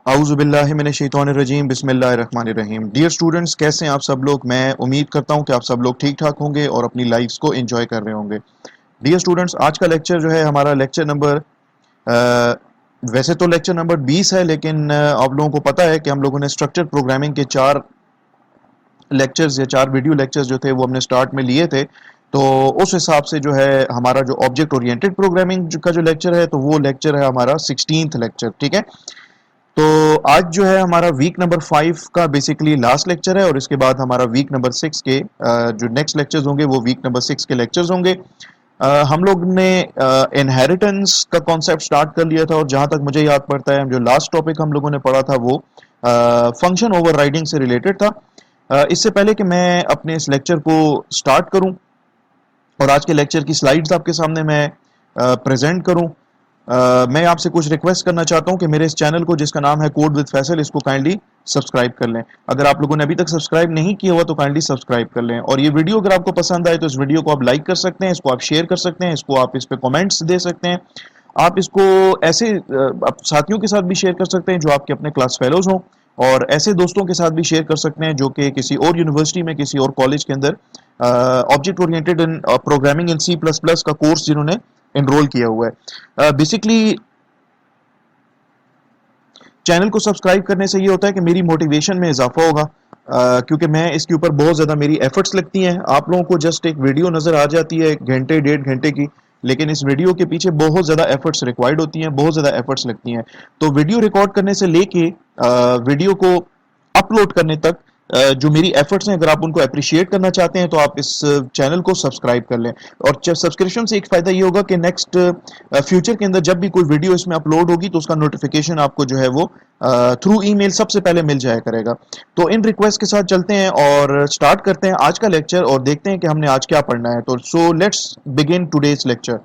औज़ुबिल्लाहिमिनश्शैतानिर्रजीम बिस्मिल्लाहिर्रहमानिर्रहीम। Dear students, कैसे हैं आप सब लोग। मैं उम्मीद करता हूं कि आप सब लोग ठीक ठाक होंगे और अपनी लाइफ्स को एंजॉय कर रहे होंगे। डियर स्टूडेंट्स, आज का लेक्चर जो है हमारा लेक्चर नंबर वैसे तो लेक्चर नंबर 20 है, लेकिन आप लोगों को पता है कि हम लोगों ने स्ट्रक्चर प्रोग्रामिंग के 4 लेक्चर्स या 4 वीडियो लेक्चर्स जो थे वो हमने स्टार्ट में लिए थे। तो उस हिसाब से जो है हमारा जो ऑब्जेक्ट ओरिएंटेड प्रोग्रामिंग का जो लेक्चर है, तो वो लेक्चर है हमारा 16th लेक्चर। ठीक है, तो आज जो है हमारा वीक नंबर 5 का बेसिकली लास्ट लेक्चर है, और इसके बाद हमारा वीक नंबर 6 के जो नेक्स्ट लेक्चर्स होंगे वो वीक नंबर 6 के लेक्चर्स होंगे। हम लोग ने इनहेरिटेंस का कॉन्सेप्ट स्टार्ट कर लिया था, और जहां तक मुझे याद पड़ता है जो लास्ट टॉपिक हम लोगों ने पढ़ा था वो फंक्शन ओवरराइडिंग से रिलेटेड था। इससे पहले कि मैं अपने इस लेक्चर को स्टार्ट करूं और आज के लेक्चर की स्लाइड्स आपके सामने मैं प्रेजेंट करूं, मैं आपसे कुछ रिक्वेस्ट करना चाहता हूं कि मेरे इस चैनल को, जिसका नाम है कोड विद फैसल, इसको काइंडली सब्सक्राइब कर लें। अगर आप लोगों ने अभी तक सब्सक्राइब नहीं किया हुआ तो काइंडली सब्सक्राइब कर लें। और ये वीडियो अगर आपको पसंद आए तो इस वीडियो को आप लाइक कर सकते हैं, इसको आप शेयर कर सकते हैं, इसको आप इस पे कमेंट्स दे सकते हैं। आप इसको ऐसे साथियों के साथ भी शेयर कर सकते हैं जो आपके अपने क्लास फेलोज हों, और ऐसे दोस्तों के साथ भी शेयर कर सकते हैं जो कि किसी और यूनिवर्सिटी में, किसी और कॉलेज के अंदर object oriented in programming in C++ का कोर्स जिन्होंने एनरोल किया हुआ है। बेसिकली चैनल को सब्सक्राइब करने से ये होता है कि मेरी मोटिवेशन में इजाफा होगा, क्योंकि मैं इसके ऊपर बहुत ज़्यादा मेरी एफर्ट्स लगती हैं। आप लोगों को जस्ट एक वीडियो नज़र आ जाती है 1 घंटे 1.5 घंटे की, लेकिन इस वीडियो के पीछे बहुत ज़्यादा एफर्ट्स रिक्वायर्ड होती हैं, बहुत ज़्यादा एफर्ट्स लगती हैं। तो वीडियो रिकॉर्ड करने से लेके वीडियो को अपलोड करने तक जो मेरी एफर्ट्स हैं, अगर आप उनको अप्रिशिएट करना चाहते हैं तो आप इस चैनल को सब्सक्राइब कर लें। और सब्सक्रिप्शन से एक फ़ायदा ये होगा कि नेक्स्ट फ्यूचर के अंदर जब भी कोई वीडियो इसमें अपलोड होगी तो उसका नोटिफिकेशन आपको जो है वो थ्रू ईमेल सबसे पहले मिल जाया करेगा। तो इन रिक्वेस्ट के साथ चलते हैं और स्टार्ट करते हैं आज का लेक्चर, और देखते हैं कि हमने आज क्या पढ़ना है। तो so let's begin today's lecture.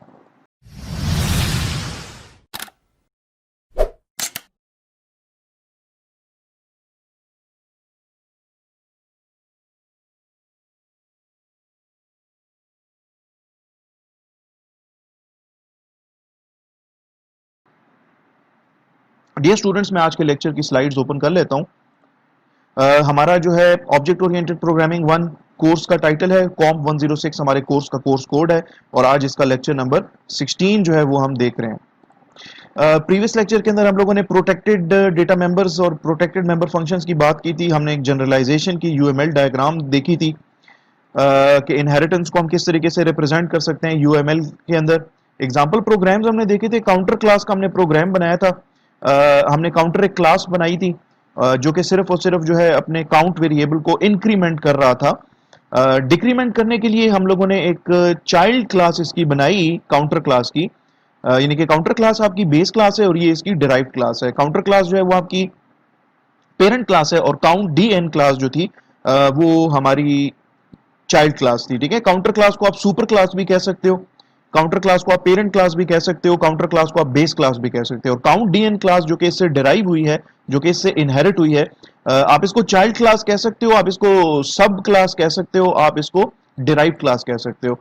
Dear students, मैं आज के लेक्चर की स्लाइड्स ओपन कर लेता हूं। हमारा जो है ऑब्जेक्ट ओरिएंटेड प्रोग्रामिंग 1 कोर्स का टाइटल है, कॉम 106 हमारे कोर्स का कोर्स कोड है, और आज इसका लेक्चर नंबर 16 जो है वो हम देख रहे हैं। प्रीवियस लेक्चर के अंदर हम लोगों ने प्रोटेक्टेड डेटा मेंबर्स और प्रोटेक्टेड मेंबर फंक्शंस की बात की थी। हमने एक जनरलाइजेशन की यूएमएल डायग्राम देखी थी कि इनहेरिटेंस को हम किस तरीके से रिप्रेजेंट कर सकते हैं यूएमएल के अंदर। एग्जांपल प्रोग्राम्स हमने देखे थे। काउंटर क्लास का हमने प्रोग्राम बनाया था। हमने काउंटर एक क्लास बनाई थी जो कि सिर्फ और सिर्फ जो है अपने काउंट वेरिएबल को इंक्रीमेंट कर रहा था। डिक्रीमेंट करने के लिए हम लोगों ने एक चाइल्ड क्लास इसकी बनाई काउंटर क्लास की, यानी कि काउंटर क्लास आपकी बेस क्लास है और ये इसकी डिराइव्ड क्लास है। काउंटर क्लास जो है वो आपकी पेरेंट क्लास है, और काउंट डी एन क्लास जो थी वो हमारी चाइल्ड क्लास थी। ठीक है, काउंटर क्लास को आप सुपर क्लास भी कह सकते हो, काउंटर क्लास को आप पेरेंट क्लास भी कह सकते हो, काउंटर क्लास को आप बेस क्लास भी कह सकते हो। और काउंट डीएन क्लास जो कि इससे डिराइव हुई है, जो कि इससे इनहेरिट हुई है, आप इसको चाइल्ड क्लास कह सकते हो, आप इसको सब क्लास कह सकते हो, आप इसको डिराइव क्लास कह सकते हो।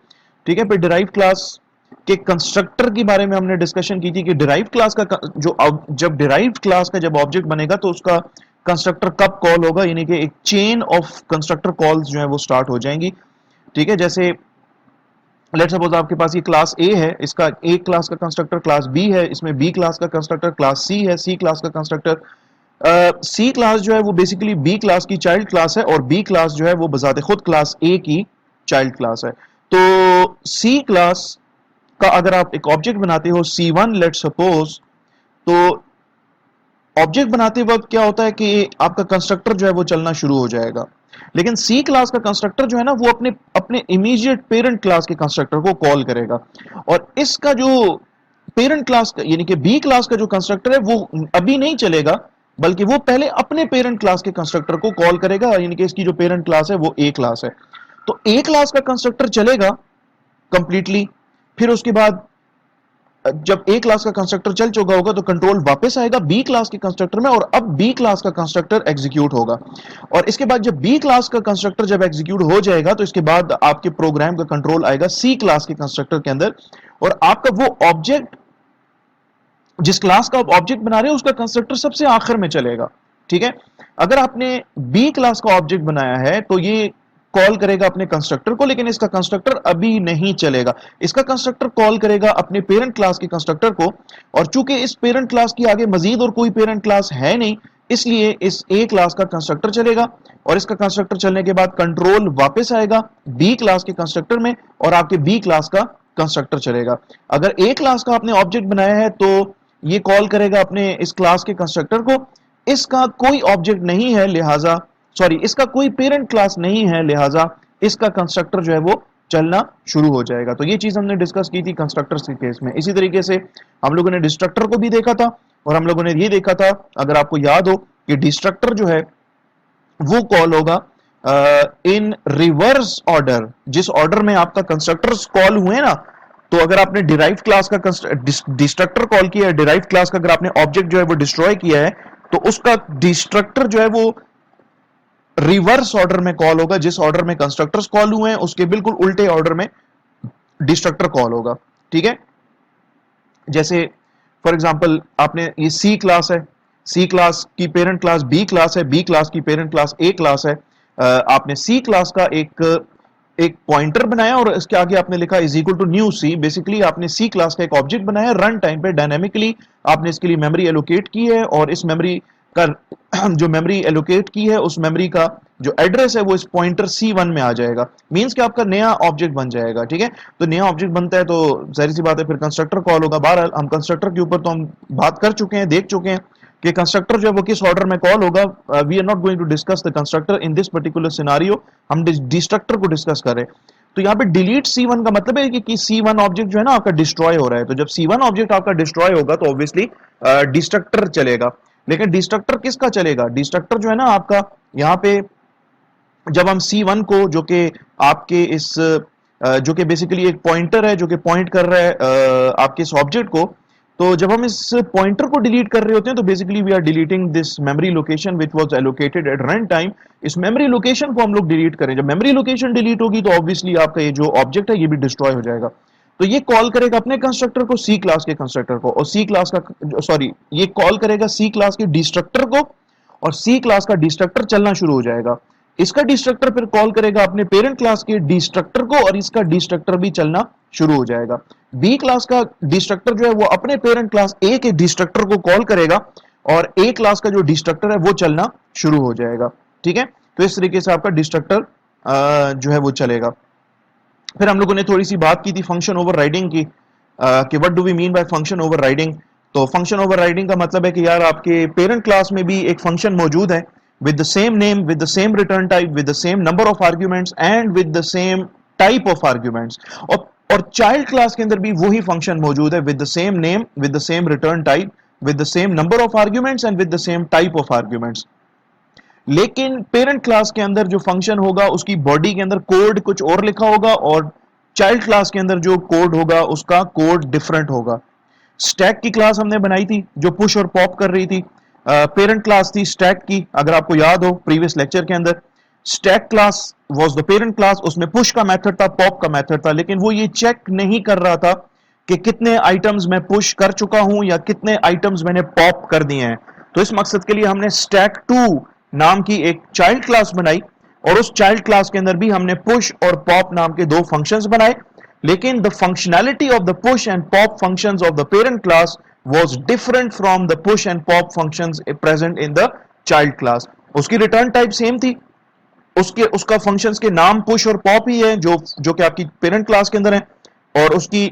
ठीक है, फिर डिराइव क्लास के कंस्ट्रक्टर के बारे में हमने डिस्कशन की थी कि डिराइव क्लास का जो जब डिराइव क्लास का जब ऑब्जेक्ट बनेगा तो उसका कंस्ट्रक्टर कब कॉल होगा, यानी कि एक चेन ऑफ कंस्ट्रक्टर कॉल्स जो है वो स्टार्ट हो जाएंगी। ठीक है, जैसे लेट सपोज आपके पास ये क्लास ए है, इसका ए क्लास का कंस्ट्रक्टर क्लास बी है, इसमें बी क्लास का कंस्ट्रक्टर क्लास सी है, सी क्लास का कंस्ट्रक्टर सी क्लास जो है वो बेसिकली बी क्लास की चाइल्ड क्लास है, और बी क्लास जो है वो बजाते खुद क्लास ए की चाइल्ड क्लास है। तो सी क्लास का अगर आप एक ऑब्जेक्ट बनाते हो C1 लेट सपोज, तो ऑब्जेक्ट बनाते वक्त क्या होता है कि आपका कंस्ट्रक्टर जो है वो चलना शुरू हो जाएगा। लेकिन सी क्लास का कंस्ट्रक्टर जो है ना वो अपने अपने इमीडिएट पेरेंट क्लास के कंस्ट्रक्टर को कॉल करेगा, और इसका जो पेरेंट क्लास का यानी कि बी क्लास का जो कंस्ट्रक्टर है वो अभी नहीं चलेगा, बल्कि वो पहले अपने पेरेंट क्लास के कंस्ट्रक्टर को कॉल करेगा, यानी कि इसकी जो पेरेंट क्लास है वो ए क्लास है। तो ए क्लास का कंस्ट्रक्टर चलेगा कंप्लीटली, फिर उसके बाद जब ए क्लास का कंस्ट्रक्टर चल चुका होगा तो कंट्रोल वापस आएगा बी क्लास के कंस्ट्रक्टर में, और अब बी क्लास का कंस्ट्रक्टर एग्जीक्यूट होगा। और इसके बाद जब बी क्लास का कंस्ट्रक्टर जब एग्जीक्यूट हो जाएगा तो इसके बाद आपके प्रोग्राम का कंट्रोल आएगा सी क्लास के कंस्ट्रक्टर के अंदर, और आपका वो ऑब्जेक्ट जिस क्लास का आप ऑब्जेक्ट बना रहे हो उसका कंस्ट्रक्टर सबसे आखिर में चलेगा, ठीक है। अगर आपने बी क्लास का ऑब्जेक्ट बनाया है तो ये कॉल करेगा अपने कंस्ट्रक्टर को, लेकिन इसका कंस्ट्रक्टर अभी नहीं चलेगा। इसका कंस्ट्रक्टर कॉल करेगा अपने पेरेंट क्लास के कंस्ट्रक्टर को, और चूंकि इस पेरेंट क्लास की आगे मजीद और कोई पेरेंट क्लास है नहीं, इसलिए इस ए क्लास का कंस्ट्रक्टर चलेगा, और इसका कंस्ट्रक्टर चलने के बाद कंट्रोल वापस आएगा बी क्लास के कंस्ट्रक्टर में, और आपके बी क्लास का कंस्ट्रक्टर चलेगा। अगर ए क्लास का आपने ऑब्जेक्ट बनाया है तो ये कॉल करेगा अपने इस क्लास के कंस्ट्रक्टर को, इसका कोई ऑब्जेक्ट नहीं है लिहाजा, सॉरी, इसका कोई पेरेंट क्लास नहीं है लिहाजा इसका कंस्ट्रक्टर जो है वो चलना शुरू हो जाएगा। तो ये चीज हमने डिस्कस की थी कंस्ट्रक्टर्स के केस में। इसी तरीके से हम लोगों ने डिस्ट्रक्टर को भी देखा था, और हम लोगों ने ये देखा था, अगर आपको याद हो, कि डिस्ट्रक्टर जो है वो कॉल होगा इन रिवर्स ऑर्डर। जिस ऑर्डर में आपका कंस्ट्रक्टर्स कॉल हुए ना, तो अगर आपने डिराइव क्लास का डिस्ट्रक्टर कॉल किया है, डिराइव क्लास का अगर आपने ऑब्जेक्ट जो है वो डिस्ट्रॉय किया है, तो उसका डिस्ट्रक्टर जो है वो रिवर्स ऑर्डर में कॉल होगा। जिस ऑर्डर में कंस्ट्रक्टर्स कॉल हुए हैं उसके बिल्कुल उल्टे ऑर्डर में डिस्ट्रक्टर कॉल होगा, ठीक है। जैसे फॉर एग्जांपल आपने ये सी क्लास है, सी क्लास की पेरेंट क्लास बी क्लास है, बी क्लास की पेरेंट क्लास ए क्लास है। आपने सी क्लास का एक पॉइंटर बनाया और इसके आगे आपने लिखा is equal to new C. Basically आपने सी क्लास का एक ऑब्जेक्ट बनाया, रन टाइम पे डायनेमिकली आपने इसके लिए मेमोरी एलोकेट की है, और इस मेमोरी का जो मेमोरी एलोकेट की है उस मेमोरी का जो एड्रेस है वो इस पॉइंटर C1 में आ जाएगा। मींस कि आपका नया ऑब्जेक्ट बन जाएगा, ठीक है। तो नया ऑब्जेक्ट बनता है तो जाहिर सी बात है फिर कंस्ट्रक्टर कॉल होगा। बहरहाल हम कंस्ट्रक्टर के ऊपर तो हम बात कर चुके हैं, देख चुके हैं कि कंस्ट्रक्टर जो है वो किस ऑर्डर में कॉल होगा। We are not going to discuss the constructor in this particular scenario, हम डिस्ट्रक्टर को डिस्कस करें। तो यहाँ पे डिलीट C1 का मतलब है कि C1 ऑब्जेक्ट जो है ना आपका डिस्ट्रॉय हो रहा है। तो जब C1 ऑब्जेक्ट आपका डिस्ट्रॉय होगा तो ऑब्वियसली डिस्ट्रक्टर चलेगा। लेकिन डिस्ट्रक्टर किसका चलेगा? डिस्ट्रक्टर जो है ना आपका यहाँ पे, जब हम C1 को, जो कि आपके इस जो कि बेसिकली एक पॉइंटर है जो कि पॉइंट कर रहा है आपके इस ऑब्जेक्ट को, तो जब हम इस पॉइंटर को डिलीट कर रहे होते हैं तो basically we are deleting this memory location which was allocated at run time. इस मेमोरी लोकेशन को हम लोग डिलीट करें। जब मेमोरी लोकेशन डिलीट होगी तो ऑब्वियसली आपका ये जो ऑब्जेक्ट है ये भी डिस्ट्रॉय हो जाएगा। तो ये कॉल करेगा अपने कंस्ट्रक्टर को, सी क्लास के कंस्ट्रक्टर को, और सी क्लास का, सॉरी, ये कॉल करेगा सी क्लास के डिस्ट्रक्टर को, और सी क्लास का डिस्ट्रक्टर चलना शुरू हो जाएगा। इसका डिस्ट्रक्टर फिर कॉल करेगा अपने पेरेंट क्लास के डिस्ट्रक्टर को, और इसका डिस्ट्रक्टर भी चलना शुरू हो जाएगा। बी क्लास का डिस्ट्रक्टर जो है वो अपने पेरेंट क्लास ए के डिस्ट्रक्टर को कॉल करेगा, और ए क्लास का जो डिस्ट्रक्टर है वो चलना शुरू हो जाएगा, ठीक है। तो इस तरीके से आपका डिस्ट्रक्टर जो है वो चलेगा। फिर हम लोगों ने थोड़ी सी बात की थी फंक्शन ओवरराइडिंग की, कि what do we mean by function overriding. तो फंक्शन ओवरराइडिंग का मतलब है कि यार आपके पेरेंट क्लास में भी एक फंक्शन मौजूद है with the same name, with the same return type, with the same number of arguments and with the same type of arguments। और चाइल्ड क्लास के अंदर भी वही फंक्शन मौजूद है, with the same name, with the same return type, with the same number of arguments and with the same type of arguments। लेकिन parent class के अंदर जो फंक्शन होगा उसकी बॉडी के अंदर कोड कुछ और लिखा होगा, और चाइल्ड क्लास के अंदर जो कोड होगा उसका कोड डिफरेंट होगा। स्टैक की क्लास हमने बनाई थी जो पुश और पॉप कर रही थी। पेरेंट क्लास थी स्टैक की, अगर आपको याद हो प्रीवियस लेक्चर के अंदर stack class was the parent class, उसमें पुश का मेथड था, पॉप का मेथड था, लेकिन वो ये चेक नहीं कर रहा था कि कितने आइटम्स मैं पुश कर चुका हूं या कितने आइटम्स मैंने पॉप कर दिए हैं। तो इस मकसद के लिए हमने स्टैक 2 नाम की एक चाइल्ड क्लास बनाई, और उस चाइल्ड क्लास के अंदर भी हमने पुश और पॉप नाम के 2 फंक्शंस बनाए। लेकिन the functionality of the push and pop functions of the parent class was different from the push and pop functions present in the child class। उसकी रिटर्न टाइप सेम थी, उसका functions के नाम push और pop ही है जो कि आपकी पेरेंट क्लास के अंदर है, और उसकी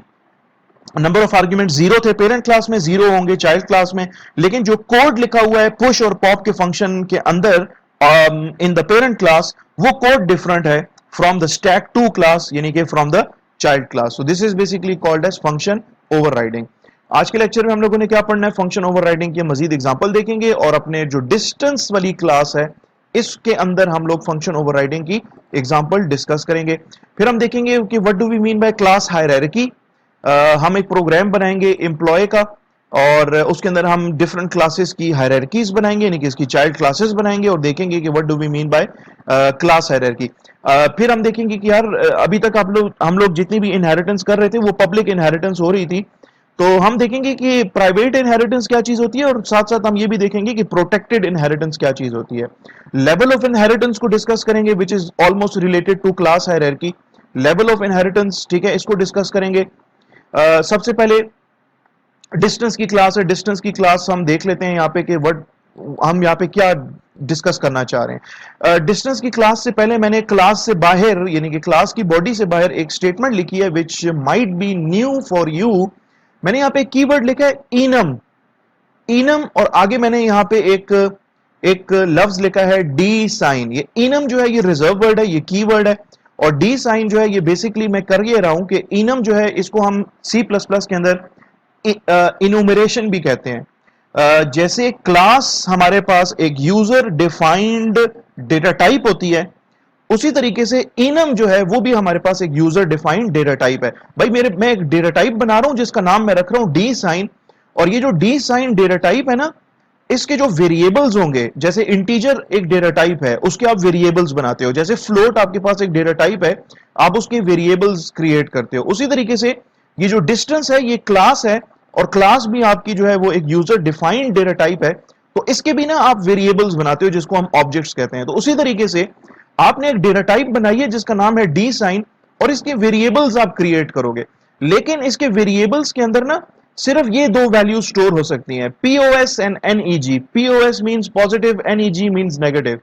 नंबर ऑफ आर्ग्यूमेंट 0 थे पेरेंट क्लास में, 0 होंगे चाइल्ड क्लास में। लेकिन जो कोड लिखा हुआ है पुश और पॉप के फंक्शन के अंदर इन द पेरेंट क्लास, वो कोड डिफरेंट है फ्रॉम द स्टैक 2 क्लास, यानी कि from the child class. So this is basically called as function overriding. आज के लेक्चर में हम लोगों ने क्या पढ़ना है? फंक्शन ओवरराइडिंग के मजीद एग्जांपल देखेंगे, और अपने जो डिस्टेंस वाली क्लास है इसके अंदर हम लोग फंक्शन ओवरराइडिंग की एग्जांपल डिस्कस करेंगे। फिर हम देखेंगे कि what do we mean by class hierarchy. हम एक प्रोग्राम बनाएंगे एम्प्लॉय का, और उसके अंदर हम डिफरेंट क्लासेस की हायरार्कीज बनाएंगे, यानी कि इसकी चाइल्ड क्लासेस बनाएंगे, और देखेंगे कि what do we mean by class hierarchy. फिर हम देखेंगे कि यार अभी तक हम लोग जितनी भी इनहेरिटेंस कर रहे थे वो पब्लिक इनहेरिटेंस हो रही थी, तो हम देखेंगे कि प्राइवेट इनहेरिटेंस क्या चीज होती है और साथ साथ हम ये भी देखेंगे कि प्रोटेक्टेड इनहेरिटेंस क्या चीज होती है। लेवल ऑफ इनहेरिटेंस को डिस्कस करेंगे which is almost related to class hierarchy. Level of inheritance, ठीक है, इसको डिस्कस करेंगे। सबसे पहले डिस्टेंस की क्लास है। डिस्टेंस की क्लास हम देख लेते हैं यहाँ पे कि व्हाट हम यहाँ पे क्या डिस्कस करना चाह रहे हैं। डिस्टेंस की क्लास से पहले मैंने क्लास से बाहर यानी कि क्लास की बॉडी से बाहर एक स्टेटमेंट लिखी है which might be new for you. मैंने यहाँ पे कीवर्ड लिखा है इनम। इनम और आगे मैंने यहाँ पे एक लफ्ज लिखा है डी साइन। ये इनम जो है ये रिजर्व वर्ड है, ये कीवर्ड है, और डी साइन जो है ये बेसिकली मैं कर ये रहा हूं कि इनम जो है इसको हम सी प्लस प्लस के अंदर इनुमरेशन भी कहते हैं। जैसे क्लास हमारे पास एक यूजर डिफाइंड डेटा टाइप होती है, उसी तरीके से इनम जो है वो भी हमारे पास एक यूजर डिफाइंड डेटा टाइप है। भाई मैं एक डेटा टाइप बना रहा हूं जिसका नाम मैं रख रहा हूं डी साइन, और ये जो डी साइन डेटा टाइप है ना, इसके जो वेरिएबल्स होंगे, जैसे इंटीजर एक डेटा टाइप है उसके आप वेरिएबल्स बनाते हो, जैसे फ्लोट आपके पास एक डेटा टाइप है आप उसके वेरिएबल्स क्रिएट करते हो, उसी तरीके से ये जो डिस्टेंस है ये क्लास है, और क्लास भी आपकी जो है वो एक यूजर डिफाइंड डेटा टाइप है, तो इसके भी ना आप वेरिएबल्स बनाते हो जिसको हम ऑब्जेक्ट्स कहते हैं। तो उसी तरीके से आपने एक डेटा टाइप बनाई है जिसका नाम है डी साइन, और इसके वेरिएबल्स आप क्रिएट करोगे, लेकिन इसके वेरिएबल्स के अंदर ना सिर्फ ये दो वैल्यू स्टोर हो सकती हैं, POS and NEG. POS means positive, NEG means negative.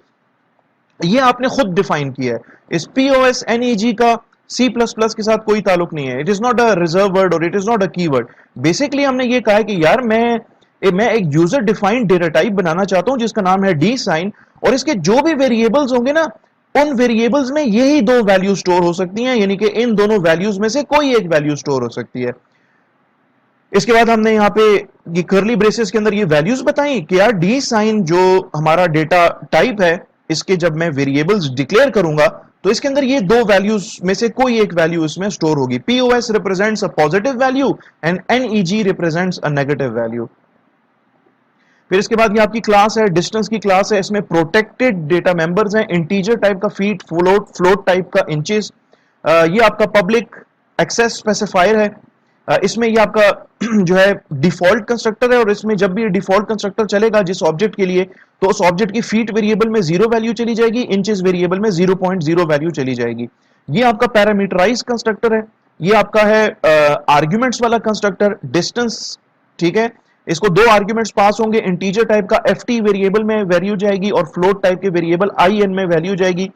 ये आपने खुद डिफाइन किया है। इस पीओएस एनईजी का सी प्लस प्लस के साथ कोई ताल्लुक नहीं है। It is not a reserve word और it is not a keyword. Basically हमने ये कहा है कि यार मैं एक यूजर डिफाइंड डेटा टाइप बनाना चाहता हूं जिसका नाम है डी साइन, और इसके जो भी वेरिएबल्स होंगे ना उन वेरिएबल्स में यही दो वैल्यू स्टोर हो सकती हैं, यानी कि इन दोनों वैल्यूज में से कोई एक वैल्यू स्टोर हो सकती है। इसके बाद हमने यहाँ पे ये कर्ली ब्रेसेस के अंदर ये वैल्यूज बताई कि यार डी साइन जो हमारा डेटा टाइप है, इसके जब मैं वेरिएबल्स डिक्लेयर करूंगा तो इसके अंदर ये दो वैल्यूज में से कोई एक वैल्यू इसमें स्टोर होगी। POS represents a positive value and NEG represents a negative value. फिर इसके बाद ये आपकी क्लास है, डिस्टेंस की क्लास है, इसमें प्रोटेक्टेड डेटा मेंबर्स हैं, इंटीजर टाइप का फीट, फ्लोट टाइप का इंचेस। ये आपका पब्लिक एक्सेस स्पेसिफायर है। इसमें ये आपका जो है डिफॉल्ट कंस्ट्रक्टर है, और इसमें जब भी ये डिफॉल्ट कंस्ट्रक्टर चलेगा जिस ऑब्जेक्ट के लिए, तो उस ऑब्जेक्ट की फीट वेरिएबल में 0 वैल्यू चली जाएगी, इंचेस वेरिएबल में 0.0 वैल्यू चली जाएगी। ये आपका पैरामीटराइज कंस्ट्रक्टर है। ये आपका है आर्ग्यूमेंट्स वाला कंस्ट्रक्टर डिस्टेंस, ठीक है। इसको दो आर्ग्यूमेंट्स पास होंगे, इंटीजर टाइप का ft वेरिएबल में वैल्यू जाएगी और फ्लोट टाइप के वेरिएबल in में वैल्यू जाएगी।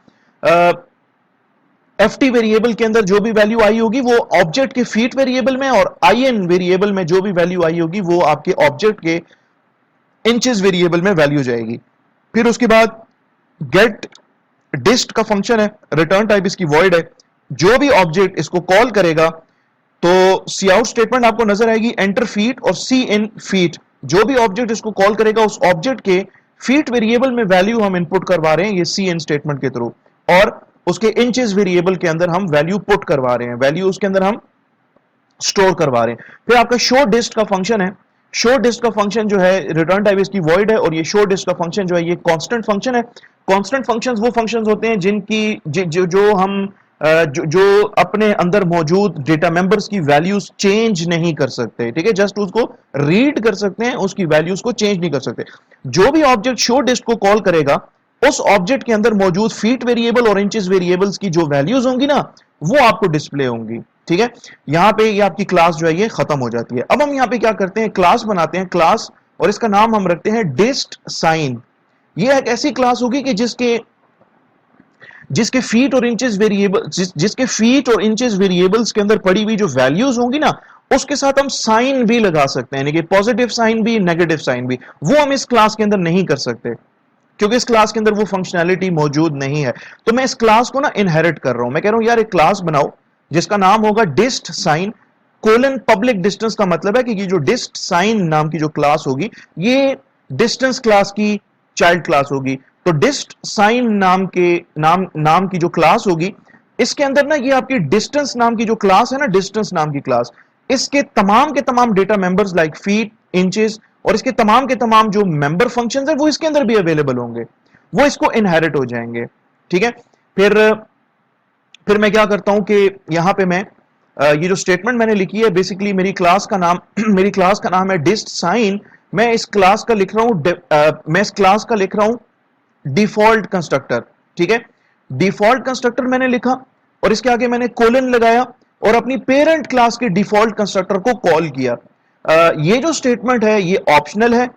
ft वेरिएबल के अंदर जो भी वैल्यू आई होगी वो ऑब्जेक्ट के फीट वेरिएबल में, और in वेरिएबल में जो भी वैल्यू आई होगी वो आपके ऑब्जेक्ट के इंचेस वेरिएबल में वैल्यू जाएगी। फिर उसके बाद गेट डिस्ट का फंक्शन है, रिटर्न टाइप इसकी वॉइड है। जो भी ऑब्जेक्ट इसको कॉल करेगा तो सी आउट स्टेटमेंट आपको नजर आएगी, एंटर फीट और सी इन फीट। जो भी ऑब्जेक्ट इसको कॉल करेगा उस ऑब्जेक्ट के फीट वेरिएबल में वैल्यू हम इनपुट करवा रहे हैं ये सी इन स्टेटमेंट के थ्रू, और उसके इंचेस वेरिएबल के अंदर हम वैल्यू पुट करवा रहे हैं, वैल्यू उसके अंदर हम स्टोर करवा रहे हैं। फिर आपका शो डिस्ट का फंक्शन है। शो डिस्ट का फंक्शन जो है रिटर्न टाइप इसकी वॉइड है, और ये शो डिस्ट का फंक्शन जो है ये कांस्टेंट फंक्शन है। कांस्टेंट फंक्शंस वो फंक्शंस होते हैं जिनकी जो हम जो अपने अंदर मौजूद डेटा मेंबर्स की वैल्यूज चेंज नहीं कर सकते, ठीक है, जस्ट उसको रीड कर सकते हैं, उसकी वैल्यूज को चेंज नहीं कर सकते। जो भी ऑब्जेक्ट शो डिस्ट को कॉल करेगा उस ऑब्जेक्ट के अंदर मौजूद फीट वेरिएबल और इंचेस वेरिएबल्स की जो वैल्यूज होंगी ना वो आपको डिस्प्ले होंगी, ठीक है। यहां पे ये आपकी क्लास जो है ये खत्म हो जाती है। अब हम यहां पे क्या करते हैं, क्लास बनाते हैं, क्लास, और इसका नाम हम रखते हैं डिस्ट साइन। ये एक ऐसी क्लास होगी कि जिसके फीट और इंचेस वेरिएबल जिसके फीट और इंचेस वेरिएबल्स के अंदर पड़ी हुई जो वैल्यूज होंगी ना उसके साथ हम साइन भी लगा सकते हैं, यानी कि पॉजिटिव साइन भी नेगेटिव साइन भी। वो हम इस क्लास के अंदर नहीं कर सकते क्योंकि इस क्लास के अंदर वो फंक्शनैलिटी मौजूद नहीं है। तो मैं इस क्लास को ना इनहेरिट कर रहा हूं। मैं कह रहा हूं यार एक क्लास बनाओ जिसका नाम होगा डिस्ट साइन कोलन पब्लिक डिस्टेंस। का मतलब है कि ये जो डिस्ट साइन नाम की जो क्लास होगी ये डिस्टेंस क्लास की चाइल्ड क्लास होगी। तो डिस्ट साइन नाम की जो क्लास होगी इसके अंदर ना ये आपकी डिस्टेंस नाम की जो क्लास है ना, डिस्टेंस नाम की क्लास, इसके तमाम के तमाम data members like feet, inches और इसके तमाम के तमाम जो मेंबर फंक्शंस है वो इसके अंदर भी अवेलेबल होंगे, वो इसको इनहेरिट हो जाएंगे, ठीक है। फिर मैं क्या करता हूं कि यहां पे मैं ये जो स्टेटमेंट मैंने लिखी है बेसिकली मेरी क्लास का नाम मेरी क्लास का नाम है डिस्ट साइन। मैं इस क्लास का लिख रहा हूं मैं इस क्लास का लिख रहा हूं डिफॉल्ट कंस्ट्रक्टर। ठीक है, डिफॉल्ट कंस्ट्रक्टर मैंने लिखा और इसके आगे मैंने कोलन लगाया और अपनी पेरेंट क्लास के डिफॉल्ट कंस्ट्रक्टर को कॉल किया। ये जो स्टेटमेंट है ये ऑप्शनल है।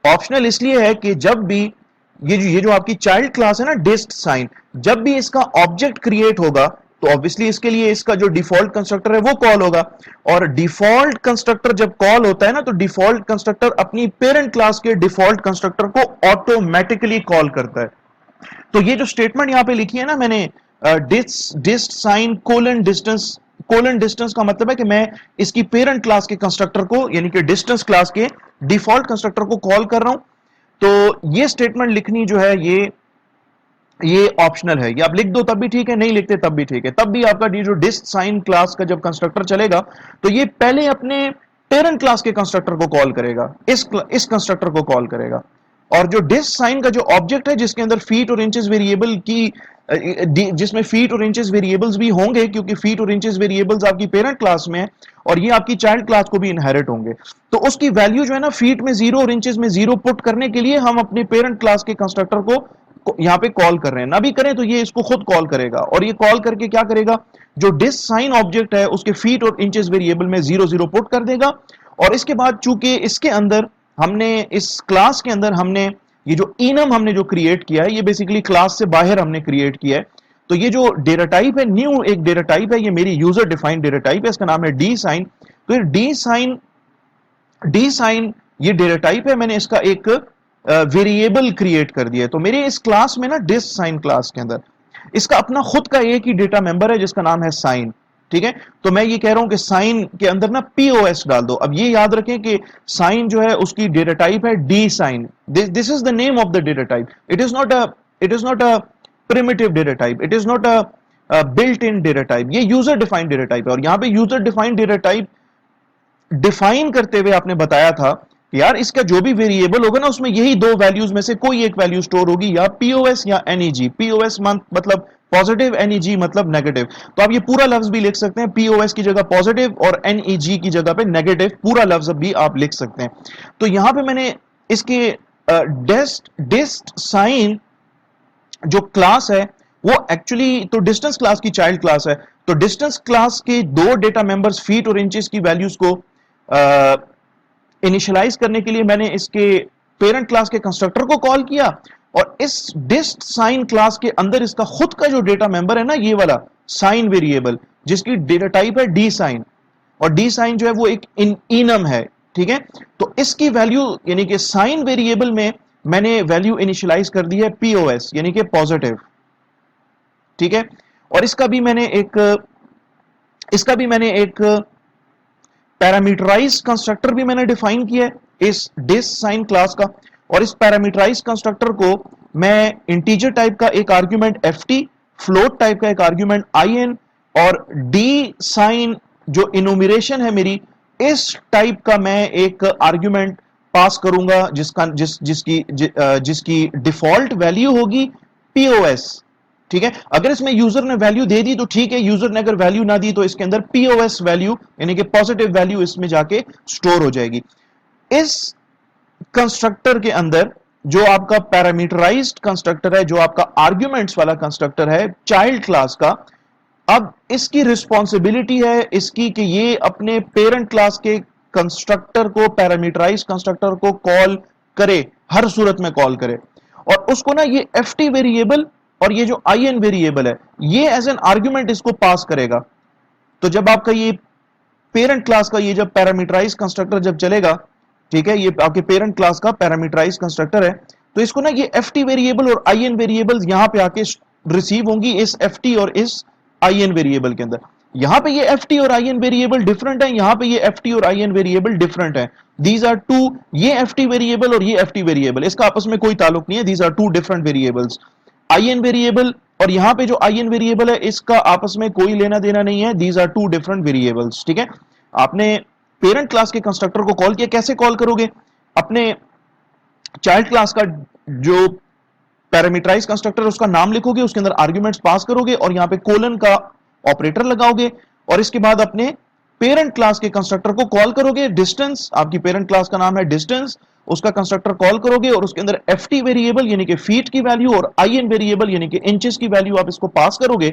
ऑप्शनल इसलिए है कि जब भी ये जो आपकी चाइल्ड क्लास है ना डिस्ट साइन, जब भी इसका ऑब्जेक्ट क्रिएट होगा तो ऑब्वियसली इसके लिए इसका जो डिफॉल्ट कंस्ट्रक्टर है वो कॉल होगा। और डिफॉल्ट कंस्ट्रक्टर जब कॉल होता है ना तो डिफॉल्ट कंस्ट्रक्टर अपनी पेरेंट क्लास के डिफॉल्ट कंस्ट्रक्टर को ऑटोमेटिकली कॉल करता है। तो ये जो स्टेटमेंट यहां पे लिखी है ना मैंने, डिस्ट साइन कोलन डिस्टेंस का मतलब है कि मैं इसकी पेरेंट क्लास के कंस्ट्रक्टर को यानी कि डिस्टेंस क्लास के डिफॉल्ट कंस्ट्रक्टर को कॉल कर रहा हूं। तो ये स्टेटमेंट लिखनी जो है ये ऑप्शनल है। ये आप लिख दो तब भी ठीक है, नहीं लिखते तब भी ठीक है। तब भी आपका ये जो डिस्ट साइन क्लास का जब कंस्ट्रक्टर चलेगा तो ये पहले अपने पेरेंट क्लास के कंस्ट्रक्टर को कॉल करेगा, इस कंस्ट्रक्टर को कॉल करेगा। और जो डिस्ट साइन का जो ऑब्जेक्ट है जिसके अंदर फीट और इंचेस वेरिएबल की जिसमें फीट और इंचेस वेरिएबल्स भी होंगे, क्योंकि फीट और इंचेस वेरिएबल्स आपकी पेरेंट क्लास में है और ये आपकी चाइल्ड क्लास को भी इनहेरिट होंगे, तो उसकी वैल्यू जो है ना फीट में 0 और इंचेस में 0 पुट करने के लिए हम अपने पेरेंट क्लास के कंस्ट्रक्टर को यहां पे कॉल कर रहे हैं। ना भी करें तो ये इसको खुद कॉल करेगा और ये कॉल करके क्या करेगा, जो डिस्ट साइन ऑब्जेक्ट है उसके फीट और इंचेस वेरिएबल में 0 0 पुट कर देगा। और इसके बाद चूंकि इसके अंदर हमने इस क्लास के अंदर हमने ये जो इनम हमने जो क्रिएट किया है ये बेसिकली क्लास से बाहर हमने क्रिएट किया है। तो ये जो डेटा टाइप है, न्यू एक डेटा टाइप है, ये मेरी यूजर डिफाइंड डेटा टाइप है, इसका नाम है डी साइन। तो ये डी साइन ये डेटा टाइप है, मैंने इसका एक वेरिएबल क्रिएट कर दिया है। तो मेरे इस क्लास में ना डिस्ट साइन क्लास के अंदर इसका अपना खुद का एक ही डेटा मेंबर है जिसका नाम है साइन। ठीक है, तो मैं ये कह रहा हूं कि साइन के अंदर ना पीओएस डाल दो। अब ये याद रखें कि साइन जो है उसकी डेटा टाइप है D sign. This is the name of the data type. It is not a primitive data type, it is not a built in data type, ये यूजर डिफाइंड डेटा टाइप है। और यहां पे user defined data type define करते हुए आपने बताया था कि यार इसका जो भी वेरिएबल होगा ना उसमें यही दो वैल्यूज में से कोई एक वैल्यू स्टोर होगी, या पीओएस या एनईजी। पीओएस मतलब पॉजिटिव, एनईजी मतलब नेगेटिव। तो आप ये पूरा लफ्ज भी लिख सकते हैं, पीओएस की जगह पॉजिटिव और एनईजी की जगह पे नेगेटिव, पूरा लफ्ज भी आप लिख सकते हैं। तो यहां पे मैंने इसके डिस्ट साइन जो क्लास है वो एक्चुअली तो डिस्टेंस क्लास की चाइल्ड क्लास है। तो डिस्टेंस क्लास के दो डेटा मेंबर्स फीट और इंचेस की वैल्यूज को इनिशियलाइज करने के लिए मैंने इसके पेरेंट क्लास के कंस्ट्रक्टर को कॉल किया, और इस डिस्ट साइन क्लास के अंदर इसका खुद का जो डेटा मेंबर है ना ये वाला साइन वेरिएबल जिसकी डेटा टाइप है डी साइन, और डी साइन जो है वो एक इनम है। ठीक है, तो इसकी वैल्यू यानी कि साइन वेरिएबल में मैंने वैल्यू इनिशियलाइज कर दी है पीओएस यानी कि पॉजिटिव। ठीक है, और इसका भी मैंने एक पैरामीटराइज्ड कंस्ट्रक्टर भी मैंने डिफाइन किया है इस डिस्ट साइन क्लास का। और इस पैरामीटराइज्ड कंस्ट्रक्टर को मैं इंटीजर टाइप का एक आर्गुमेंट ft, फ्लोट टाइप का एक आर्गुमेंट in और डी साइन जो इनुमरेशन है मेरी इस टाइप का मैं एक आर्गुमेंट पास करूंगा जिसकी डिफॉल्ट वैल्यू होगी पीओएस। ठीक है, अगर इसमें यूजर ने वैल्यू दे दी तो ठीक है, यूजर ने अगर वैल्यू ना दी तो इसके अंदर पीओएस वैल्यू यानी कि पॉजिटिव वैल्यू इसमें जाके स्टोर हो जाएगी। इस कंस्ट्रक्टर के अंदर जो आपका पैरामीटराइज्ड कंस्ट्रक्टर है, जो आपका आर्ग्यूमेंट्स वाला कंस्ट्रक्टर है चाइल्ड क्लास का, अब इसकी रिस्पॉन्सिबिलिटी है इसकी कि ये अपने पेरेंट क्लास के कंस्ट्रक्टर को, पैरामीटराइज्ड कंस्ट्रक्टर को कॉल करे, हर सूरत में कॉल करे, और उसको ना ये ft वेरिएबल और ये जो in वेरिएबल है ये एज एन आर्गुमेंट इसको पास करेगा। तो जब आपका ये पेरेंट क्लास का ये जब पैरामीटराइज्ड कंस्ट्रक्टर जब चलेगा, ठीक है, ये आपके पेरेंट क्लास का पैरामीटराइज्ड कंस्ट्रक्टर है, तो इसको ना ये ft वेरिएबल और in वेरिएबल्स यहां पे आके रिसीव होंगी इस ft और इस in वेरिएबल के अंदर। यहां पे ये ft और in वेरिएबल डिफरेंट है, यहां पे ये ft और in वेरिएबल डिफरेंट है। दीज आर टू, ये ft वेरिएबल और ये ft वेरिएबल इसका आपस में कोई ताल्लुक नहीं है, these are two different variables. in variable और यहां पे जो in वेरिएबल है इसका आपस में कोई लेना देना नहीं है, these are two different variables. ठीक है, आपने पेरेंट क्लास के कंस्ट्रक्टर को कॉल किया, कैसे कॉल करोगे, अपने चाइल्ड क्लास का जो पैरामीटराइज कंस्ट्रक्टर उसका नाम लिखोगे, उसके अंदर आर्गुमेंट्स पास करोगे और यहां पे कोलन का ऑपरेटर लगाओगे, और इसके बाद अपने पेरेंट क्लास के कंस्ट्रक्टर को कॉल करोगे। डिस्टेंस, आपकी पेरेंट क्लास का नाम है डिस्टेंस, उसका कंस्ट्रक्टर कॉल करोगे और उसके अंदर ft वेरिएबल यानी कि फीट की वैल्यू और in वेरिएबल यानी कि इंचेस की वैल्यू आप इसको पास करोगे।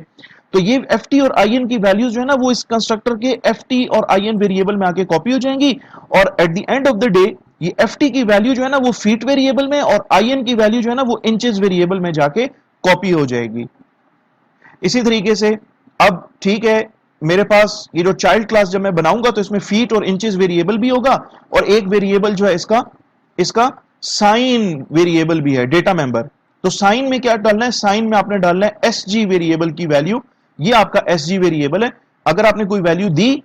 तो ये ft और in की वैल्यूज जो है ना वो इस कंस्ट्रक्टर के ft और in वेरिएबल में आके कॉपी हो जाएंगी और at the end of the day ये ft की वैल्यू जो है ना वो फीट वेरिएबल में और in की वैल्यू जो है ना वो इंचेस वेरिएबल में जाके कॉपी हो जाएगी। इसी तरीके से अब ठीक है, मेरे पास ये जो चाइल्ड क्लास जब मैं बनाऊंगा तो इसमें फीट और इंचेस वेरिएबल भी होगा और एक वेरिएबल जो है इसका साइन वेरिएबल भी है, डेटा मेंबर। तो साइन में क्या डालना है, साइन में आपने डालना है एसजी वेरिएबल की वैल्यू। ये आपका एसजी वेरिएबल है। अगर आपने कोई वैल्यू दी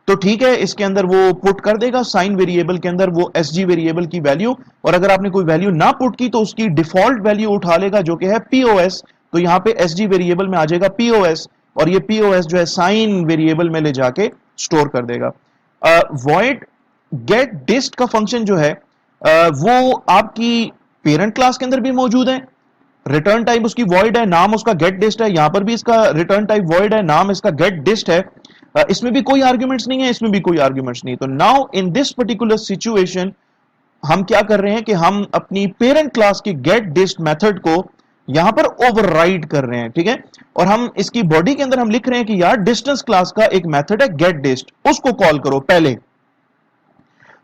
तो ठीक है, इसके अंदर वो पुट कर देगा साइन वेरिएबल के अंदर वो एसजी वेरिएबल की वैल्यू, और अगर आपने कोई वैल्यू ना पुट की तो उसकी डिफॉल्ट वैल्यू उठा लेगा जो कि है पीओएस। तो यहां पे एसजी वेरिएबल में आ जाएगा पीओएस और ये पीओएस जो है साइन वेरिएबल में ले जाके स्टोर कर देगा। वॉइड गेट डिस्ट का फंक्शन जो है वो आपकी पेरेंट क्लास के अंदर भी मौजूद है। रिटर्न टाइप उसकी वॉइड है, नाम उसका गेट डिस्ट है। यहां पर भी इसका रिटर्न टाइप वॉइड है, नाम इसका गेट डिस्ट है। इसमें भी कोई आर्ग्यूमेंट्स नहीं है, इसमें भी कोई आर्ग्यूमेंट्स नहीं। तो now in this particular situation हम क्या कर रहे हैं कि हम अपनी पेरेंट क्लास की गेट डिस्ट मेथड को यहां पर ओवरराइड कर रहे हैं, ठीक है। और हम इसकी बॉडी के अंदर हम लिख रहे हैं कि यार डिस्टेंस क्लास का एक मेथड है गेट डिस्ट, उसको कॉल करो पहले।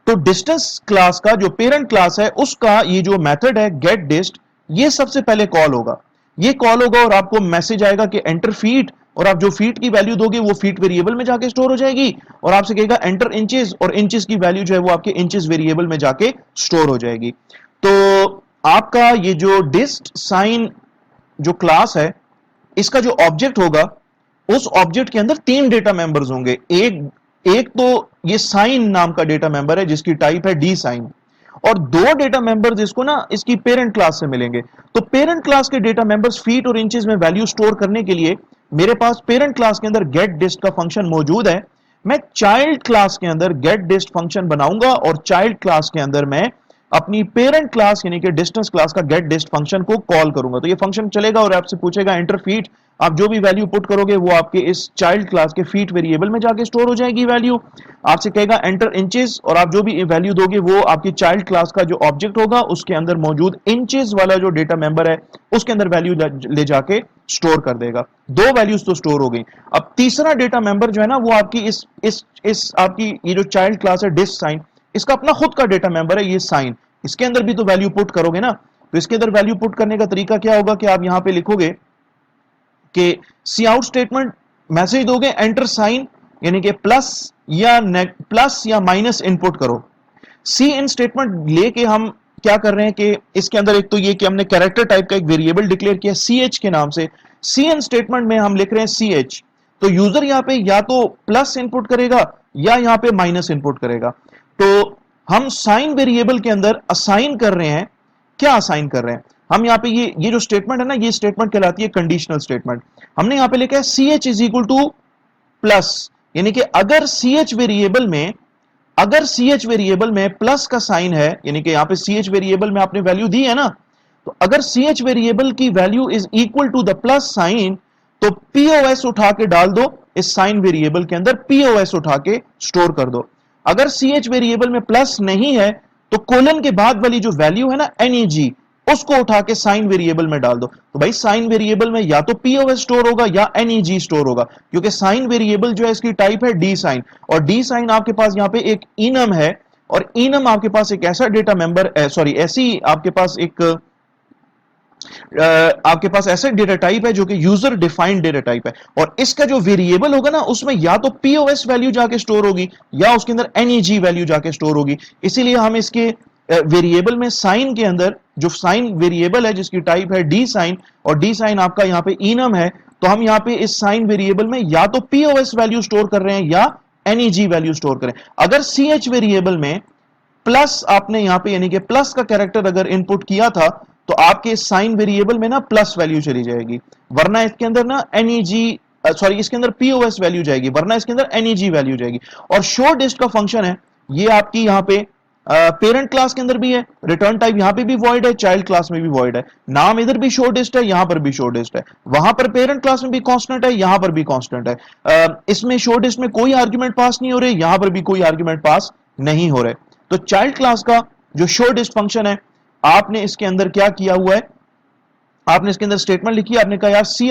तो डिस्टेंस क्लास का जो पेरेंट क्लास है उसका ये जो मेथड है गेट डिस्ट, ये सबसे पहले कॉल होगा। ये कॉल होगा और आपको मैसेज आएगा कि एंटर फीट, और आप जो फीट की वैल्यू दोगे वो फीट वेरिएबल में जाके स्टोर हो जाएगी, और आपसे कहेगा एंटर इंचेस, और इंचेस की वैल्यू जो है वो आपके इंचेस वेरिएबल में जाके स्टोर हो जाएगी। तो आपका ये जो डिस्ट साइन जो क्लास है इसका जो ऑब्जेक्ट होगा उस ऑब्जेक्ट के अंदर तीन डेटा मेंबर्स होंगे। एक तो ये साइन नाम का डेटा मेंबर है जिसकी टाइप है डी साइन, और दो डेटा मेंबर्स इसको ना इसकी पेरेंट क्लास से मिलेंगे। तो पेरेंट क्लास के डेटा मेंबर्स फीट और इंचेस में वैल्यू स्टोर करने के लिए मेरे पास पेरेंट क्लास के अंदर गेट डिस्ट का फंक्शन मौजूद है। मैं चाइल्ड क्लास के अंदर गेट डिस्ट फंक्शन बनाऊंगा और चाइल्ड क्लास के अंदर मैं अपनी पेरेंट क्लास यानी कि डिस्टेंस क्लास का गेट डिस्ट फंक्शन को कॉल करूंगा। तो ये फंक्शन चलेगा और आपसे पूछेगा एंटर फीट, आप जो भी वैल्यू पुट करोगे वो आपके इस चाइल्ड क्लास के फीट वेरिएबल में जाके स्टोर हो जाएगी वैल्यू। आपसे कहेगा एंटर इंचेस, और आप जो भी वैल्यू दोगे वो आपकी चाइल्ड क्लास का जो ऑब्जेक्ट होगा उसके अंदर मौजूद इंचेस वाला जो डेटा मेंबर है उसके अंदर वैल्यू ले जाके स्टोर कर देगा। दो वैल्यूज तो स्टोर हो गई। अब तीसरा डेटा मेंबर जो है ना वो आपकी इस आपकी ये जो चाइल्ड क्लास है डिस्ट साइन, इसका अपना खुद का डेटा मेंबर है ये साइन। इसके अंदर भी तो वैल्यू पुट करोगे ना। तो इसके अंदर वैल्यू पुट करने का तरीका क्या होगा कि आप यहां पे लिखोगे कि सी आउट स्टेटमेंट मैसेज दोगे एंटर साइन यानी कि प्लस या माइनस इनपुट करो। सी इन स्टेटमेंट लेके हम क्या कर रहे हैं कि इसके अंदर एक तो ये कि हमने कैरेक्टर टाइप का एक वेरिएबल डिक्लेयर किया सी एच के नाम से। सी इन स्टेटमेंट में हम लिख रहे हैं सी एच, तो यूजर यहां पे या तो प्लस इनपुट करेगा या यहां पे माइनस इनपुट करेगा। तो हम साइन वेरिएबल के अंदर असाइन कर रहे हैं। क्या असाइन कर रहे हैं हम यहाँ पे, ये जो स्टेटमेंट है ना ये स्टेटमेंट कहलाती है कंडीशनल स्टेटमेंट। हमने यहाँ पे लिखा है C H is equal to plus, यानी कि अगर सी एच वेरिएबल में प्लस का साइन है, यानी कि यहाँ पे सी एच वेरिएबल में आपने वैल्यू दी है ना, तो अगर सी एच वेरिएबल की value is equal to the plus sign तो पीओएस उठा के डाल दो इस साइन वेरिएबल के अंदर, पीओएस उठा के स्टोर कर दो। अगर सी एच वेरिएबल में प्लस नहीं है तो कोलन के बाद वाली जो वैल्यू है ना एनईजी, उसको उठा के साइन वेरिएबल में डाल दो। तो भाई साइन वेरिएबल में या तो पीओएस स्टोर होगा या एनईजी स्टोर होगा, क्योंकि साइन वेरिएबल जो है इसकी टाइप है डी साइन, और डी साइन आपके पास यहाँ पे एक इनम है, और इनम आपके पास एक ऐसा डेटा मेंबर ऐसी आपके पास ऐसा डेटा टाइप है जो कि यूजर डिफाइंड डेटा टाइप है, और इसका जो वेरिएबल होगा ना उसमें या तो पीओएस वैल्यू जाके स्टोर होगी या उसके अंदर एनईजी वैल्यू जाके स्टोर होगी। इसीलिए हम इसके वेरिएबल में साइन के अंदर जो साइन वेरिएबल है जिसकी टाइप है डी साइन, और डी साइन आपका यहाँ पे इनम है, तो हम यहाँ पे इस साइन वेरिएबल में या तो पीओएस वैल्यू स्टोर कर रहे हैं या एनईजी वैल्यू स्टोर करें। अगर सीएच वेरिएबल में प्लस आपने यहाँ पे यानी कि प्लस का कैरेक्टर अगर इनपुट किया था तो आपके साइन वेरिएबल में ना प्लस वैल्यू चली जाएगी, वरना इसके अंदर ना एनईजी इसके अंदर पीओएस वैल्यू जाएगी, वरना इसके अंदर एनईजी वैल्यू जाएगी। और शो डिस्ट का फंक्शन है ये आपकी यहाँ पे पेरेंट क्लास के अंदर भी है, रिटर्न टाइप यहां पे भी वॉइड है, चाइल्ड क्लास में भी वॉइड है, नाम इधर भी शोर्टेस्ट है, यहां पर भी शोर्टेस्ट है, वहां पर पेरेंट क्लास में भी कांस्टेंट है, यहां पर भी कांस्टेंट है। इसमें शोर्टेस्ट में कोई आर्ग्यूमेंट पास नहीं हो रहे, यहां पर भी कोई आर्ग्यूमेंट पास नहीं हो रहे। तो चाइल्ड क्लास का जो शोर्टेस्ट फंक्शन है, आपने इसके अंदर क्या किया हुआ है, आपने इसके अंदर स्टेटमेंट लिखी है, आपने कहा यार सी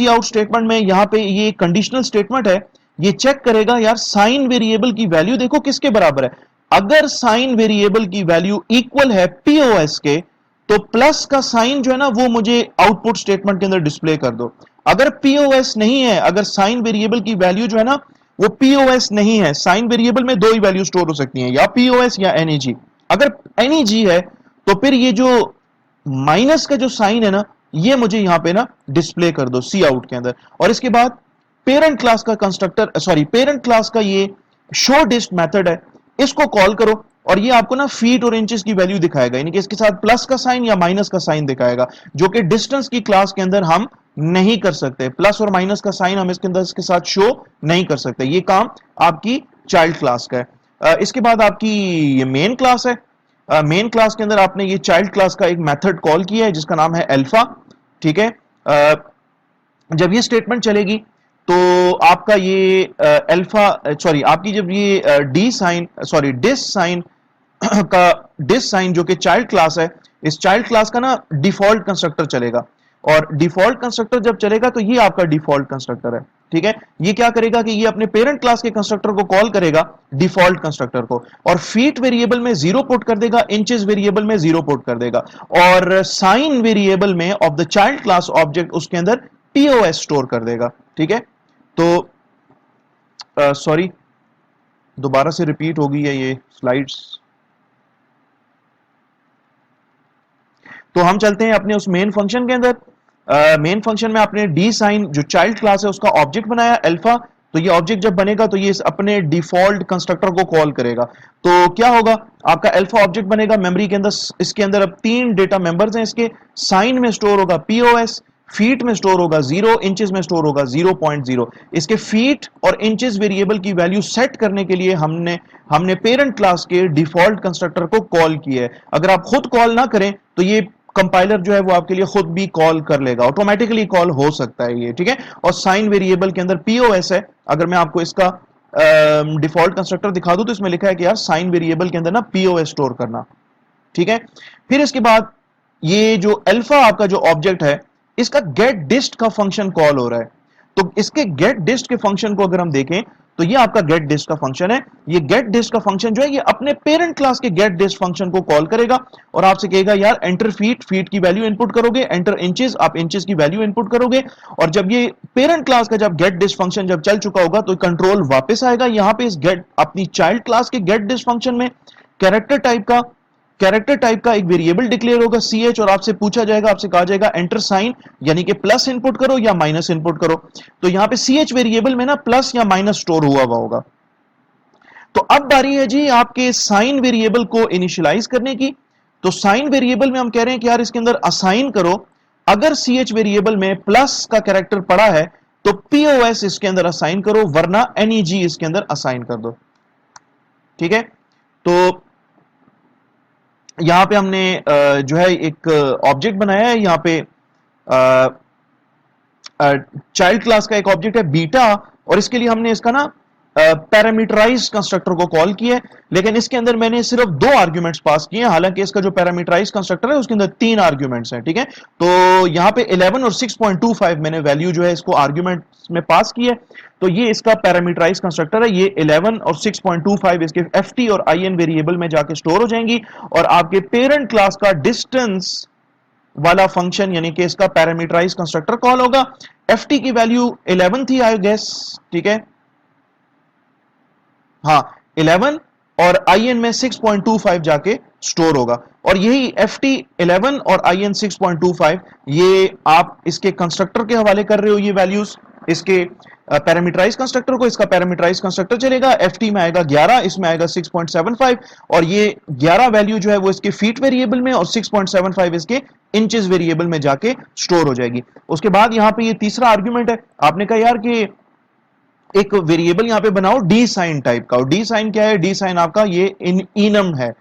आउट स्टेटमेंट में यहां पे ये कंडीशनल स्टेटमेंट है, ये चेक करेगा यार साइन वेरिएबल की वैल्यू देखो किसके बराबर है। अगर साइन वेरिएबल की वैल्यू इक्वल है पीओएस के, तो प्लस का साइन जो है ना वो मुझे आउटपुट स्टेटमेंट के अंदर डिस्प्ले कर दो। अगर पीओएस नहीं है, अगर साइन वेरिएबल की वैल्यू जो है ना वो पीओएस नहीं है, साइन वेरिएबल में दो ही वैल्यू स्टोर हो सकती हैं, या पीओएस या एनईजी। अगर एनईजी है तो फिर ये जो माइनस का जो साइन है ना, ये मुझे यहां पे ना डिस्प्ले कर दो सी आउट के अंदर। और इसके बाद पेरेंट क्लास का कंस्ट्रक्टर, सॉरी पेरेंट क्लास का ये शो डिस्ट मेथड है, इसको कॉल करो और ये आपको ना फीट और इंचेस की वैल्यू दिखाएगा, यानी कि इसके साथ प्लस का साइन या माइनस का साइन दिखाएगा, जो कि डिस्टेंस की क्लास के अंदर हम नहीं कर सकते। प्लस और माइनस का साइन हम इसके अंदर इसके साथ शो नहीं कर सकते, ये काम आपकी चाइल्ड क्लास का है। इसके बाद आपकी ये मेन क्लास है। मेन क्लास के अंदर आपने ये चाइल्ड क्लास का एक मेथड कॉल किया है जिसका नाम है अल्फा, ठीक है। जब ये स्टेटमेंट चलेगी तो आपका ये अल्फा, सॉरी आपकी जब ये D sign, sorry this sign का डिस साइन जो कि चाइल्ड क्लास है, इस चाइल्ड क्लास का ना डिफॉल्ट कंस्ट्रक्टर चलेगा। और डिफॉल्ट कंस्ट्रक्टर जब चलेगा तो ये आपका डिफॉल्ट कंस्ट्रक्टर है, ठीक है। ये क्या करेगा कि ये अपने पेरेंट क्लास के कंस्ट्रक्टर को कॉल करेगा, डिफॉल्ट कंस्ट्रक्टर को, और फीट वेरिएबल में 0 पुट कर देगा, इंचेस वेरिएबल में 0 पुट कर देगा, और साइन वेरिएबल में of the child class object उसके अंदर पीओएस स्टोर कर देगा, ठीक है। तो सॉरी दोबारा से रिपीट हो गई है ये स्लाइड्स। तो हम चलते हैं अपने उस मेन फंक्शन के अंदर। मेन फंक्शन में आपने डी साइन जो चाइल्ड क्लास है उसका ऑब्जेक्ट बनाया अल्फा, तो ये ऑब्जेक्ट जब बनेगा तो ये अपने डिफॉल्ट कंस्ट्रक्टर को कॉल करेगा। तो क्या होगा, आपका अल्फा ऑब्जेक्ट बनेगा मेमोरी के अंदर, इसके अंदर अब 3 डेटा मेंबर्स हैं इसके, साइन में स्टोर होगा पीओएस, फीट में स्टोर होगा 0, इंचेस में स्टोर होगा 0.0। इसके फीट और इंचेस वेरिएबल की वैल्यू सेट करने के लिए हमने पेरेंट क्लास के डिफॉल्ट कंस्ट्रक्टर को कॉल किया है। अगर आप खुद कॉल ना करें तो ये कंपाइलर जो है वो आपके लिए खुद भी कॉल कर लेगा, ऑटोमेटिकली कॉल हो सकता है ये, ठीक है। और साइन वेरिएबल के अंदर पीओएस है। अगर मैं आपको इसका डिफॉल्ट कंस्ट्रक्टर दिखा दूं तो इसमें लिखा है कि यार साइन वेरिएबल के अंदर ना पीओएस स्टोर करना, ठीक है। फिर इसके बाद ये जो अल्फा आपका जो ऑब्जेक्ट है, इसका गेट डिस्ट का फंक्शन कॉल हो रहा है। तो इसके गेट डिस्ट के फंक्शन को अगर हम देखें तो ये आपका गेट डिस्ट का फंक्शन है। ये गेट डिस्ट का फंक्शन जो है ये अपने पेरेंट क्लास के गेट डिस्ट फंक्शन को कॉल करेगा और आपसे कहेगा यार एंटर फीट, फीट की वैल्यू इनपुट करोगे, एंटर इंचेस, आप इंचेस की वैल्यू इनपुट करोगे। और जब ये पेरेंट क्लास का जब गेट डिस्ट फंक्शन जब चल चुका होगा तो कंट्रोल वापस आएगा यहां पे इस गेट अपनी चाइल्ड क्लास के गेट डिस्ट फंक्शन में। कैरेक्टर टाइप का एक वेरिएबल डिक्लेयर होगा ch, और आपसे पूछा जाएगा, आपसे कहा जाएगा एंटर साइन, यानी कि प्लस इनपुट करो या माइनस इनपुट करो। तो यहां पे ch वेरिएबल में ना प्लस या माइनस स्टोर हुआ होगा। तो अब बारी है जी आपके साइन वेरिएबल को इनिशियलाइज करने की। तो साइन वेरिएबल में हम कह रहे हैं कि यार इसके अंदर असाइन करो, अगर ch वेरिएबल में प्लस का कैरेक्टर पड़ा है तो pos इसके अंदर असाइन करो, वरना neg इसके अंदर असाइन कर दो, ठीक है। तो यहां पे हमने जो है एक ऑब्जेक्ट बनाया है, यहां पे चाइल्ड क्लास का एक ऑब्जेक्ट है बीटा, और इसके लिए हमने इसका ना पैरामीटराइज कंस्ट्रक्टर को कॉल किया है, लेकिन इसके अंदर मैंने सिर्फ 2 आर्ग्यूमेंट्स पास किए हैं, हालांकि इसका जो पैरामीटराइज कंस्ट्रक्टर है उसके अंदर 3 आर्ग्यूमेंट्स हैं, ठीक है। तो यहां पे 11 और 6.25 मैंने वैल्यू जो है इसको आर्ग्यूमेंट्स में पास की है। तो ये इसका पैरामीटराइज कंस्ट्रक्टर है, ये 11 और 6.25 इसके ft और in वेरिएबल में जाके स्टोर हो जाएंगी, और आपके पेरेंट क्लास का डिस्टेंस वाला फंक्शन यानी कि इसका पैरामीटराइज कंस्ट्रक्टर कॉल होगा। ft की वैल्यू 11 थी आई गेस, ठीक है, हाँ 11, और in में 6.25 जाके स्टोर होगा। और यही ft 11 और in 6.25 ये आप इसके कंस्ट्रक्टर के हवाले कर रहे हो, ये वैल्यूज इसके पैरामीटराइज कंस्ट्रक्टर को, इसका पैरामीटराइज कंस्ट्रक्टर चलेगा, ft में आएगा 11, इसमें आएगा 6.75, और ये 11 वैल्यू जो है वो इसके फीट वेरिएबल में और 6.75 इसके इंचेस वेरिएबल में जाके स्टोर हो जाएगी। उसके बाद यहां पे ये तीसरा आर्ग्यूमेंट है, आपने कहा यार कि एक वेरिएबल यहां पे बनाओ डी साइन टाइप का। डी साइन क्या है? डी साइन आपका ये इनम है।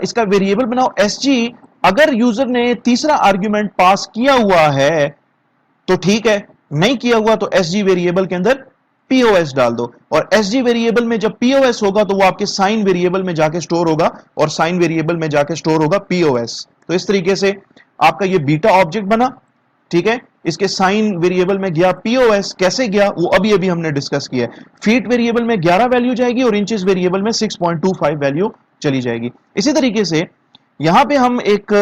इसका वेरिएबल बनाओ एस जी। अगर यूजर ने तीसरा आर्ग्यूमेंट पास किया हुआ है तो ठीक है, नहीं किया हुआ तो एस जी वेरिएबल के अंदर पीओएस डाल दो। और एस जी वेरिएबल में जब पीओएस होगा तो वो आपके साइन वेरिएबल में जाके स्टोर होगा, और साइन वेरिएबल में जाके स्टोर होगा पीओएस। तो इस तरीके से आपका ये बीटा ऑब्जेक्ट बना, ठीक है। इसके साइन वेरिएबल में गया पीओएस, कैसे गया वो अभी अभी हमने डिस्कस किया है। फीट वेरिएबल में 11 वैल्यू जाएगी और इंचेस वेरिएबल में 6.25 वैल्यू चली जाएगी। इसी तरीके से यहां पे हम एक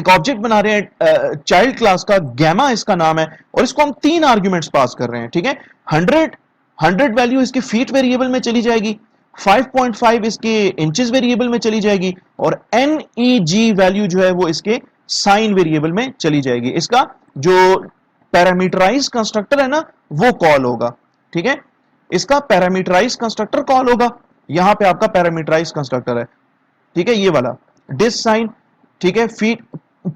ऑब्जेक्ट बना रहे हैं चाइल्ड क्लास का, गैमा इसका नाम है, और इसको हम 3 आर्ग्यूमेंट्स पास कर रहे हैं, ठीक है। 100 वैल्यू इसके फीट वेरिएबल में चली जाएगी, 5.5 इसके इंचेस वेरिएबल में चली जाएगी, और NEG वैल्यू जो है वो इसके साइन वेरिएबल में चली जाएगी। इसका जो पैरामीटराइज कंस्ट्रक्टर है ना वो कॉल होगा, ठीक है। इसका पैरामीटराइज कंस्ट्रक्टर कॉल होगा। यहां पे आपका पैरामीटराइज कंस्ट्रक्टर है, ठीक है, ये वाला डिस साइन, ठीक है। फीट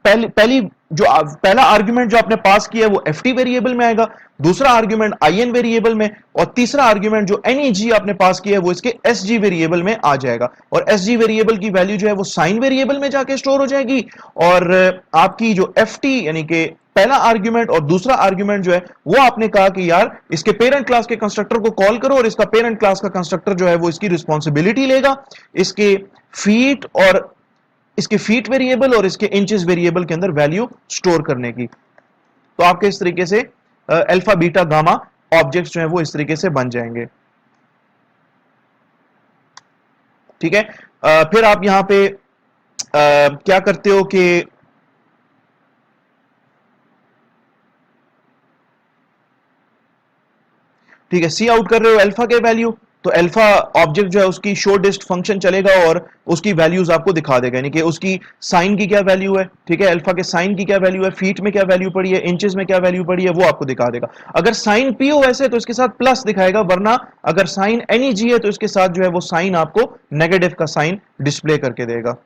पहला आर्ग्यूमेंट जो आपने पास किया है वो ft वेरिएबल में आएगा, दूसरा आर्ग्यूमेंट in वेरिएबल में, और तीसरा आर्ग्यूमेंट जो NEG आपने पास किया है वो इसके sg वेरिएबल में आ जाएगा। और sg वेरिएबल की वैल्यू जो है वो साइन वेरिएबल में जाके स्टोर हो जाएगी, और आपकी जो ft यानी कि पहला आर्ग्यूमेंट और दूसरा आर्ग्यूमेंट जो है वो आपने कहा कि यार इसके पेरेंट क्लास के कंस्ट्रक्टर को कॉल करो, और इसका पेरेंट क्लास का कंस्ट्रक्टर जो है वो इसकी रिस्पॉन्सिबिलिटी लेगा इसके फीट और इसके फीट वेरिएबल और इसके इंचेस वेरिएबल के अंदर वैल्यू स्टोर करने की। तो आपके इस तरीके से अल्फा बीटा गामा ऑब्जेक्ट्स जो है वो इस तरीके से बन जाएंगे, ठीक है। फिर आप यहां पे क्या करते हो कि ठीक है, सी आउट कर रहे हो अल्फा के वैल्यू, तो अल्फा ऑब्जेक्ट जो है उसकी शो डिस्ट फंक्शन चलेगा और उसकी वैल्यूज आपको दिखा देगा, यानी कि उसकी साइन की क्या वैल्यू है, ठीक है, अल्फा के साइन की क्या वैल्यू है, फीट में क्या वैल्यू पड़ी है, इंचेस में क्या वैल्यू पड़ी है, वो आपको दिखा देगा। अगर साइन पीओएस है तो इसके साथ प्लस दिखाएगा, वरना अगर साइन एनईजी है तो इसके साथ जो है वो साइन आपको नेगेटिव का साइन डिस्प्ले करके देगा,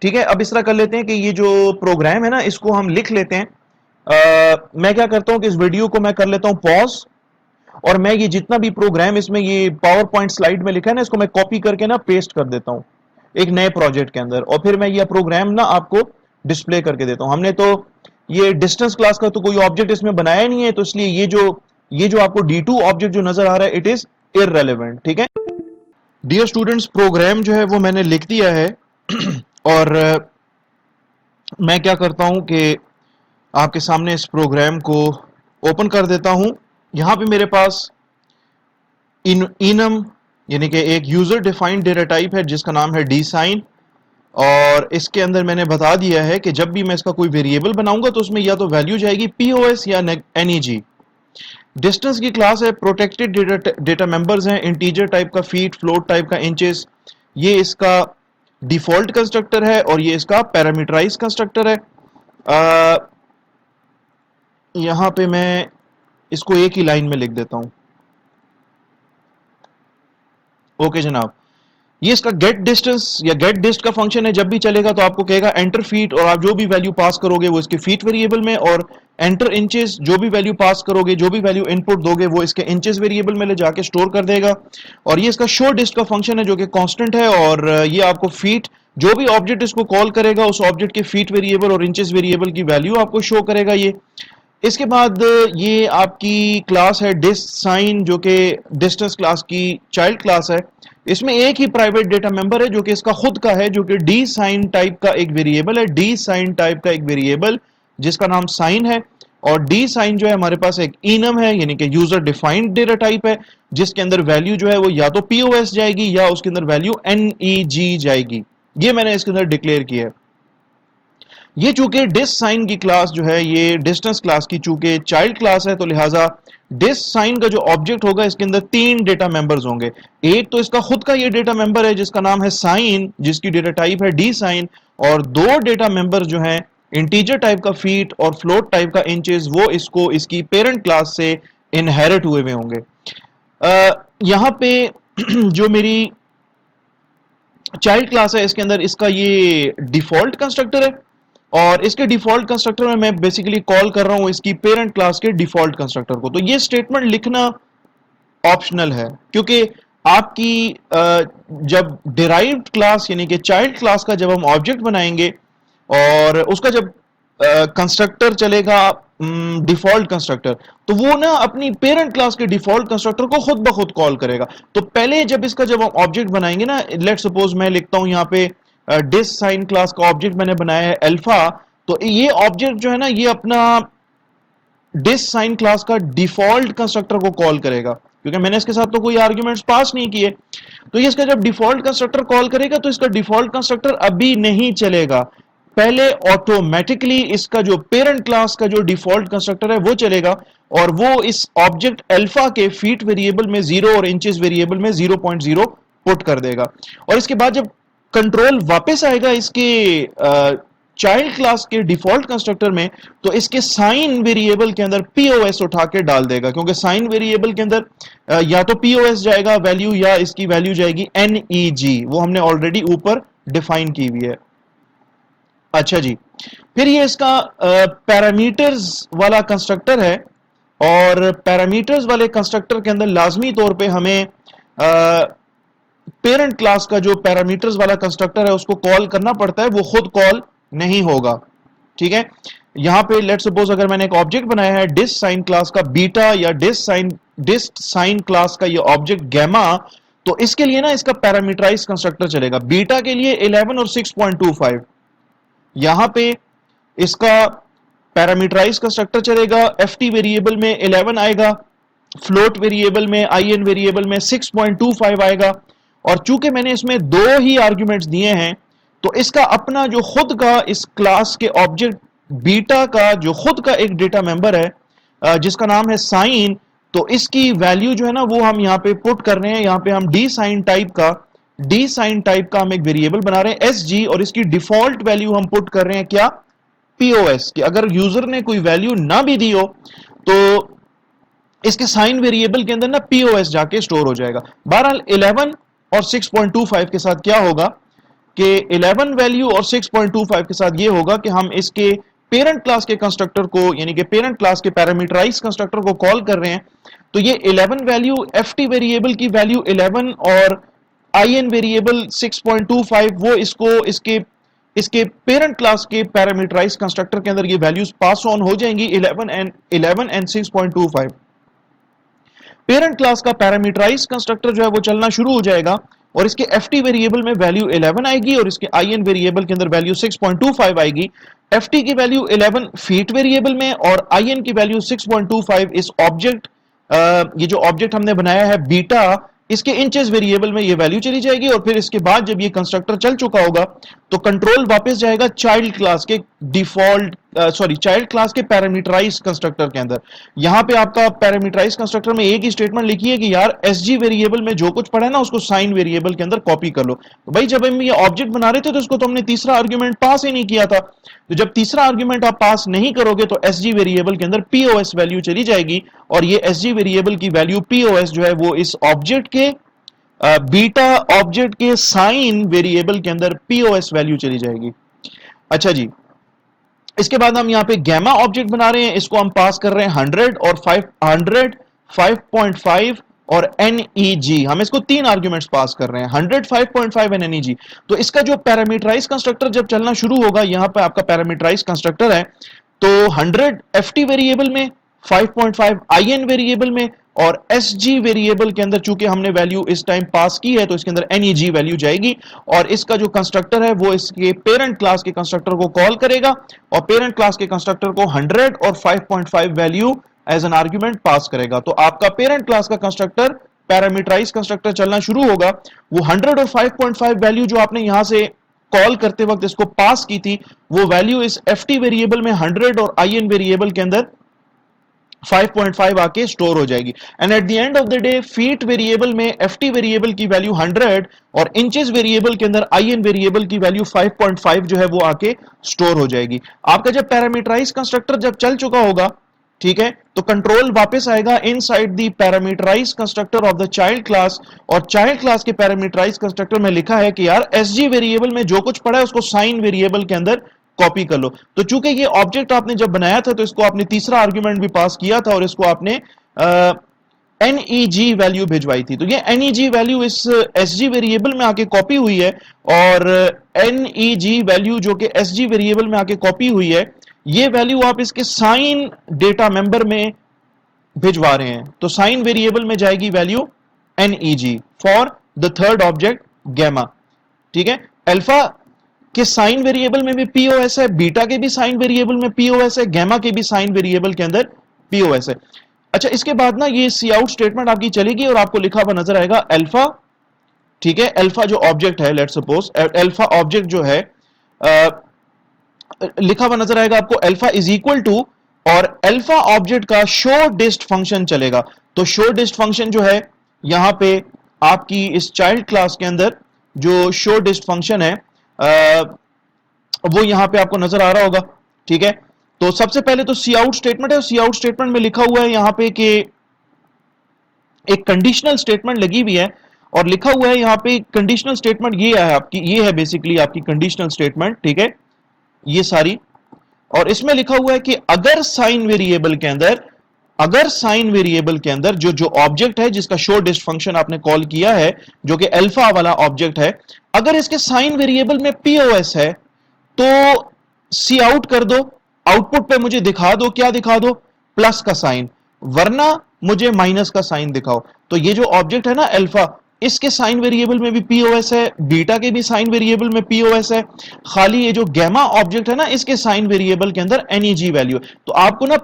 ठीक है। अब इस तरह कर लेते हैं कि ये जो प्रोग्राम है ना इसको हम लिख लेते हैं। मैं क्या करता हूं कि इस वीडियो को मैं कर लेता हूं पॉज, और मैं ये जितना भी प्रोग्राम इसमें ये पावर पॉइंट स्लाइड में लिखा है ना इसको मैं कॉपी करके ना पेस्ट कर देता हूं एक नए प्रोजेक्ट के अंदर, और फिर मैं ये प्रोग्राम ना आपको डिस्प्ले करके देता हूं। हमने तो ये डिस्टेंस क्लास का तो कोई ऑब्जेक्ट इसमें बनाया नहीं है, तो इसलिए ये जो आपको D2 ऑब्जेक्ट जो नजर आ रहा है इट इज इररेलेवेंट, ठीक है। डियर स्टूडेंट्स, प्रोग्राम जो है वो मैंने लिख दिया है और मैं क्या करता हूं कि आपके सामने इस प्रोग्राम को ओपन कर देता हूं। यहां पे मेरे पास इनम यानी कि एक यूजर डिफाइंड डेटा टाइप है जिसका नाम है डी साइन, और इसके अंदर मैंने बता दिया है कि जब भी मैं इसका कोई वेरिएबल बनाऊंगा तो उसमें या तो वैल्यू जाएगी पीओएस या NEG। डिस्टेंस की क्लास है, प्रोटेक्टेड डेटा मेंबर्स हैं, इंटीजर टाइप का, फीट, फ्लोट टाइप का, इंचेस, ये इसका डिफॉल्ट कंस्ट्रक्टर है और ये इसका पैरामीटराइज कंस्ट्रक्टर है। यहां पे मैं इसको एक ही लाइन में लिख देता हूं। ओके जनाब, ये इसका गेट डिस्टेंस या गेट डिस्ट का फंक्शन है, जब भी चलेगा तो आपको कहेगा एंटर फीट, और आप जो भी वैल्यू पास करोगे वो इसके फीट वेरिएबल में, और एंटर इंचेस, जो भी वैल्यू पास करोगे, जो भी वैल्यू इनपुट दोगे वो इसके इंचेस वेरिएबल में ले जाके स्टोर कर देगा। और ये इसका शो डिस्ट का फंक्शन है जो कि कांस्टेंट है, और ये आपको फीट, जो भी ऑब्जेक्ट इसको कॉल करेगा उस ऑब्जेक्ट के फीट वेरिएबल और इंचेस वेरिएबल की वैल्यू आपको शो करेगा ये। इसके बाद ये आपकी क्लास है डिस साइन जो कि डिस्टेंस क्लास की चाइल्ड क्लास है। इसमें एक ही प्राइवेट डेटा मेंबर है जो कि इसका खुद का है, जो कि डी साइन टाइप का एक वेरिएबल है, डी साइन टाइप का एक वेरिएबल जिसका नाम साइन है। और डी साइन जो है हमारे पास एक इनम है, यानी कि यूजर डिफाइंड डेटा टाइप है, जिसके अंदर वैल्यू जो है वो या तो पीओएस जाएगी या उसके अंदर वैल्यू NEG जाएगी। ये मैंने इसके अंदर डिक्लेयर किया है। ये चूंकि डिस साइन की क्लास जो है ये डिस्टेंस क्लास की चूंकि चाइल्ड क्लास है, तो लिहाजा डिस साइन का जो ऑब्जेक्ट होगा इसके अंदर 3 डेटा मेंबर्स होंगे। एक तो इसका खुद का ये डेटा मेंबर है जिसका नाम है साइन, जिसकी डेटा टाइप है डी साइन, और 2 डेटा मेंबर जो हैं इंटीजर टाइप का फीट और फ्लोट टाइप का इंचेस, वो इसको इसकी पेरेंट क्लास से इनहेरिट हुए होंगे। यहां पे जो मेरी चाइल्ड क्लास है इसके अंदर इसका ये डिफॉल्ट कंस्ट्रक्टर है, और इसके डिफॉल्ट कंस्ट्रक्टर में मैं बेसिकली कॉल कर रहा हूं इसकी पेरेंट क्लास के डिफॉल्ट कंस्ट्रक्टर को। तो ये स्टेटमेंट लिखना ऑप्शनल है, क्योंकि आपकी जब डिराइव्ड क्लास यानी कि चाइल्ड क्लास का जब हम ऑब्जेक्ट बनाएंगे और उसका जब कंस्ट्रक्टर चलेगा डिफॉल्ट कंस्ट्रक्टर, तो वो ना अपनी पेरेंट क्लास के डिफॉल्ट कंस्ट्रक्टर को खुद ब खुद कॉल करेगा। तो पहले जब इसका जब हम ऑब्जेक्ट बनाएंगे ना, लेट सपोज मैं लिखता हूं यहां पे डिस साइन क्लास का ऑब्जेक्ट मैंने बनाया है अल्फा, तो ये ऑब्जेक्ट जो है ना ये अपना डिस साइन क्लास का डिफॉल्ट कंस्ट्रक्टर को कॉल करेगा, क्योंकि मैंने इसके साथ तो कोई आर्ग्यूमेंट्स पास नहीं किए। तो ये इसका जब डिफॉल्ट कंस्ट्रक्टर कॉल करेगा तो इसका डिफॉल्ट कंस्ट्रक्टर अभी नहीं चलेगा, पहले ऑटोमेटिकली इसका जो पेरेंट क्लास का जो डिफॉल्ट कंस्ट्रक्टर है वो चलेगा, और वो इस ऑब्जेक्ट अल्फा के फीट वेरिएबल में 0 और इंचेस वेरिएबल में 0.0 पुट कर देगा। और इसके बाद जब कंट्रोल वापस आएगा इसके चाइल्ड क्लास के डिफॉल्ट कंस्ट्रक्टर में, तो इसके साइन वेरिएबल के अंदर पीओएस उठा के डाल देगा, क्योंकि साइन वेरिएबल के अंदर या तो पीओएस जाएगा वैल्यू या इसकी वैल्यू जाएगी एनईजी, वो हमने ऑलरेडी ऊपर डिफाइन की हुई है। अच्छा जी, फिर ये इसका पैरामीटर्स वाला कंस्ट्रक्टर है, और पैरामीटर्स वाले कंस्ट्रक्टर के अंदर लाजमी तौर पे हमें पेरेंट क्लास का जो पैरामीटर्स वाला कंस्ट्रक्टर है उसको कॉल करना पड़ता है, वो खुद कॉल नहीं होगा। ठीक है, यहां पे लेट सपोज अगर मैंने एक ऑब्जेक्ट बनाया है डिस साइन क्लास का बीटा या डिस साइन क्लास का ये ऑब्जेक्ट गैमा, तो इसके लिए ना इसका पैरामीटराइज कंस्ट्रक्टर चलेगा। बीटा के लिए 11 और 6.25, यहां पे इसका पैरामीटराइज कंस्ट्रक्टर चलेगा। एफटी वेरिएबल में 11 आएगा, फ्लोट वेरिएबल में आईएन वेरिएबल में 6.25 आएगा, और चूंकि मैंने इसमें दो ही आर्ग्यूमेंट्स दिए हैं तो इसका अपना जो खुद का इस क्लास के ऑब्जेक्ट बीटा का जो खुद का एक डेटा मेंबर है जिसका नाम है साइन, तो इसकी वैल्यू जो है ना वो हम यहाँ पे पुट कर रहे हैं। यहाँ पे हम डी साइन टाइप का हम एक वेरिएबल बना रहे हैं एस जी, और इसकी डिफॉल्ट वैल्यू हम पुट कर रहे हैं क्या, पीओएस की। अगर यूजर ने कोई वैल्यू ना भी दी हो तो इसके साइन वेरिएबल के अंदर ना पीओएस जाके स्टोर हो जाएगा। बहरहाल 11 और 6.25 के साथ क्या होगा कि 11 वैल्यू और 6.25 के साथ ये होगा कि हम इसके पेरेंट क्लास के कंस्ट्रक्टर को यानी कि पेरेंट क्लास के पैरामीटराइज कंस्ट्रक्टर को कॉल कर रहे हैं। तो ये 11 वैल्यू एफटी वेरिएबल की वैल्यू 11 और आईएन वेरिएबल 6.25 वो इसके पेरेंट क्लास के पैरामीटराइज कंस्ट्रक्टर के अंदर ये वैल्यूज पास ऑन हो जाएंगी 11 एंड 6.25। पेरेंट क्लास का पैरामीटराइज कंस्ट्रक्टर जो है वो चलना शुरू हो जाएगा, और इसके एफटी वेरिएबल में वैल्यू 11 आएगी और इसके आईएन वेरिएबल के अंदर वैल्यू 6.25 आएगी। एफटी की वैल्यू 11 फीट वेरिएबल में और आईएन की वैल्यू 6.25 इस ऑब्जेक्ट ये जो ऑब्जेक्ट हमने बनाया है बीटा, इसके इंचेस वेरिएबल में ये वैल्यू चली जाएगी। और फिर इसके बाद जब ये कंस्ट्रक्टर चल चुका होगा तो कंट्रोल वापस जाएगा चाइल्ड क्लास के चाइल्ड क्लास के पैरामीटराइज कंस्ट्रक्टर के अंदर। यहां पे आपका पैरामीटराइज कंस्ट्रक्टर में एक ही स्टेटमेंट लिखी है कि यार एसजी वेरिएबल में जो कुछ पढ़ा है ना उसको साइन वेरिएबल के अंदर कॉपी कर लो। तो भाई जब हम ये ऑब्जेक्ट बना रहे थे तो उसको तो हमने तीसरा आर्ग्यूमेंट पास ही नहीं किया था, तो जब तीसरा आर्ग्यूमेंट आप पास नहीं करोगे तो एसजी वेरिएबल के अंदर पीओएस वैल्यू चली जाएगी, और ये एसजी वेरिएबल की वैल्यू पीओएस जो है वो इस ऑब्जेक्ट के बीटा ऑब्जेक्ट के साइन वेरिएबल के अंदर पीओएस वैल्यू चली जाएगी। अच्छा जी, इसके बाद हम यहां पे गैमा ऑब्जेक्ट बना रहे हैं, इसको हम पास कर रहे हैं 100 और 500 5.5 और एनईजी। हम इसको तीन आर्ग्यूमेंट्स पास कर रहे हैं 100 5.5 एंड एनईजी। तो इसका जो पैरामीटराइज कंस्ट्रक्टर जब चलना शुरू होगा, यहां पे आपका पैरामीटराइज कंस्ट्रक्टर है तो 100 एफटी वेरिएबल में, 5.5 आईएन वेरिएबल में, और एसजी वेरिएबल के अंदर चूंकि हमने वैल्यू इस टाइम पास की है तो इसके अंदर एनईजी वैल्यू जाएगी, और इसका जो कंस्ट्रक्टर है वो इसके पेरेंट क्लास के कंस्ट्रक्टर को कॉल करेगा, और पेरेंट क्लास के कंस्ट्रक्टर को 100 और 5.5 value as an argument pass करेगा। तो आपका पेरेंट क्लास का कंस्ट्रक्टर पैरामीटराइज कंस्ट्रक्टर चलना शुरू होगा। वो 100 और 5.5 वैल्यू जो आपने यहां से कॉल करते वक्त इसको पास की थी, वो वैल्यू इस एफटी वेरिएबल में 100 और आईएन वेरिएबल के अंदर 5.5 आके स्टोर हो जाएगी। And at the end of the day feet variable में एफटी वेरिएबल की वैल्यू 100 और इंचेस वेरिएबल के अंदर आईएन वेरिएबल की वैल्यू 5.5 जो है वो आके स्टोर हो जाएगी। आपका जब पैरामीटराइज कंस्ट्रक्टर जब चल चुका होगा, ठीक है, तो कंट्रोल वापस आएगा inside the parameterize constructor of the child class, और चाइल्ड क्लास के पैरामीटराइज कंस्ट्रक्टर में लिखा है कि यार एसजी वेरिएबल में जो कुछ पड़ा है उसको साइन वेरिएबल के अंदर कॉपी कर लो। तो चूंकि ये ऑब्जेक्ट आपने जब बनाया था तो इसको आपने तीसरा आर्ग्यूमेंट भी पास किया था और इसको आपने NEG वैल्यू भिजवाई थी। तो ये NEG वैल्यू इस SG वेरिएबल में आके कॉपी हुई है और NEG वैल्यू जो कि SG वेरिएबल में आके कॉपी हुई है, ये वैल्यू आप इसके साइन डेटा मेंबर में भिजवा रहे हैं। तो साइन वेरिएबल में जाएगी value NEG for the third object gamma. ठीक है, अल्फा के साइन वेरिएबल में भी पीओएस है, बीटा के भी साइन वेरिएबल में पीओएस है, गैमा के भी साइन वेरिएबल के अंदर पीओएस है। अच्छा, इसके बाद ना ये सी आउट स्टेटमेंट आपकी चलेगी और आपको लिखा हुआ नजर आएगा अल्फा। ठीक है, अल्फा जो ऑब्जेक्ट है, लेट्स सपोज अल्फा ऑब्जेक्ट जो है लिखा हुआ नजर आएगा आपको अल्फा इज इक्वल टू, और अल्फा ऑब्जेक्ट का शो डिस्ट फंक्शन चलेगा। तो शो डिस्ट फंक्शन जो है यहां पे आपकी इस चाइल्ड क्लास के अंदर जो शो डिस्ट फंक्शन है वो यहां पे आपको नजर आ रहा होगा। ठीक है, तो सबसे पहले तो सी आउट स्टेटमेंट है, सी आउट स्टेटमेंट में लिखा हुआ है यहां पे कि एक कंडीशनल स्टेटमेंट लगी हुई है और लिखा हुआ है यहां पे कंडीशनल स्टेटमेंट ये है आपकी, ये है बेसिकली आपकी कंडीशनल स्टेटमेंट। ठीक है, ये सारी, और इसमें लिखा हुआ है कि अगर साइन वेरिएबल के अंदर, अगर साइन वेरिएबल के अंदर जो जो ऑब्जेक्ट है जिसका शो डिस्ट फंक्शन आपने कॉल किया है जो कि अल्फा वाला ऑब्जेक्ट है, अगर इसके साइन वेरिएबल में पीओएस है तो सी आउट कर दो, आउटपुट पे मुझे दिखा दो, क्या दिखा दो, प्लस का साइन, वरना मुझे माइनस का साइन दिखाओ। तो ये जो ऑब्जेक्ट है ना अल्फा, इसके साइन वेरिएबल में भी पीओएस है, बीटा के भी साइन वेरिएबल में पीओएस है, खाली ये जो गैमा ऑब्जेक्ट है ना इसके साइन वेरिएबल के अंदर NEG वैल्यू। तो आपको ना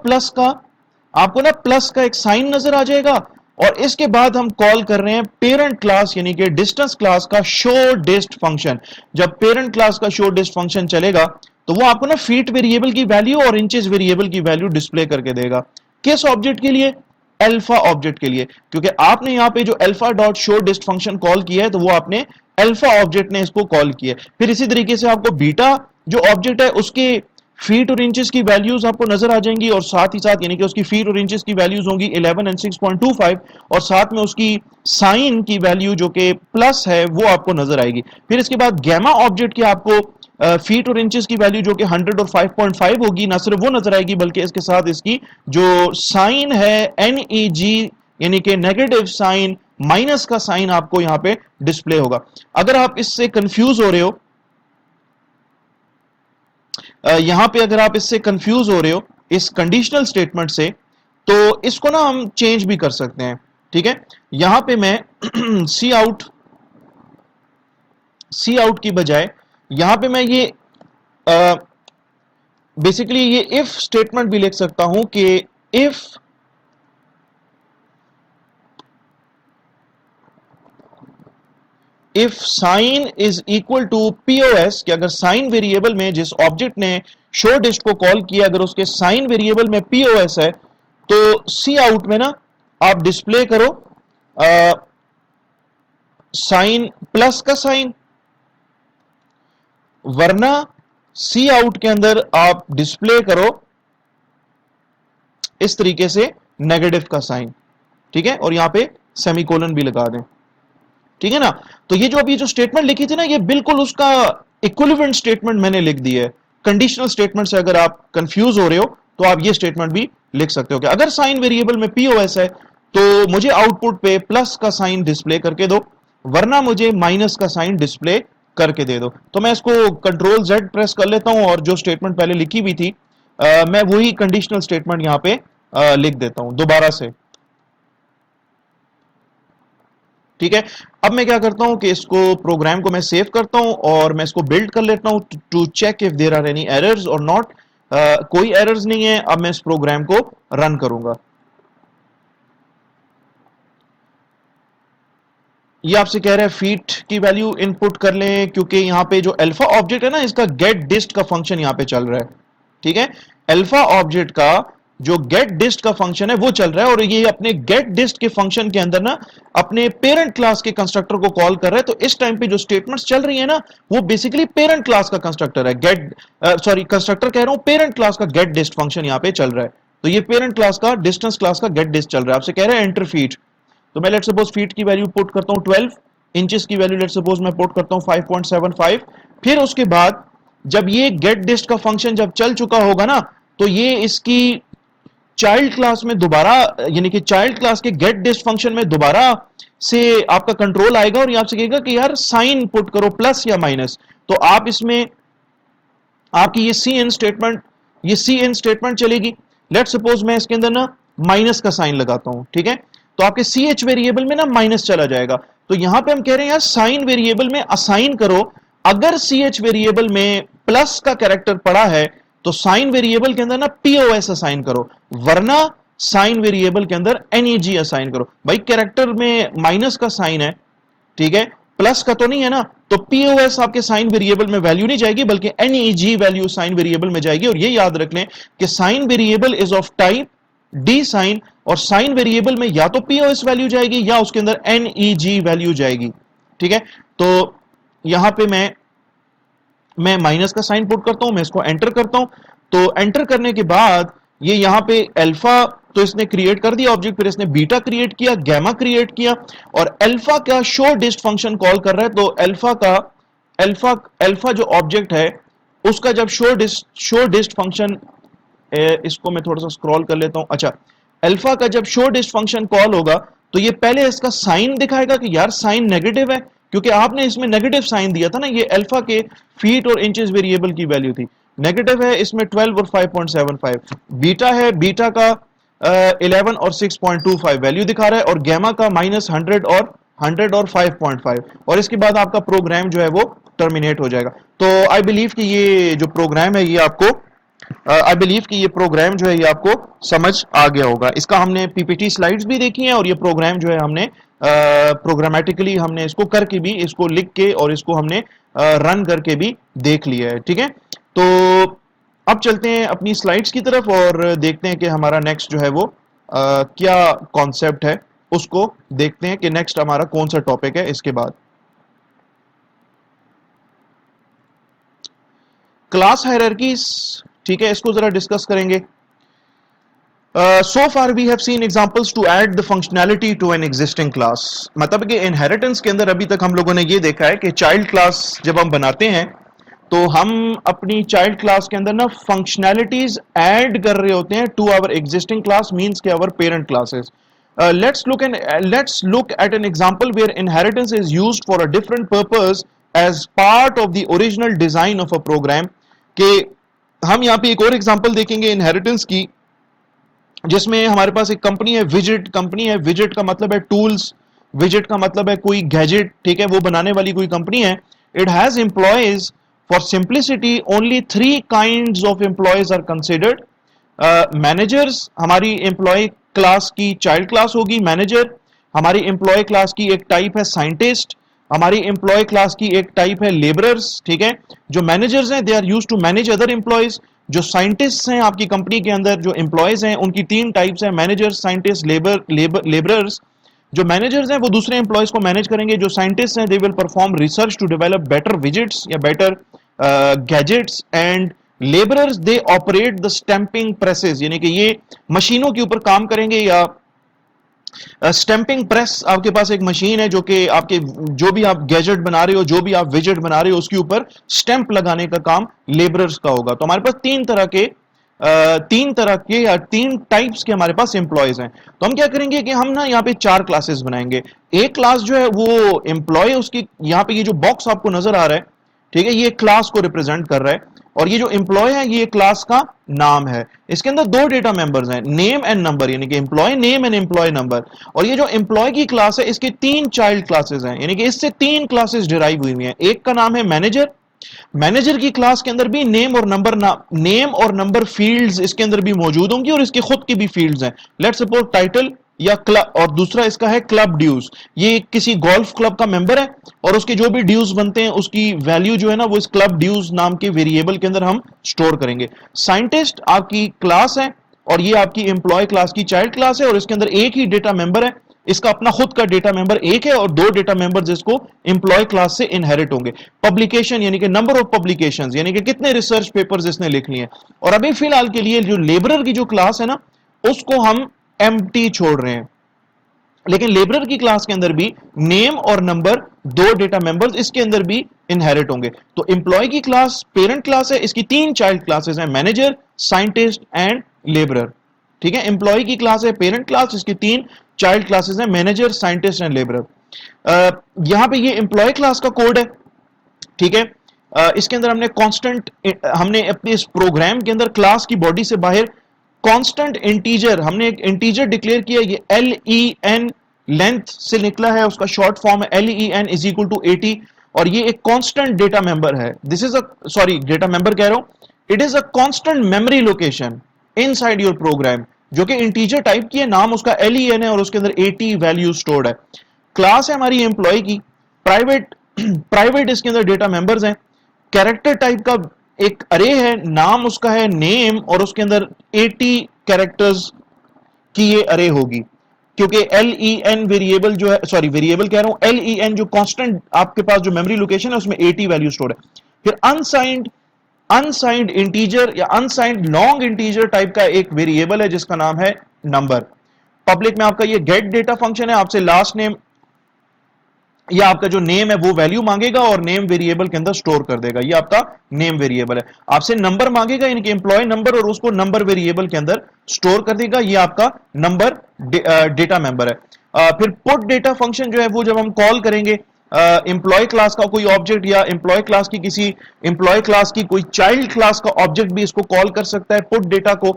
प्लस का एक साइन नजर आ जाएगा और इसके बाद हम कॉल कर रहे हैं पेरेंट क्लास यानी कि डिस्टेंस क्लास का शो डिस्ट फंक्शन। जब पेरेंट क्लास का शो डिस्ट फंक्शन चलेगा तो वो आपको ना फीट वेरिएबल की वैल्यू और इंचेस वेरिएबल की वैल्यू डिस्प्ले करके देगा। किस ऑब्जेक्ट के लिए? अल्फा ऑब्जेक्ट के लिए, क्योंकि आपने यहां पे जो alpha dot show dist function call किया है तो वो आपने अल्फा ऑब्जेक्ट ने इसको कॉल किया है। फिर इसी तरीके से आपको बीटा जो ऑब्जेक्ट है उसके फीट और इंचेस की वैल्यूज आपको नजर आ जाएंगी और साथ ही साथ यानी कि उसकी फीट और इंचेस की वैल्यूज होंगी 11 एंड 6.25 और साथ में उसकी साइन की वैल्यू जो कि प्लस है वो आपको नजर आएगी। फिर इसके बाद गैमा ऑब्जेक्ट की आपको फीट और इंचेस की वैल्यू जो कि 100 और 5.5 होगी, ना सिर्फ वो नजर आएगी बल्कि इसके साथ इसकी जो साइन है NEG यानी कि नेगेटिव साइन, माइनस का साइन आपको यहां पे डिस्प्ले होगा। अगर आप इससे कंफ्यूज हो रहे हो, यहां पे अगर आप इससे कंफ्यूज हो रहे हो इस कंडीशनल स्टेटमेंट से, तो इसको ना हम चेंज भी कर सकते हैं। ठीक है, यहां पे मैं सी आउट की बजाय यहां पे मैं ये बेसिकली ये इफ स्टेटमेंट भी लिख सकता हूं कि if sign is equal to POS, कि अगर साइन वेरिएबल में जिस ऑब्जेक्ट ने शो डिस्ट को कॉल किया अगर उसके साइन वेरिएबल में पीओएस है तो सी आउट में ना आप डिस्प्ले करो साइन प्लस का साइन, वरना सी आउट के अंदर आप डिस्प्ले करो इस तरीके से नेगेटिव का साइन। ठीक है, और यहां पे सेमीकोलन भी लगा दें। ठीक है ना, तो ये जो अभी जो स्टेटमेंट लिखी थी ना ये बिल्कुल उसका इक्विवेलेंट स्टेटमेंट मैंने लिख दी है। कंडीशनल स्टेटमेंट से अगर आप कंफ्यूज हो रहे हो तो आप ये स्टेटमेंट भी लिख सकते हो कि अगर साइन वेरिएबल में पीओएस है तो मुझे आउटपुट पे प्लस का साइन डिस्प्ले करके दो, वरना मुझे माइनस का साइन डिस्प्ले करके दे दो। तो मैं इसको कंट्रोल Z प्रेस कर लेता हूं और जो स्टेटमेंट पहले लिखी हुई थी मैं वही कंडीशनल स्टेटमेंट यहां पे लिख देता हूं दोबारा से। ठीक है, अब मैं क्या करता हूं कि इसको प्रोग्राम को मैं सेव करता हूं और मैं इसको बिल्ड कर लेता हूं to check if there are any errors और नॉट। कोई एरर्स नहीं है। अब मैं इस प्रोग्राम को रन करूंगा। ये आपसे कह रहा है फीट की वैल्यू इनपुट कर लें, क्योंकि यहां पे जो अल्फा ऑब्जेक्ट है ना इसका गेट डिस्ट का फंक्शन यहां पे चल रहा है। ठीक है, अल्फा ऑब्जेक्ट का जो गेट डिस्ट का फंक्शन है वो चल रहा है और ये अपने गेट डिस्ट के फंक्शन के अंदर ना अपने पेरेंट क्लास के कंस्ट्रक्टर को कॉल कर रहा है। तो इस टाइम पे जो स्टेटमेंट्स चल रही है ना वो बेसिकली पेरेंट क्लास का कंस्ट्रक्टर है। कंस्ट्रक्टर कह रहा हूं, पेरेंट क्लास का गेट डिस्ट फंक्शन यहां पे चल रहा है। तो ये पेरेंट क्लास का डिस्टेंस क्लास का गेट डिस्ट चल रहा है। आपसे कह रहा है एंटर फीट, तो मैं लेट सपोज फीट की वैल्यू पुट करता हूं 12, इंचेस की वैल्यू लेट सपोज मैं पुट करता हूं 5.75। फिर उसके बाद जब ये गेट डिस्ट का फंक्शन जब चल चुका होगा ना, तो ये इसकी चाइल्ड क्लास में दोबारा, यानी कि चाइल्ड क्लास के गेट डिस्ट फंक्शन में दोबारा से आपका कंट्रोल आएगा और ये आपसे कहेगा कि यार साइन पुट करो प्लस या माइनस। तो आप इसमें आपकी ये सी इन स्टेटमेंट चलेगी। लेट सपोज मैं इसके अंदर ना माइनस का साइन लगाता हूं, ठीक है, तो आपके सी एच वेरिएबल में ना माइनस चला जाएगा। तो यहां पे हम कह रहे हैं यार साइन वेरिएबल में असाइन करो, अगर सी एच वेरिएबल में प्लस का कैरेक्टर पड़ा है तो साइन वेरिएबल के अंदर ना पीओएस असाइन करो, वरना साइन वेरिएबल के अंदर एनईजी असाइन करो। भाई कैरेक्टर में माइनस का साइन है, ठीक है, प्लस का तो नहीं है ना, तो पीओएस आपके साइन वेरिएबल में वैल्यू नहीं जाएगी बल्कि एनईजी वैल्यू साइन वेरिएबल में जाएगी। और ये याद रख लें कि sign variable is of type D sign, और साइन वेरिएबल में या तो पीओएस वैल्यू जाएगी या उसके अंदर एनईजी वैल्यू जाएगी, ठीक है। तो यहां पे मैं माइनस का साइन पुट करता हूं, मैं इसको एंटर करता हूं, तो एंटर करने के बाद ये यहां पे अल्फा तो इसने क्रिएट कर दिया ऑब्जेक्ट, फिर इसने बीटा क्रिएट किया, गैमा क्रिएट किया, और अल्फा का शो डिस्ट फंक्शन कॉल कर रहा है। तो अल्फा जो ऑब्जेक्ट है उसका जब शो डिस्ट फंक्शन, इसको मैं थोड़ा सा स्क्रॉल कर लेता हूं, अच्छा, अल्फा का जब शो डिस्ट फंक्शन कॉल होगा तो ये पहले इसका साइन दिखाएगा कि यार साइन नेगेटिव है, क्योंकि आपने इसमें नेगेटिव साइन दिया था ना, ये अल्फा के फीट और इंचेस वेरिएबल की वैल्यू थी, नेगेटिव है, इसमें 12 और 5.75, बीटा है, बीटा का 11 और 6.25 वैल्यू दिखा रहा है, और गैमा का -100 और 5.5, और इसके बाद आपका प्रोग्राम जो है वो टर्मिनेट हो जाएगा। तो आई बिलीव कि ये जो प्रोग्राम है ये आपको प्रोग्राम जो है ये आपको समझ आ गया होगा। इसका हमने पीपीटी स्लाइड्स भी देखी हैं, और ये प्रोग्राम जो है हमने प्रोग्रामेटिकली हमने इसको करके भी, इसको लिख के और इसको हमने रन करके भी देख लिया है, ठीक है। तो अब चलते हैं अपनी स्लाइड्स की तरफ और देखते हैं कि हमारा नेक्स्ट जो है वो क्या कॉन्सेप्ट है, उसको देखते हैं कि नेक्स्ट हमारा कौन सा टॉपिक है इसके बाद। क्लास हायरार्कीज, ठीक है, इसको जरा डिस्कस करेंगे। So far we have seen examples to add the functionality to an existing class। मतलब कि इनहेरिटेंस के अंदर अभी तक हम लोगों ने ये देखा है कि चाइल्ड क्लास जब हम बनाते हैं तो हम अपनी चाइल्ड क्लास के अंदर ना फंक्शनैलिटीज ऐड कर रहे होते हैं to our existing class, means के our parent classes. Let's look at an example where inheritance is used for a different purpose as part of the original design of a program। कि हम यहाँ पे एक और एग्जांपल देखेंगे inheritance की, जिसमें हमारे पास एक कंपनी है, विजेट का मतलब है टूल्स, विजेट का मतलब है कोई गैजेट, ठीक है, वो बनाने वाली कोई कंपनी है। It has employees, for simplicity only 3 kinds of employees are considered. Managers हमारी एम्प्लॉय क्लास की चाइल्ड क्लास होगी मैनेजर, हमारी एम्प्लॉय क्लास की एक टाइप है साइंटिस्ट, हमारी एम्प्लॉय क्लास की एक टाइप है लेबरर्स, ठीक है। जो मैनेजर्स हैं they are used to manage other employees, जो साइंटिस्ट्स हैं आपकी कंपनी के अंदर जो एम्प्लॉयज हैं उनकी 3 टाइप्स हैं, मैनेजर्स, साइंटिस्ट, लेबरर्स। जो मैनेजर्स हैं वो दूसरे एम्प्लॉयज को मैनेज करेंगे, जो साइंटिस्ट हैं they will perform research to develop better widgets या better gadgets, and labourers they operate the stamping presses, यानी कि ये मशीनों के ऊपर काम करेंगे। या स्टैंपिंग प्रेस आपके पास एक मशीन है जो कि आपके जो भी आप गैजेट बना रहे हो, जो भी आप विजेट बना रहे हो, उसके ऊपर स्टैंप लगाने का काम लेबरर्स का होगा। तो हमारे पास 3 तरह के या 3 टाइप्स के हमारे पास एम्प्लॉयज हैं। तो हम क्या करेंगे कि हम ना यहाँ पे 4 क्लासेस बनाएंगे। एक क्लास जो है वो एम्प्लॉय, उसकी यहाँ पे ये जो बॉक्स आपको नजर आ रहा है, ठीक है, ये क्लास को रिप्रेजेंट कर रहा है, और ये जो एम्प्लॉय है ये क्लास का नाम है। इसके अंदर 2 डेटा मेंबर्स हैं, नेम एंड नंबर, यानी कि employee name and employee number. और ये जो एम्प्लॉय की क्लास है इसके 3 चाइल्ड क्लासेस हैं, यानी कि इससे 3 क्लासेस डिराइव हुई हैं। एक का नाम है मैनेजर, मैनेजर की क्लास के अंदर भी नेम और नंबर फील्ड्स इसके अंदर भी मौजूद होंगी, और इसके खुद की भी फील्ड्स हैं। लेट्स सपोज टाइटल या क्लब, और दूसरा इसका है क्लब ड्यूज, ये किसी गोल्फ क्लब का मेंबर है और उसके जो भी ड्यूज बनते हैं उसकी वैल्यू जो है ना वो इस क्लब ड्यूज नाम के वेरिएबल के अंदर हम स्टोर करेंगे। साइंटिस्ट आपकी क्लास है और ये आपकी एम्प्लॉय क्लास की चाइल्ड क्लास है, और इसके अंदर एक ही डेटा मेंबर है, इसका अपना खुद का डेटा मेंबर एक है, और 2 डेटा मेंबर्स इसको एम्प्लॉय क्लास से इनहेरिट होंगे। पब्लिकेशन यानी कि नंबर ऑफ पब्लिकेशंस, यानी कि कितने रिसर्च पेपर्स इसने लिख लिए। और अभी फिलहाल के लिए जो लेबरर की जो क्लास है ना उसको हम एम्प्टी छोड़ रहे हैं। लेकिन लेबरर की क्लास के अंदर भी नेम और नंबर दो डेटा मेंबर्स इसके अंदर भी इनहेरिट होंगे। तो एम्प्लॉय की क्लास पेरेंट क्लास है, इसकी तीन चाइल्ड क्लासेस हैं, मैनेजर, साइंटिस्ट एंड लेबरर। ठीक है, एम्प्लॉय की क्लास है पेरेंट क्लास, इसकी तीन चाइल्ड क्लासेस हैं, मैनेजर, साइंटिस्ट एंड लेबरर। यहां पे ये एम्प्लॉय क्लास का कोड है। ठीक है, इसके अंदर हमने कांस्टेंट, हमने अपने इस प्रोग्राम के अंदर क्लास की बॉडी से बाहर कांस्टेंट इंटीजर, हमने एक इंटीजर डिक्लेयर किया, ये एल ई एन लेंथ से निकला है, उसका शॉर्ट फॉर्म है L E N is equal to 80, और ये एक कांस्टेंट डेटा मेंबर है। This is a, sorry data member कह रहा हूं, it is a constant memory location inside your program, जो कि इंटीजर टाइप की है, नाम उसका एल ई एन है और उसके अंदर 80 वैल्यू स्टोर्ड है। क्लास है हमारी एम्प्लॉय की, प्राइवेट प्राइवेट इसके अंदर डेटा मेंबर्स हैं, कैरेक्टर टाइप का एक अरे है, नाम उसका है नेम और उसके अंदर 80 कैरेक्टर्स की ये अरे होगी, क्योंकि एल ई एन वेरिएबल जो है, सॉरी वेरिएबल कह रहा हूं, एल ई एन जो कांस्टेंट आपके पास जो मेमोरी लोकेशन है उसमें 80 वैल्यू स्टोर है। फिर अनसाइंड अनसाइंड इंटीजर या अनसाइंड लॉन्ग इंटीजर टाइप का एक वेरिएबल है जिसका नाम है नंबर। पब्लिक में आपका ये गेट डेटा फंक्शन है, आपसे लास्ट नेम या आपका जो नेम है वो वैल्यू मांगेगा और नेम वेरिएबल के अंदर स्टोर कर देगा, ये आपका नेम वेरिएबल है। आपसे नंबर मांगेगा, यानी कि एम्प्लॉय नंबर, और उसको नंबर वेरिएबल के अंदर स्टोर कर देगा, ये आपका नंबर डेटा मेंबर है। फिर पुट डेटा फंक्शन जो है वो जब हम कॉल करेंगे एम्प्लॉय क्लास का कोई ऑब्जेक्ट या एम्प्लॉय क्लास की किसी एम्प्लॉय क्लास की कोई चाइल्ड क्लास का ऑब्जेक्ट भी इसको कॉल कर सकता है पुट डेटा को।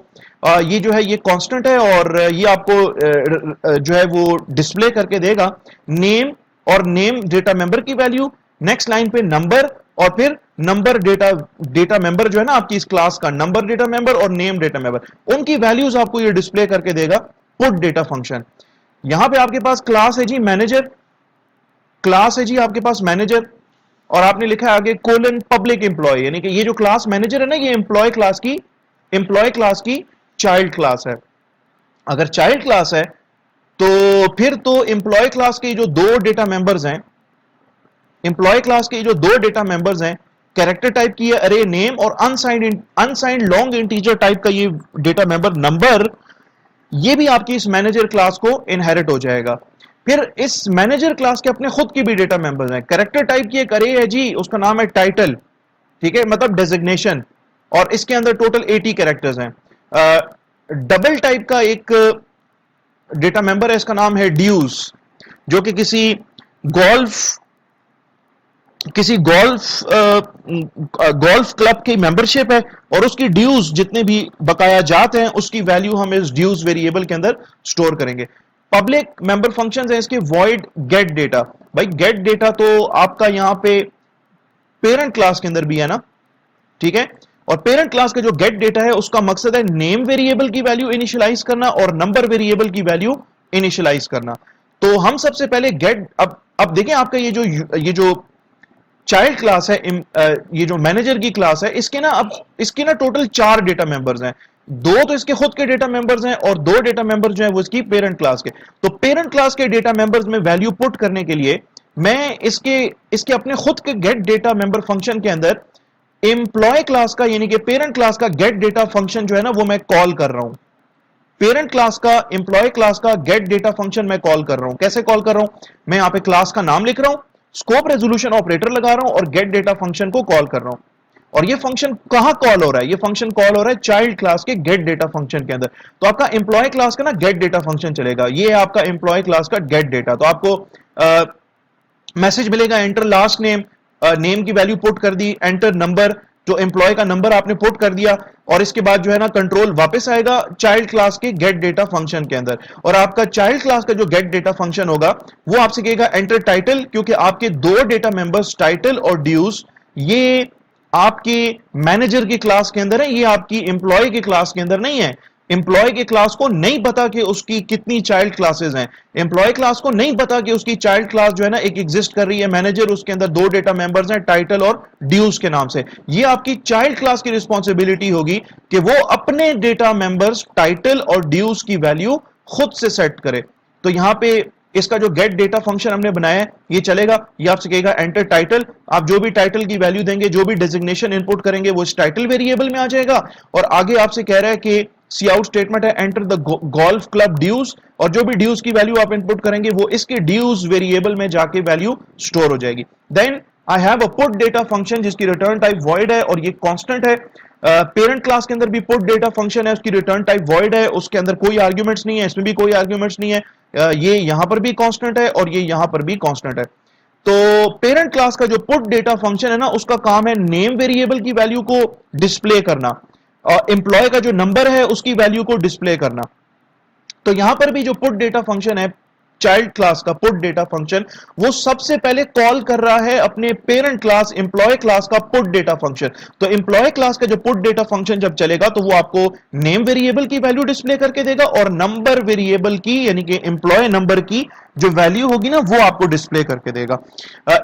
ये जो है ये कांस्टेंट है और ये आपको जो है वो डिस्प्ले करके देगा नेम और नेम डेटा मेंबर की वैल्यू, नेक्स्ट लाइन पे नंबर, और फिर नंबर डेटा मेंबर जो है ना आपकी इस क्लास का, नंबर डेटा मेंबर और नेम डेटा मेंबर, उनकी वैल्यूज आपको ये डिस्प्ले करके देगा पुट डेटा फंक्शन। यहां पे आपके पास क्लास है जी मैनेजर, क्लास है जी आपके पास मैनेजर, और आपने लिखा है आगे कोलन पब्लिक एम्प्लॉय, यानी कि ये जो क्लास मैनेजर है ना ये एम्प्लॉय क्लास की चाइल्ड क्लास है। अगर चाइल्ड क्लास है तो फिर तो एम्प्लॉय क्लास के जो दो डेटा मेंबर्स हैं, एम्प्लॉय क्लास के जो दो डेटा मेंबर्स हैं, कैरेक्टर टाइप की है अरे नेम और अनसाइंड लॉन्ग इंटीजर टाइप का ये डेटा मेंबर नंबर, ये भी आपकी इस मैनेजर क्लास को इनहेरिट हो जाएगा। फिर इस मैनेजर क्लास के अपने खुद की भी डेटा मेंबर्स हैं, कैरेक्टर टाइप की एक अरे है जी, उसका नाम है टाइटल, ठीक है, मतलब डेजिग्नेशन, और इसके अंदर टोटल 80 कैरेक्टर्स हैं। डबल टाइप का एक डेटा मेंबर है, इसका नाम है ड्यूज, जो कि किसी गोल्फ क्लब की मेंबरशिप है, और उसकी ड्यूज जितने भी बकाया जाते हैं उसकी वैल्यू हम इस ड्यूज वेरिएबल के अंदर स्टोर करेंगे। पब्लिक मेंबर फंक्शंस है इसके वॉइड गेट डेटा, भाई गेट डेटा तो आपका यहां पे पेरेंट क्लास के अंदर भी है ना, ठीक है, और पेरेंट क्लास का जो गेट डेटा है उसका मकसद है नेम वेरिएबल की वैल्यू इनिशियलाइज करना और नंबर वेरिएबल की वैल्यू इनिशियलाइज करना। तो हम सबसे पहले गेट, अब देखें आपका ये जो चाइल्ड क्लास है, ये जो मैनेजर की क्लास है, इसके ना टोटल 4 डेटा मेंबर्स हैं, दो तो इसके खुद के डेटा मेंबर्स हैं और दो डेटा मेंबर्स जो हैं वो इसकी पेरेंट क्लास के। तो पेरेंट क्लास के डेटा मेंबर्स में वैल्यू पुट करने के लिए मैं इसके अपने खुद के गेट डेटा मेंबर फंक्शन के अंदर एम्प्लॉय क्लास का, यानी कि पेरेंट क्लास का गेट डेटा फंक्शन जो है ना वो मैं कॉल कर रहा हूं। पेरेंट क्लास का एम्प्लॉय क्लास का गेट डेटा फंक्शन मैं कॉल कर रहा हूं। कैसे कॉल कर रहा हूं, मैं यहां पे क्लास का नाम लिख रहा हूं, स्कोप रेजोल्यूशन ऑपरेटर लगा रहा हूं और गेट डेटा फंक्शन को कॉल कर रहा हूं। और ये फंक्शन कहां कॉल हो रहा है, ये फंक्शन कॉल हो रहा है चाइल्ड क्लास के गेट डेटा फंक्शन के अंदर। तो आपका एम्प्लॉय क्लास का ना गेट डेटा फंक्शन चलेगा, ये है आपका एम्प्लॉय क्लास का गेट डेटा। तो आपको मैसेज मिलेगा एंटर लास्ट नेम, नेम की वैल्यू पुट कर दी, एंटर नंबर, जो एम्प्लॉय का नंबर आपने पुट कर दिया, और इसके बाद जो है ना कंट्रोल वापस आएगा चाइल्ड क्लास के गेट डेटा फंक्शन के अंदर। और आपका चाइल्ड क्लास का जो गेट डेटा फंक्शन होगा वो आपसे कहेगा एंटर टाइटल, क्योंकि आपके दो डेटा मेंबर्स टाइटल और ड्यूज ये आपके मैनेजर की क्लास के अंदर है, ये आपकी एम्प्लॉय की क्लास के अंदर नहीं है। एम्प्लॉय की क्लास को नहीं पता कि उसकी कितनी चाइल्ड क्लासेस हैं, एम्प्लॉय क्लास को नहीं पता कि उसकी चाइल्ड क्लास जो है ना एक एग्जिस्ट कर रही है, मैनेजर उसके अंदर दो डेटा मेंबर्स हैं टाइटल और ड्यूज के नाम से। ये आपकी चाइल्ड क्लास की रिस्पॉन्सिबिलिटी होगी कि वो अपने डेटा मेंबर्स टाइटल और ड्यूज की वैल्यू खुद से सेट करे। तो यहां पे इसका जो गेट डेटा फंक्शन हमने बनाया है ये चलेगा, ये आपसे कहेगा एंटर टाइटल, आप जो भी टाइटल की वैल्यू देंगे, जो भी डेजिग्नेशन इनपुट करेंगे वो इस टाइटल वेरिएबल में आ जाएगा। और आगे आपसे कह रहा है कि सी आउट स्टेटमेंट है enter the golf club dues, और जो भी ड्यूज की वैल्यू आप इनपुट करेंगे वो इसके ड्यूज वेरिएबल में जाके वैल्यू स्टोर हो जाएगी। Then I have a put data function जिसकी रिटर्न टाइप वॉइड है और ये कांस्टेंट है। पेरेंट क्लास के अंदर भी पुट डेटा फंक्शन है, उसकी रिटर्न टाइप वॉइड है, उसके अंदर कोई आर्ग्यूमेंट्स नहीं है, इसमें भी कोई आर्ग्यूमेंट्स नहीं है। ये यहां पर भी कांस्टेंट है और ये यहां पर भी कांस्टेंट है। तो पेरेंट क्लास का जो पुट डेटा फंक्शन है ना, उसका काम है नेम वेरिएबल की वैल्यू को डिस्प्ले करना और एम्प्लॉय का जो नंबर है उसकी वैल्यू को डिस्प्ले करना। तो यहां पर भी जो पुट डेटा फंक्शन है, चाइल्ड क्लास का पुट डेटा फंक्शन, वो सबसे पहले कॉल कर रहा है अपने पेरेंट क्लास एम्प्लॉय क्लास का पुट डेटा फंक्शन। तो एम्प्लॉय क्लास का जो पुट डेटा फंक्शन जब चलेगा तो वो आपको नेम वेरिएबल की वैल्यू डिस्प्ले करके देगा और नंबर वेरिएबल की यानी कि एम्प्लॉय नंबर की जो वैल्यू होगी ना वो आपको डिस्प्ले करके देगा।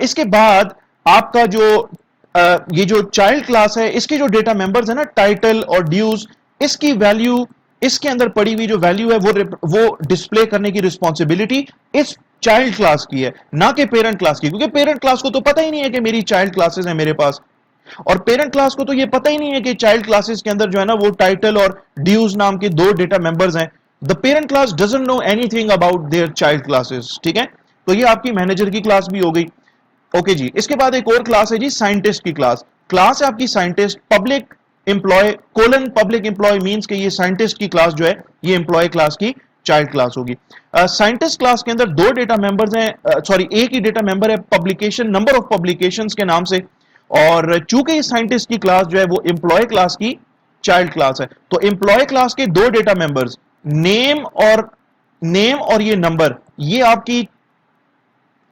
इसके बाद आपका जो ये जो चाइल्ड क्लास है इसके जो डेटा मेंबर्स है ना, टाइटल और ड्यूज, इसकी वैल्यू, इसके अंदर पड़ी हुई जो वैल्यू है वो डिस्प्ले करने की रिस्पॉन्सिबिलिटी इस चाइल्ड क्लास की है, ना कि पेरेंट क्लास की, क्योंकि पेरेंट क्लास को तो पता ही नहीं है कि मेरी चाइल्ड क्लासेस है मेरे पास, और पेरेंट क्लास को तो ये पता ही नहीं है कि चाइल्ड क्लासेस के अंदर जो है ना वो टाइटल और ड्यूज नाम के दो डेटा मेंबर्स हैं। The parent class doesn't know anything about their child classes. ठीक है, तो ये आपकी मैनेजर की क्लास भी हो गई। ओके जी, इसके बाद एक और क्लास है जी साइंटिस्ट की क्लास। क्लास है आपकी scientist, public employee colon public employee means के ये साइंटिस्ट की क्लास जो है ये एम्प्लॉय क्लास की चाइल्ड क्लास होगी। साइंटिस्ट क्लास के अंदर दो डेटा मेंबर्स हैं, सॉरी एक ही डेटा मेंबर है पब्लिकेशन, नंबर ऑफ पब्लिकेशंस के नाम से, और चूंकि ये साइंटिस्ट की क्लास जो है वो एम्प्लॉय क्लास की चाइल्ड क्लास है, तो एम्प्लॉय क्लास के दो डेटा मेंबर्स नेम और ये नंबर, ये आपकी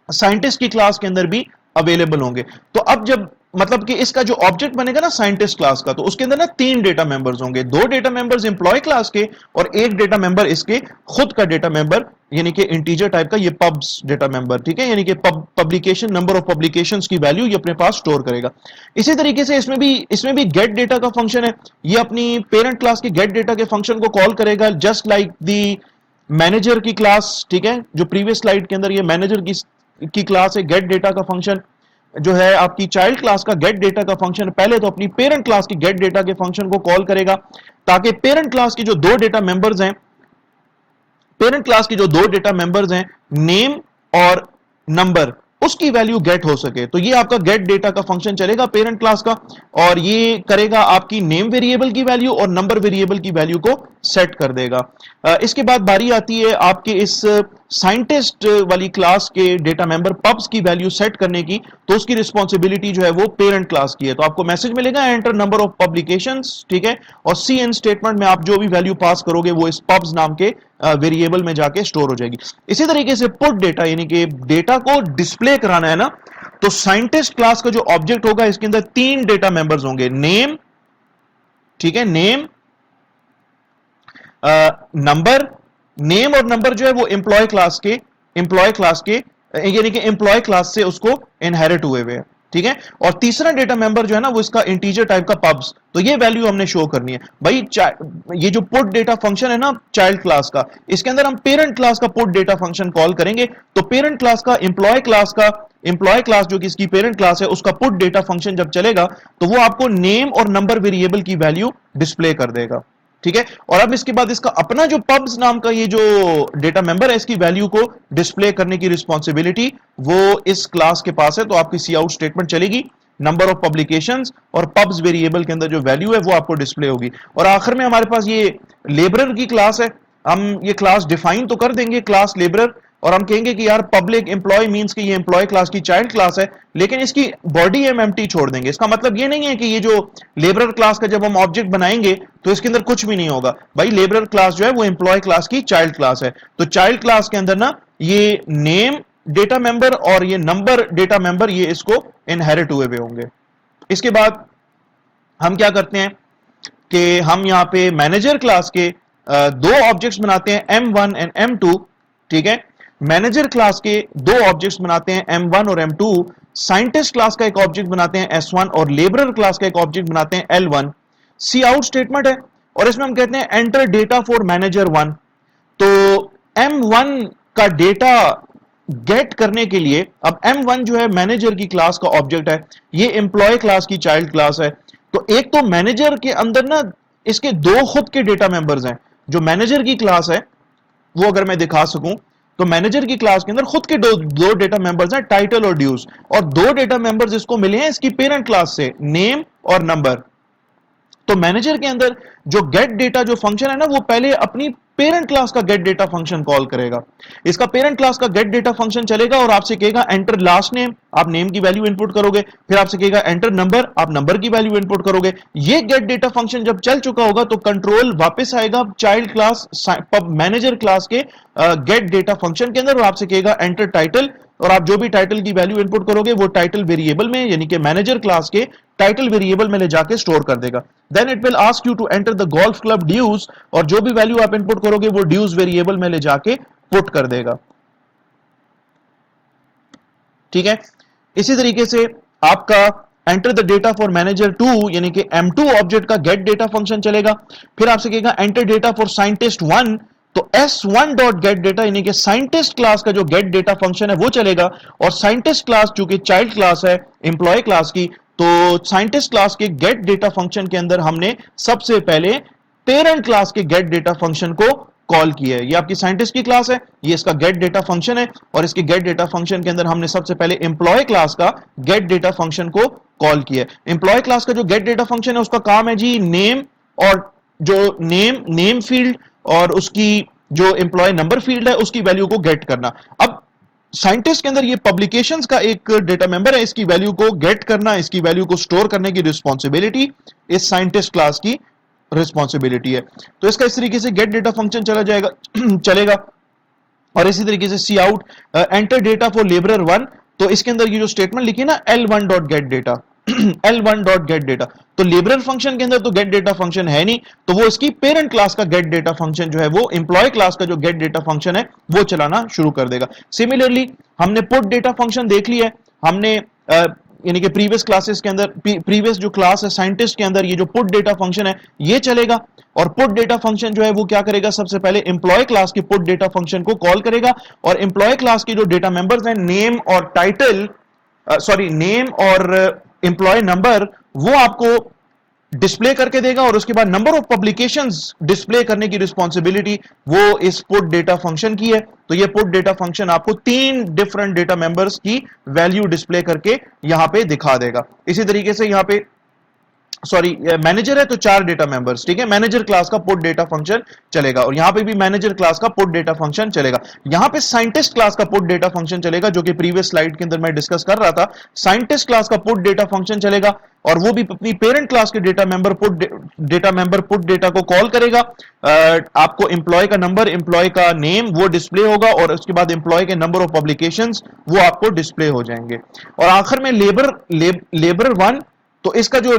साइंटिस्ट की क्लास के अंदर भी अवेलेबल होंगे। तो अब जब मतलब कि इसका जो ऑब्जेक्ट बनेगा ना साइंटिस्ट क्लास का, तो उसके अंदर ना तीन डेटा मेंबर्स होंगे, दो डेटा मेंबर्स एम्प्लॉय क्लास के और एक डेटा मेंबर इसके खुद का डेटा मेंबर यानी कि इंटीजर टाइप का ये पब्स डेटा मेंबर। ठीक है, यानी कि पब्लिकेशन, नंबर ऑफ पब्लिकेशंस की वैल्यू ये अपने पास स्टोर करेगा। इसी तरीके से इसमें भी गेट डेटा का फंक्शन है, ये अपनी पेरेंट क्लास के गेट डेटा के फंक्शन को कॉल करेगा जस्ट लाइक दी मैनेजर की क्लास। ठीक है, जो प्रीवियस स्लाइड के अंदर ये मैनेजर की क्लास है, गेट डेटा का फंक्शन जो है आपकी चाइल्ड क्लास का गेट डेटा का फंक्शन पहले तो अपनी पेरेंट क्लास की गेट डेटा के फंक्शन को कॉल करेगा ताकि पेरेंट क्लास की जो दो डेटा मेंबर्स हैं, पेरेंट क्लास की जो दो डेटा मेंबर्स हैं नेम और नंबर, उसकी वैल्यू गेट हो सके। तो ये आपका गेट डेटा का फंक्शन चलेगा पेरेंट क्लास का, और ये करेगा आपकी नेम वेरिएबल की वैल्यू और नंबर वेरिएबल की वैल्यू को सेट कर देगा। इसके बाद बारी आती है आपके इस साइंटिस्ट वाली क्लास के डेटा मेंबर पब्स की वैल्यू सेट करने की, तो उसकी रिस्पॉन्सिबिलिटी जो है वो पेरेंट क्लास की है। तो आपको मैसेज मिलेगा एंटर नंबर ऑफ पब्लिकेशंस, ठीक है, और सी एन स्टेटमेंट में आप जो भी वैल्यू पास करोगे वो इस पब्स नाम के वेरिएबल में जाके स्टोर हो जाएगी। इसी तरीके से पुट डेटा यानी कि डेटा को डिस्प्ले कराना है ना, तो साइंटिस्ट क्लास का जो ऑब्जेक्ट होगा इसके अंदर तीन डेटा मेंबर्स होंगे, नेम, ठीक है, नेम, नंबर, नेम और नंबर जो है वो एम्प्लॉय क्लास के यानी कि एम्प्लॉय क्लास से उसको इनहेरिट हुए हुए हैं। ठीक है, और तीसरा डेटा मेंबर जो है ना वो इसका इंटीजर टाइप का पब्स, तो ये वैल्यू हमने शो करनी है भाई। ये जो पुट डेटा फंक्शन है ना चाइल्ड क्लास का, इसके अंदर हम पेरेंट क्लास का पुट डेटा फंक्शन कॉल करेंगे, तो पेरेंट क्लास का एम्प्लॉय क्लास जो कि इसकी पेरेंट क्लास है उसका पुट डेटा फंक्शन जब चलेगा तो वो आपको नेम और नंबर वेरिएबल की वैल्यू डिस्प्ले कर देगा। ठीक है, और अब इसके बाद इसका अपना जो पब्स नाम का ये जो डेटा मेंबर है इसकी वैल्यू को डिस्प्ले करने की रिस्पॉन्सिबिलिटी वो इस क्लास के पास है। तो आपकी सी आउट स्टेटमेंट चलेगी, नंबर ऑफ पब्लिकेशंस और पब्स वेरिएबल के अंदर जो वैल्यू है वो आपको डिस्प्ले होगी। और आखिर में हमारे पास ये लेबरर की क्लास है, हम ये क्लास डिफाइन तो कर देंगे क्लास लेबरर, और हम कहेंगे कि यार पब्लिक एम्प्लॉय मींस कि ये एम्प्लॉय क्लास की चाइल्ड क्लास है, लेकिन इसकी बॉडी हम एम्प्टी छोड़ देंगे। इसका मतलब ये नहीं है कि ये जो लेबरर क्लास का जब हम ऑब्जेक्ट बनाएंगे तो इसके अंदर कुछ भी नहीं होगा भाई। लेबरर क्लास जो है वो एम्प्लॉय क्लास की चाइल्ड क्लास है, तो चाइल्ड क्लास के अंदर ना ये नेम डेटा मेंबर और ये नंबर डेटा मेंबर ये इसको इनहेरिट हुए होंगे। इसके बाद हम क्या करते हैं कि हम यहां पे मैनेजर क्लास के दो ऑब्जेक्ट्स बनाते हैं M1 एंड M2। ठीक है, मैनेजर क्लास के दो ऑब्जेक्ट्स बनाते हैं M1 और M2, साइंटिस्ट क्लास का एक ऑब्जेक्ट बनाते हैं S1 और लेबरर क्लास का एक ऑब्जेक्ट बनाते हैं L1। सी आउट स्टेटमेंट है और इसमें हम कहते हैं एंटर डेटा फॉर मैनेजर 1। तो M1 का डेटा गेट करने के लिए, अब M1 जो है मैनेजर की क्लास का ऑब्जेक्ट है, ये एम्प्लॉय क्लास की चाइल्ड क्लास है, तो एक तो मैनेजर के अंदर ना इसके दो खुद के डेटा मेंबर्स हैं, जो मैनेजर की क्लास है वो अगर मैं दिखा सकूं, तो मैनेजर की क्लास के अंदर खुद के दो डेटा मेंबर्स हैं, टाइटल और ड्यूज, और दो डेटा मेंबर्स इसको मिले हैं इसकी पेरेंट क्लास से, नेम और नंबर। तो मैनेजर के अंदर जो गेट डेटा जो फंक्शन है ना, वो पहले अपनी पेरेंट क्लास का गेट डेटा फंक्शन कॉल करेगा। इसका पेरेंट क्लास का गेट डेटा फंक्शन चलेगा और आपसे कहेगा एंटर लास्ट नेम, आप नेम की वैल्यू इनपुट करोगे, फिर आपसे कहेगा एंटर नंबर, आप नंबर की वैल्यू इनपुट करोगे। ये गेट डेटा फंक्शन जब चल चुका होगा तो कंट्रोल वापस आएगा चाइल्ड क्लास मैनेजर क्लास के गेट डेटा फंक्शन के अंदर, और आपसे कहेगा एंटर टाइटल, और आप जो भी टाइटल की वैल्यू इनपुट करोगे वो टाइटल वेरिएबल में, यानी कि मैनेजर क्लास के टाइटल वेरिएबल में ले जाके स्टोर कर देगा। Then it will ask you to enter the golf club dues, और जो भी वैल्यू आप इनपुट करोगे वो ड्यूज वेरिएबल में ले जाके पुट कर देगा। ठीक है, इसी तरीके से आपका enter the data for manager 2 यानी कि M2 ऑब्जेक्ट का गेट डेटा फंक्शन चलेगा। फिर आपसे कहेगा एंटर डेटा फॉर साइंटिस्ट 1, तो S1 डॉट गेट डेटा यानी कि साइंटिस्ट क्लास का जो गेट डेटा फंक्शन है वो चलेगा। और साइंटिस्ट क्लास चूंकि चाइल्ड क्लास है एम्प्लॉय क्लास की, तो साइंटिस्ट क्लास के गेट डेटा फंक्शन के अंदर हमने सबसे पहले पेरेंट क्लास के गेट डेटा फंक्शन को कॉल किया है। ये आपकी साइंटिस्ट की क्लास है, ये इसका गेट डेटा फंक्शन है, और इसके गेट डेटा फंक्शन के अंदर हमने सबसे पहले एम्प्लॉय क्लास का गेट डेटा फंक्शन को कॉल किया है। एम्प्लॉय क्लास का जो गेट डेटा फंक्शन है उसका काम है जी नेम, और जो नेम फील्ड और उसकी जो एम्प्लॉय नंबर फील्ड है उसकी वैल्यू को गेट करना। अब साइंटिस्ट के अंदर ये पब्लिकेशंस का एक डेटा मेंबर है, इसकी वैल्यू को गेट करना, इसकी वैल्यू को स्टोर करने की रिस्पॉन्सिबिलिटी इस साइंटिस्ट क्लास की रिस्पॉन्सिबिलिटी है। तो इसका इस तरीके से गेट डेटा फंक्शन चला जाएगा चलेगा। और इसी तरीके से C out enter data for labourer 1, तो इसके अंदर ये जो स्टेटमेंट लिखी है ना L1 dot gate data L1 dot gate data, तो लेबरर फंक्शन के अंदर तो गेट डेटा फंक्शन है नहीं, तो वो इसकी पेरेंट क्लास का गेट डेटा फंक्शन जो है वो एम्प्लॉय क्लास का जो गेट डेटा फंक्शन है वो चलाना शुरू कर देगा। सिमिलरली हमने पुट डेटा फंक्शन देख लिया है, हमने यानी कि प्रीवियस क्लासेस के अंदर प्रीवियस जो क्लास है साइंटिस्ट के अंदर ये जो पुट डेटा फंक्शन है ये चलेगा। और पुट डेटा फंक्शन जो है वो क्या करेगा, सबसे पहले एम्प्लॉय क्लास के पुट डेटा फंक्शन को कॉल करेगा, और एम्प्लॉय क्लास के जो डेटा मेंबर्स हैं नेम और टाइटल नेम और एम्प्लॉय नंबर वो आपको डिस्प्ले करके देगा, और उसके बाद नंबर ऑफ पब्लिकेशंस डिस्प्ले करने की रिस्पॉन्सिबिलिटी वो इस पुट डेटा फंक्शन की है। तो ये पुट डेटा फंक्शन आपको 3 डिफरेंट डेटा मेंबर्स की वैल्यू डिस्प्ले करके यहां पे दिखा देगा। इसी तरीके से यहां पे मैनेजर है तो 4 डेटा मेंबर्स, ठीक है, मैनेजर क्लास का पुट डेटा फंक्शन चलेगा, और यहां पे भी मैनेजर क्लास का पुट डेटा फंक्शन चलेगा। यहां पे साइंटिस्ट क्लास का पुट डेटा फंक्शन चलेगा, जो कि प्रीवियस स्लाइड के अंदर मैं डिस्कस कर रहा था। साइंटिस्ट क्लास का पुट डेटा फंक्शन चलेगा, और वो भी अपनी पेरेंट क्लास के डेटा मेंबर पुट डेटा को कॉल करेगा। आपको एम्प्लॉय का नंबर, एम्प्लॉय का नेम वो डिस्प्ले होगा, और उसके बाद एम्प्लॉय के नंबर ऑफ पब्लिकेशंस वो आपको डिस्प्ले हो जाएंगे। और आखिर में लेबर 1, तो इसका जो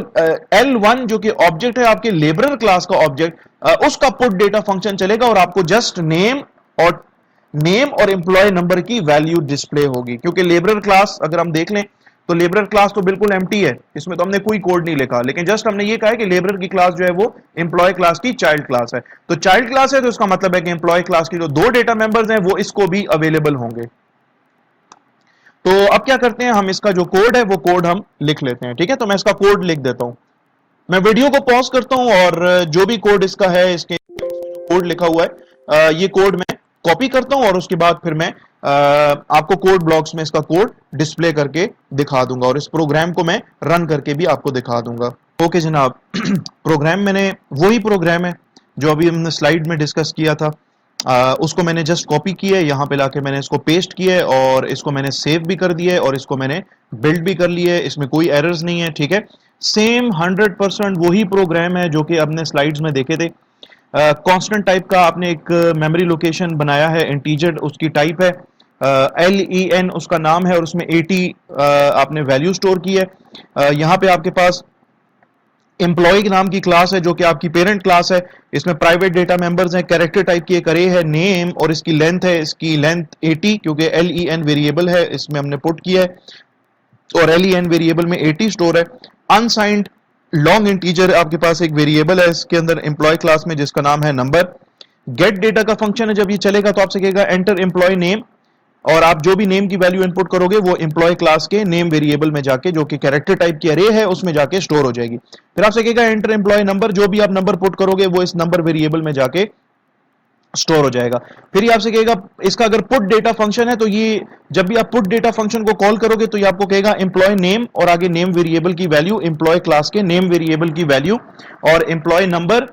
L1 जो कि ऑब्जेक्ट है आपके लेबरर क्लास का ऑब्जेक्ट, उसका पुट डेटा फंक्शन चलेगा, और आपको जस्ट नेम और एम्प्लॉय नंबर की वैल्यू डिस्प्ले होगी। क्योंकि लेबरर क्लास अगर हम देख लें तो लेबरर क्लास तो बिल्कुल एम्प्टी है, इसमें तो हमने कोई कोड नहीं लिखा, लेकिन जस्ट हमने ये कहा है कि लेबरर की क्लास जो है वो एम्प्लॉय क्लास की चाइल्ड क्लास है। तो चाइल्ड क्लास है तो इसका मतलब है कि एम्प्लॉय क्लास की जो 2 डेटा मेंबर्स हैं वो इसको भी अवेलेबल होंगे। तो अब क्या करते हैं, हम इसका जो कोड है वो कोड हम लिख लेते हैं। ठीक है, तो मैं इसका कोड लिख देता हूं, मैं वीडियो को पॉज करता हूं, और जो भी कोड इसका है, इसके कोड लिखा हुआ है ये कोड मैं कॉपी करता हूं, और उसके बाद फिर मैं आपको कोड ब्लॉक्स में इसका कोड डिस्प्ले करके दिखा दूंगा, और इस प्रोग्राम को मैं रन करके भी आपको दिखा दूंगा। ओके जनाब, प्रोग्राम मैंने वही प्रोग्राम है जो अभी हमने स्लाइड में डिस्कस किया था, उसको मैंने जस्ट कॉपी किया है, यहाँ पे लाके मैंने इसको पेस्ट किया है, और इसको मैंने सेव भी कर दिया है, और इसको मैंने बिल्ड भी कर लिया है। इसमें कोई एरर्स नहीं है। ठीक है, सेम 100% वही प्रोग्राम है जो कि आपने स्लाइड्स में देखे थे। कांस्टेंट टाइप का आपने एक मेमोरी लोकेशन बनाया है, इंटीजर उसकी टाइप है, LEN उसका नाम है, और उसमें 80 आपने वैल्यू स्टोर की है। यहाँ पे आपके पास एम्प्लॉय के नाम की क्लास है जो कि आपकी पेरेंट क्लास है, इसमें प्राइवेट डेटा मेंबर्स हैं, कैरेक्टर टाइप की एक अरे है, नेम और इसकी लेंथ है, इसकी लेंथ 80 क्योंकि LEN वेरिएबल है, इसमें हमने पुट किया है, और LEN वेरिएबल में 80 स्टोर है। अनसाइंड लॉन्ग इंटीजर आपके पास एक वेरिएबल है इसके अंदर एम्प्लॉय क्लास में जिसका नाम है नंबर। गेट डेटा का फंक्शन है, जब ये चलेगा तो आपसे कहेगा एंटर एम्प्लॉय नेम, और आप जो भी नेम की वैल्यू इनपुट करोगे वो एम्प्लॉय क्लास के नेम वेरिएबल में जाके, जो कि कैरेक्टर टाइप की अरे है, उसमें जाके स्टोर हो जाएगी। फिर आपसे कहेगा एंटर एम्प्लॉय नंबर, जो भी आप नंबर पुट करोगे वो इस नंबर वेरिएबल में जाके स्टोर हो जाएगा। फिर ये आपसे कहेगा इसका अगर पुट डेटा फंक्शन है तो ये जब भी आप पुट डेटा फंक्शन को कॉल करोगे तो ये आपको कहेगा एम्प्लॉय नेम और आगे नेम वेरिएबल की वैल्यू, एम्प्लॉय क्लास के नेम वेरिएबल की वैल्यू और एम्प्लॉय नंबर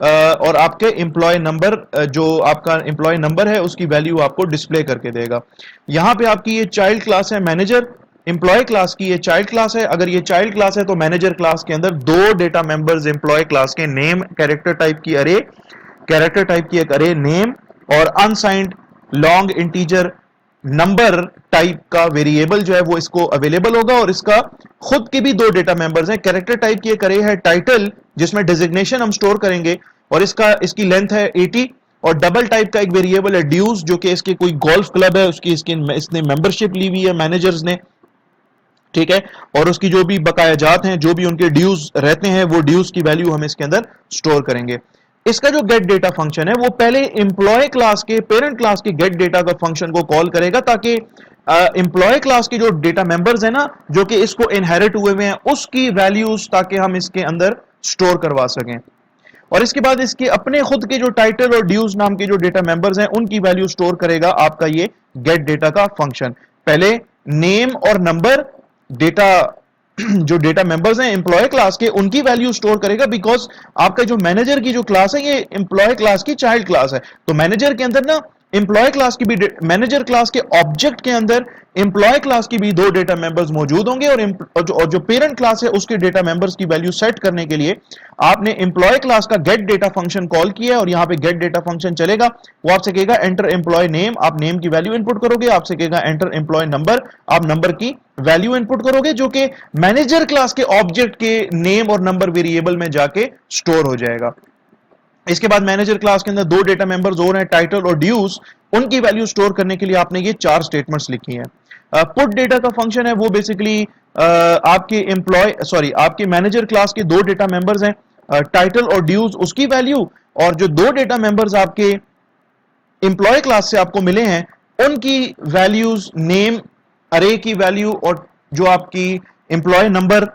और आपके एम्प्लॉय नंबर जो आपका एम्प्लॉय नंबर है उसकी वैल्यू आपको डिस्प्ले करके देगा। यहां पे आपकी ये चाइल्ड क्लास है मैनेजर, एम्प्लॉय क्लास की ये चाइल्ड क्लास है। अगर ये चाइल्ड क्लास है तो मैनेजर क्लास के अंदर दो डेटा मेंबर्स एम्प्लॉय क्लास के नेम कैरेक्टर टाइप की अरे, कैरेक्टर टाइप की एक अरे नेम और unsigned long integer number type का वेरिएबल जो है वो इसको अवेलेबल होगा। और इसका खुद के भी दो डेटा मेंबर्स हैं। कैरेक्टर टाइप की एक अरे है टाइटल जिसमें डिजिग्नेशन हम स्टोर करेंगे और इसकी लेंथ है 80 और डबल टाइप का एक वेरिएबल है ड्यूज जो कि इसके कोई गोल्फ क्लब है उसकी इसने मेंबरशिप ली हुई है मैनेजर्स ने, ठीक है, और उसकी जो भी बकायाजात हैं जो भी उनके ड्यूज रहते हैं वो ड्यूज की वैल्यू हम इसके अंदर स्टोर करेंगे। इसका जो गेट डेटा फंक्शन है वो पहले एम्प्लॉय क्लास के पेरेंट क्लास के गेट डेटा का फंक्शन को कॉल करेगा ताकि एम्प्लॉय क्लास के जो डेटा मेंबर्स है ना जो कि इसको इनहेरिट हुए हुए हैं उसकी वैल्यूज ताकि हम इसके अंदर स्टोर करवा सकें। और इसके बाद इसके अपने खुद के जो टाइटल और ड्यूज नाम के जो डेटा मेंबर्स हैं उनकी वैल्यू स्टोर करेगा आपका ये गेट डेटा का फंक्शन। पहले नेम और नंबर डेटा जो डेटा मेंबर्स हैं एम्प्लॉय क्लास के उनकी वैल्यू स्टोर करेगा बिकॉज आपका जो मैनेजर की जो क्लास है ये एम्प्लॉय क्लास की चाइल्ड क्लास है। तो मैनेजर के अंदर ना एम्प्लॉय क्लास की भी मैनेजर क्लास के ऑब्जेक्ट के अंदर एम्प्लॉय क्लास की भी दो डेटा मेंबर्स मौजूद होंगे और जो पेरेंट क्लास है उसके डेटा मेंबर्स की वैल्यू सेट करने के लिए आपने एम्प्लॉय क्लास का गेट डेटा फंक्शन कॉल किया है और यहां पे गेट डेटा फंक्शन चलेगा। वो आपसे कहेगा एंटर एम्प्लॉय नेम, आप नेम की वैल्यू इनपुट करोगे। आपसे कहेगा एंटर एम्प्लॉय नंबर, आप नंबर की वैल्यू इनपुट करोगे जो कि मैनेजर क्लास के ऑब्जेक्ट के नेम और नंबर वेरिएबल में जाके स्टोर हो जाएगा। इसके बाद मैनेजर क्लास के अंदर दो डेटा मेंबर्स और हैं टाइटल और ड्यूज, उनकी वैल्यू स्टोर करने के लिए आपने ये चार स्टेटमेंट्स लिखी हैं। पुट डेटा का फंक्शन है वो बेसिकली आपके मैनेजर क्लास के दो डेटा मेंबर्स हैं टाइटल और ड्यूज, उसकी वैल्यू और जो दो डेटा मेंबर्स आपके एम्प्लॉय क्लास से आपको मिले हैं उनकी वैल्यूज, नेम अरे की वैल्यू और जो आपकी एम्प्लॉय नंबर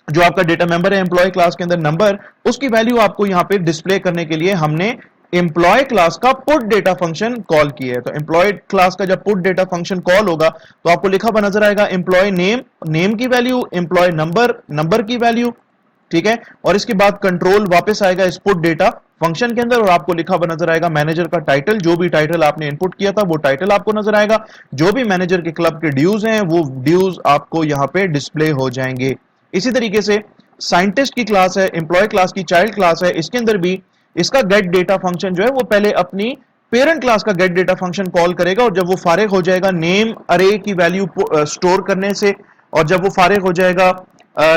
जो आपका डेटा मेंबर है एम्प्लॉय क्लास के अंदर नंबर, उसकी वैल्यू आपको यहां पे डिस्प्ले करने के लिए हमने एम्प्लॉय क्लास का पुट डेटा फंक्शन कॉल किया है। तो एम्प्लॉय क्लास का जब पुट डेटा फंक्शन कॉल होगा तो आपको लिखा हुआ नजर आएगा एम्प्लॉय नेम, नेम की वैल्यू, एम्प्लॉय नंबर, नंबर की वैल्यू, ठीक है। और इसके बाद कंट्रोल वापस आएगा इस पुट डेटा फंक्शन के अंदर और आपको लिखा हुआ नजर आएगा मैनेजर का टाइटल, जो भी टाइटल आपने इनपुट किया था वो टाइटल आपको नजर आएगा। जो भी मैनेजर के क्लब के ड्यूज हैं वो ड्यूज आपको यहां पे डिस्प्ले हो जाएंगे। इसी तरीके से साइंटिस्ट की क्लास है, एम्प्लॉय क्लास की चाइल्ड क्लास है, इसके अंदर भी इसका गेट डेटा फंक्शन जो है वो पहले अपनी पेरेंट क्लास का गेट डेटा फंक्शन कॉल करेगा और जब वो फारिग हो जाएगा नेम अरे की वैल्यू स्टोर करने से और जब वो फारिग हो जाएगा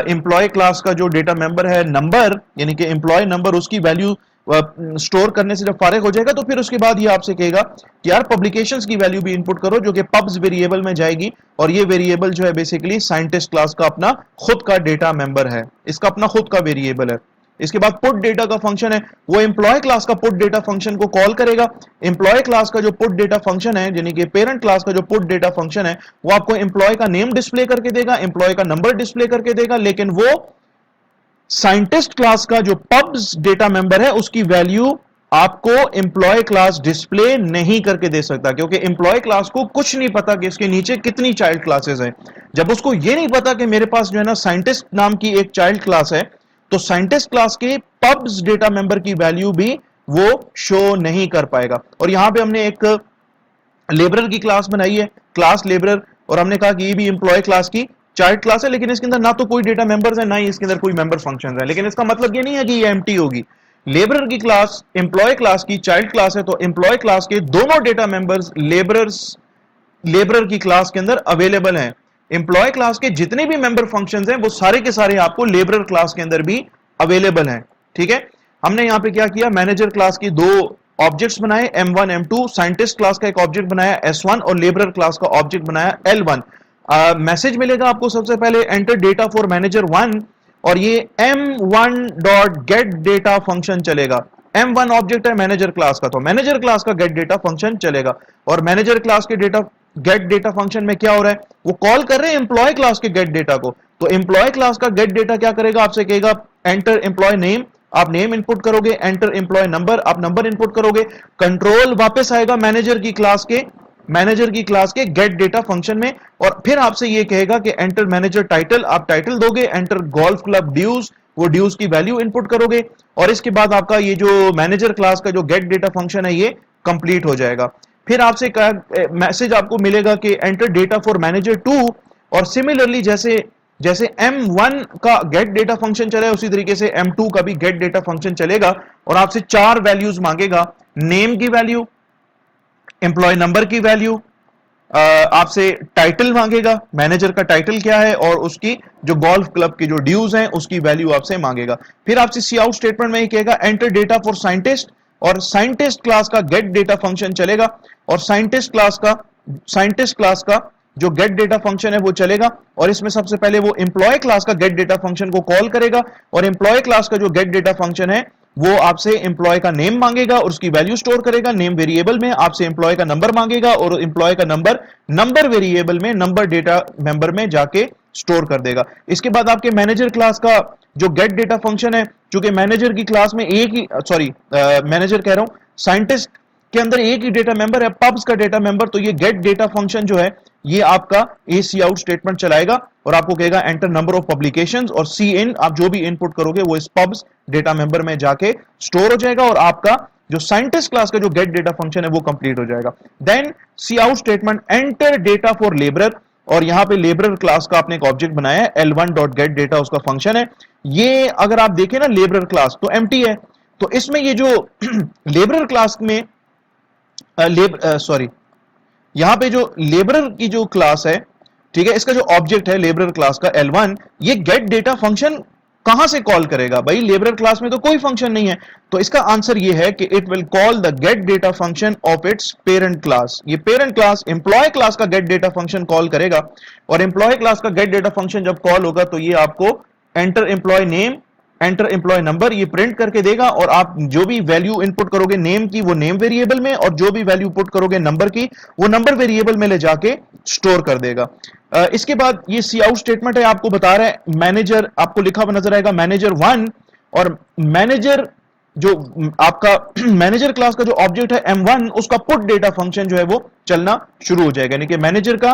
एम्प्लॉय क्लास का जो डेटा मेंबर है नंबर यानी कि एम्प्लॉय नंबर उसकी वैल्यू स्टोर करने से जब फारिग हो जाएगा तो फिर उसके बाद ये आपसे कहेगा कि यार पब्लिकेशंस की वैल्यू भी इनपुट करो जो कि पब्स वेरिएबल में जाएगी और ये वेरिएबल जो है बेसिकली साइंटिस्ट क्लास का अपना खुद का डेटा मेंबर है, इसका अपना खुद का वेरिएबल है। इसके बाद पुट डेटा का फंक्शन है वो एम्प्लॉय क्लास का पुट डेटा फंक्शन को कॉल करेगा। एम्प्लॉय क्लास का जो पुट डेटा फंक्शन है यानी कि पेरेंट क्लास का जो पुट डेटा फंक्शन है वो आपको एम्प्लॉय का नेम डिस्प्ले करके देगा, एम्प्लॉय का नंबर डिस्प्ले करके देगा, लेकिन वो साइंटिस्ट क्लास का जो पब्स डेटा मेंबर है उसकी वैल्यू आपको एम्प्लॉय क्लास डिस्प्ले नहीं करके दे सकता क्योंकि एम्प्लॉय क्लास को कुछ नहीं पता कि इसके नीचे कितनी चाइल्ड क्लासेस हैं। जब उसको यह नहीं पता कि मेरे पास जो है ना साइंटिस्ट नाम की एक चाइल्ड क्लास है तो साइंटिस्ट क्लास के पब्स डेटा मेंबर की वैल्यू भी वो शो नहीं कर पाएगा। और यहां पे हमने एक लेबरर की क्लास बनाई है, क्लास लेबरर, और हमने कहा कि ये भी एम्प्लॉय क्लास की चाइल्ड क्लास है लेकिन इसके अंदर ना तो कोई डेटा मेंबर्स है ना ही इसके अंदर कोई मेंबर फंक्शंस है, लेकिन इसका मतलब ये नहीं है कि ये एम्प्टी होगी। लेबरर की क्लास एम्प्लॉय क्लास की चाइल्ड क्लास है तो एम्प्लॉय क्लास के दोनों डेटा मेंबर्स लेबरर की क्लास के अंदर अवेलेबल हैं। एम्प्लॉय क्लास के जितने भी मेंबर फंक्शंस हैं वो सारे के सारे आपको लेबरर क्लास के अंदर भी अवेलेबल हैं, ठीक है। हमने यहां पे क्या किया, मैनेजर क्लास की दो ऑब्जेक्ट्स बनाए M1 M2, साइंटिस्ट क्लास का एक ऑब्जेक्ट बनाया S1 और लेबरर क्लास का ऑब्जेक्ट बनाया L1। मैसेज मिलेगा आपको सबसे पहले एंटर डेटा फॉर मैनेजर 1 और ये M1 dot gate data function चलेगा। M1 ऑब्जेक्ट है मैनेजर क्लास का तो मैनेजर क्लास का गेट डेटा फंक्शन चलेगा और मैनेजर क्लास के गेट डेटा फंक्शन में क्या हो रहा है, वो कॉल कर रहे हैं एम्प्लॉय क्लास के गेट डेटा को। तो एम्प्लॉय क्लास का गेट डेटा क्या करेगा, आपसे कहेगा एंटर एम्प्लॉय नेम, आप नेम इनपुट करोगे, एंटर एम्प्लॉय नंबर, आप नंबर इनपुट करोगे, कंट्रोल वापस आएगा मैनेजर की क्लास के गेट डेटा फंक्शन में, और फिर आपसे ये कहेगा कि एंटर मैनेजर टाइटल, आप टाइटल दोगे, एंटर गोल्फ क्लब ड्यूज, वो ड्यूज की वैल्यू इनपुट करोगे, और इसके बाद आपका ये जो मैनेजर क्लास का जो गेट डेटा फंक्शन है ये कंप्लीट हो जाएगा। फिर आपसे मैसेज आपको मिलेगा कि एंटर डेटा फॉर मैनेजर 2, और सिमिलरली जैसे जैसे M1 का गेट डेटा फंक्शन चला है उसी तरीके से M2 का भी गेट डेटा फंक्शन चलेगा, और आपसे 4 वैल्यूज मांगेगा, नेम की वैल्यू, एम्प्लॉय नंबर की वैल्यू, आपसे टाइटल मांगेगा, मैनेजर का टाइटल क्या है, और उसकी जो गोल्फ क्लब की जो ड्यूज हैं उसकी वैल्यू आपसे मांगेगा। फिर आपसे सी आउट स्टेटमेंट में ही कहेगा एंटर डेटा फॉर साइंटिस्ट, और साइंटिस्ट क्लास का गेट डेटा फंक्शन चलेगा, और साइंटिस्ट क्लास का जो गेट डेटा फंक्शन है वो चलेगा, और इसमें सबसे पहले वो एम्प्लॉय क्लास का गेट डेटा फंक्शन को कॉल करेगा, और एम्प्लॉय क्लास का जो गेट डेटा फंक्शन है वो आपसे एम्प्लॉय का नेम मांगेगा और उसकी वैल्यू स्टोर करेगा नेम वेरिएबल में, आपसे एम्प्लॉय का नंबर मांगेगा और एम्प्लॉय का नंबर वेरिएबल में नंबर डेटा मेंबर में जाके स्टोर कर देगा। इसके बाद आपके मैनेजर क्लास का जो गेट डेटा फंक्शन है, चूंकि मैनेजर की क्लास में एक ही मैनेजर कह रहा हूं, साइंटिस्ट के अंदर एक ही डेटा मेंबर है, पब्स का डेटा मेंबर, तो ये गेट डेटा फंक्शन जो है ये आपका सी आउट स्टेटमेंट चलाएगा और आपको कहेगा एंटर नंबर ऑफ पब्लिकेशंस, और सी इन, आप जो भी इनपुट करोगे वो इस पब्स डेटा मेंबर में जाके स्टोर हो जाएगा, और आपका जो साइंटिस्ट क्लास का जो गेट डेटा फंक्शन है वो कंप्लीट हो जाएगा। Then C out statement enter data for labourer, और यहां पे लेबरर क्लास का आपने एक ऑब्जेक्ट बनाया है, L1.getData उसका फंक्शन है। ये अगर आप देखें ना लेबरर क्लास तो एम्प्टी है, तो इसमें ये जो लेबरर क्लास में यहां पे जो लेबरर की जो क्लास है, ठीक है, इसका जो ऑब्जेक्ट है लेबरर क्लास का L1, ये गेट डेटा फंक्शन कहां से कॉल करेगा? भाई लेबरर क्लास में तो कोई फंक्शन नहीं है, तो इसका आंसर ये है कि it will call the get data function of its parent class. ये पेरेंट क्लास एम्प्लॉय क्लास का गेट डेटा फंक्शन कॉल करेगा, और एम्प्लॉय क्लास का गेट डेटा फंक्शन जब कॉल होगा तो ये आपको enter employee name, enter employee number ये प्रिंट करके देगा, और आप जो भी वैल्यू इनपुट करोगे नेम की वो नेम वेरिएबल में, और जो भी वैल्यू पुट करोगे नंबर की वो नंबर वेरिएबल में ले जाके स्टोर कर देगा। इसके बाद ये सी आउट स्टेटमेंट है, आपको बता रहा है मैनेजर, आपको लिखा हुआ नजर आएगा मैनेजर 1, और मैनेजर जो आपका मैनेजर क्लास का जो ऑब्जेक्ट है M1 उसका पुट डेटा फंक्शन जो है वो चलना शुरू हो जाएगा, यानी कि मैनेजर का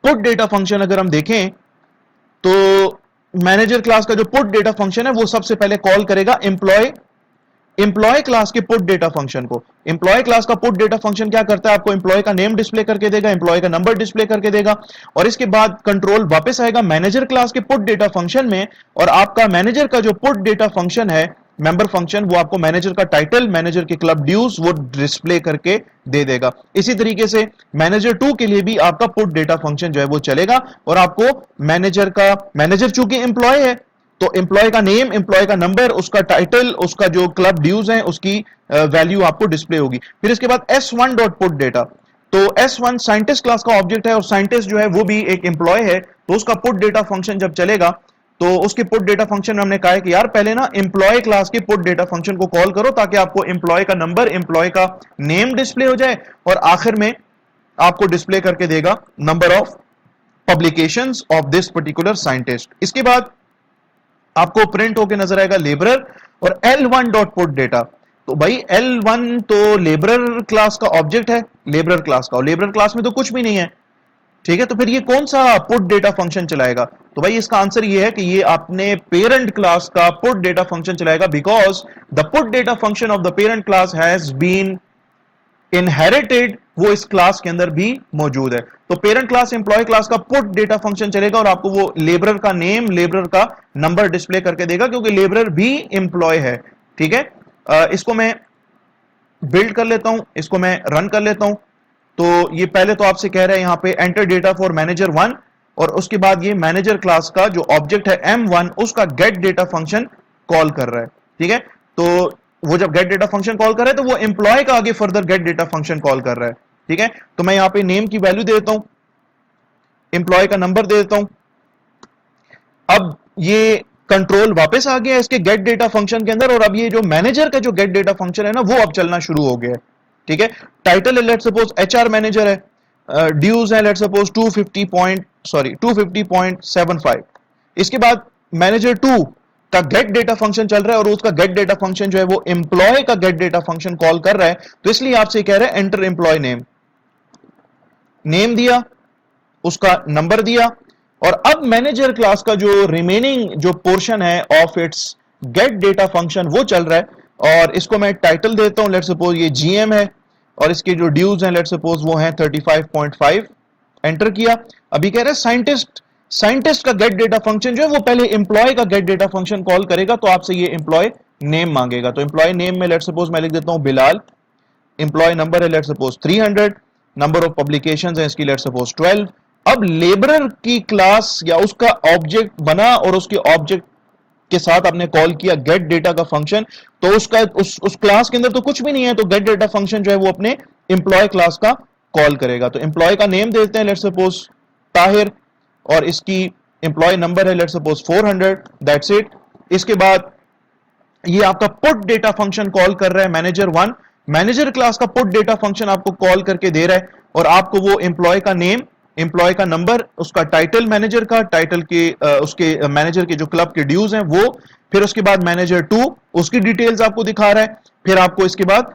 पुट डेटा फंक्शन अगर हम देखें तो मैनेजर क्लास का जो पुट डेटा फंक्शन है वो सबसे पहले कॉल करेगा एम्प्लॉय क्लास के पुट डेटा फंक्शन को। एम्प्लॉय क्लास का पुट डेटा फंक्शन क्या करता है? आपको एम्प्लॉय का नेम डिस्प्ले करके देगा, एम्प्लॉय का नंबर डिस्प्ले करके देगा, और इसके बाद कंट्रोल वापस आएगा मैनेजर क्लास के पुट डेटा फंक्शन में, और आपका मैनेजर का जो पुट डेटा फंक्शन है मेंबर फंक्शन, वो आपको मैनेजर का टाइटल, मैनेजर के क्लब ड्यूज वो डिस्प्ले करके दे देगा। इसी तरीके से मैनेजर 2 के लिए भी आपका पुट डेटा फंक्शन जो है वो चलेगा, और आपको मैनेजर चूंकि एम्प्लॉय है तो एम्प्लॉय का नेम, एम्प्लॉय का नंबर, उसका टाइटल, उसका जो क्लब ड्यूज है उसकी वैल्यू आपको डिस्प्ले होगी। फिर इसके बाद S1 डॉट पुट डेटा, तो S1 साइंटिस्ट क्लास का ऑब्जेक्ट है, और साइंटिस्ट जो है वो भी एक एम्प्लॉय है, तो उसका पुट डेटा फंक्शन जब चलेगा तो उसके पुट डेटा फंक्शन में हमने कहा है कि यार पहले ना एम्प्लॉय क्लास के पुट डेटा फंक्शन को कॉल करो ताकि आपको एम्प्लॉय का नंबर, एम्प्लॉय का नेम डिस्प्ले हो जाए, और आखिर में आपको डिस्प्ले करके देगा number of publications of this particular scientist. इसके बाद आपको प्रिंट होकर नजर आएगा लेबरर और L1 डॉट पुट डेटा। तो भाई L1 तो लेबरर क्लास का ऑब्जेक्ट है, लेबरर क्लास का, और लेबरर क्लास में तो कुछ भी नहीं है, ठीक है, तो फिर ये कौन सा पुट डेटा फंक्शन चलाएगा? तो भाई इसका आंसर ये है कि ये अपने पेरेंट क्लास का पुट डेटा फंक्शन चलाएगा, because the put data function of the parent class has been inherited, वो इस क्लास के अंदर भी मौजूद है। तो पेरेंट क्लास एम्प्लॉय क्लास का पुट डेटा फंक्शन चलेगा, और आपको वो लेबरर का नेम, लेबरर का नंबर डिस्प्ले करके देगा, क्योंकि लेबरर भी एम्प्लॉय है, ठीक है। इसको मैं बिल्ड कर लेता हूं, इसको मैं रन कर लेता हूं। तो ये पहले तो आपसे कह रहा है यहां पे एंटर डेटा फॉर मैनेजर 1, और उसके बाद ये मैनेजर क्लास का जो ऑब्जेक्ट है M1 उसका गेट डेटा फंक्शन कॉल कर रहा है, ठीक है। तो वो जब गेट डेटा फंक्शन कॉल कर रहा है तो वो एम्प्लॉय का आगे further gate data function call कर रहा है, ठीक है। तो मैं यहां पे नेम की वैल्यू दे देता हूं, एम्प्लॉय का नंबर दे देता हूं। अब ये कंट्रोल वापस आ गया इसके गेट डेटा फंक्शन के अंदर, और अब ये जो मैनेजर का जो गेट डेटा फंक्शन है ना वो अब चलना शुरू हो गया है, ठीक है। टाइटल है लेट सपोज HR मैनेजर है, ड्यूज है लेट सपोज 250.75। इसके बाद मैनेजर 2 का गेट डेटा फंक्शन चल रहा है और उसका गेट डेटा फंक्शन जो है वो एम्प्लॉय का गेट डेटा फंक्शन कॉल कर रहा है, तो इसलिए आपसे कह रहा है एंटर एम्प्लॉय नेम, नेम दिया, उसका नंबर दिया, और अब मैनेजर क्लास का जो रिमेनिंग जो पोर्शन है of it's get data function वो चल रहा है, और इसको मैं टाइटल देता हूं, लेट सपोज ये जीएम है और इसके जो ड्यूज हैं लेट सपोज वो हैं 35.5, एंटर किया। अभी कह रहा है साइंटिस्ट, साइंटिस्ट का गेट डेटा फंक्शन जो है वो पहले एम्प्लॉय का गेट डेटा फंक्शन कॉल करेगा, तो आपसे ये एम्प्लॉय नेम मांगेगा। तो एम्प्लॉय नेम में लेट सपोज मैं लिख देता हूं बिलाल, एम्प्लॉय नंबर है let suppose 300, number of publications है इसकी लेट सपोज 12। अब लेबरर की क्लास या उसका ऑब्जेक्ट बना और उसके ऑब्जेक्ट के साथ आपने कॉल किया गेट डेटा का फंक्शन, तो उसका उस क्लास के अंदर तो कुछ भी नहीं है, तो गेट डेटा फंक्शन जो है वो अपने एम्प्लॉय क्लास का कॉल करेगा। तो एम्प्लॉय का नेम देते हैं लेट सपोज ताहिर, और इसकी एम्प्लॉय नंबर है लेट सपोज 400, दैट्स इट। इसके बाद ये आपका पुट डेटा फंक्शन कॉल कर रहा है मैनेजर 1, मैनेजर क्लास का पुट डेटा फंक्शन आपको कॉल करके दे रहा है, और आपको वो एम्प्लॉय का नेम, एम्प्लॉय का नंबर, उसका टाइटल मैनेजर का, टाइटल के उसके मैनेजर के जो क्लब के ड्यूज हैं वो, फिर उसके बाद मैनेजर 2 उसकी डिटेल्स आपको दिखा रहा है, फिर आपको इसके बाद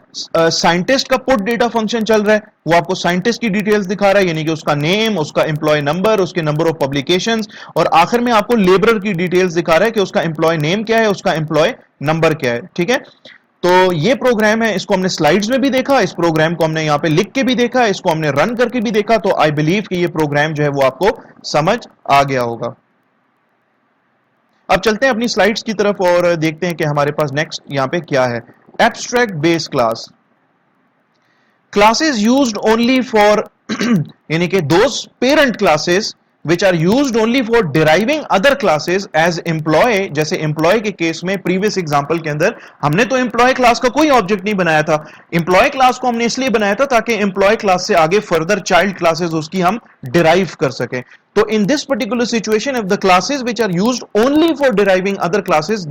साइंटिस्ट का पुट डेटा फंक्शन चल रहा है, वो आपको साइंटिस्ट की डिटेल्स दिखा रहा है, यानी कि उसका नेम, उसका एम्प्लॉय नंबर, उसके नंबर ऑफ पब्लिकेशंस, और आखिर में आपको लेबरर की डिटेल्स दिखा रहा है कि उसका एम्प्लॉय नेम क्या है, उसका एम्प्लॉय नंबर क्या है। ठीक है, तो ये प्रोग्राम है, इसको हमने स्लाइड्स में भी देखा, इस प्रोग्राम को हमने यहां पे लिख के भी देखा, इसको हमने रन करके भी देखा, तो आई बिलीव कि ये प्रोग्राम जो है वो आपको समझ आ गया होगा। अब चलते हैं अपनी स्लाइड्स की तरफ और देखते हैं कि हमारे पास नेक्स्ट यहां पे क्या है। Abstract base class, classes used only for यानी कि those parent classes which are used only for deriving other classes as employee, जैसे employee के केस में प्रीवियस एग्जांपल के अंदर हमने तो employee क्लास का कोई ऑब्जेक्ट नहीं बनाया था, employee क्लास को हमने इसलिए बनाया था ताकि employee क्लास से आगे फर्दर चाइल्ड क्लासेस उसकी हम डिराइव कर सकें। तो in this particular situation if the classes which are used only for deriving other classes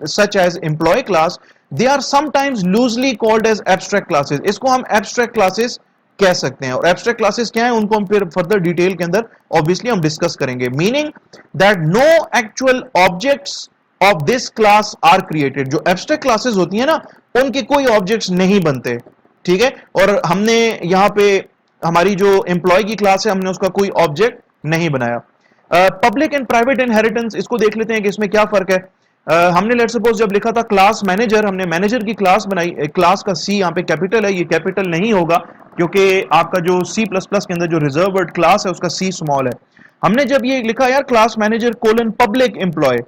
such as employee class, they are sometimes loosely called as abstract classes, इसको हम abstract classes कह सकते हैं। और एब्स्ट्रैक्ट क्लासेस क्या है उनको हम फिर फर्दर डिटेल के अंदर ऑब्वियसली हम डिस्कस करेंगे। Meaning that no actual objects of this class are created, जो एब्स्ट्रैक्ट क्लासेस होती है ना उनके कोई ऑब्जेक्ट्स नहीं बनते, ठीक है। और हमने यहां पे हमारी जो एम्प्लॉय की क्लास है हमने उसका कोई ऑब्जेक्ट नहीं बनाया। पब्लिक एंड प्राइवेट इनहेरिटेंस, इसको देख लेते हैं कि इसमें क्या फर्क है। हमने लेट सपोज जब लिखा था क्लास मैनेजर, हमने मैनेजर की क्लास बनाई, क्लास का सी यहाँ पे कैपिटल है, ये कैपिटल नहीं होगा क्योंकि आपका जो C++ के अंदर जो रिजर्व वर्ड क्लास है उसका सी स्मॉल है। हमने जब ये लिखा यार class manager colon public employee,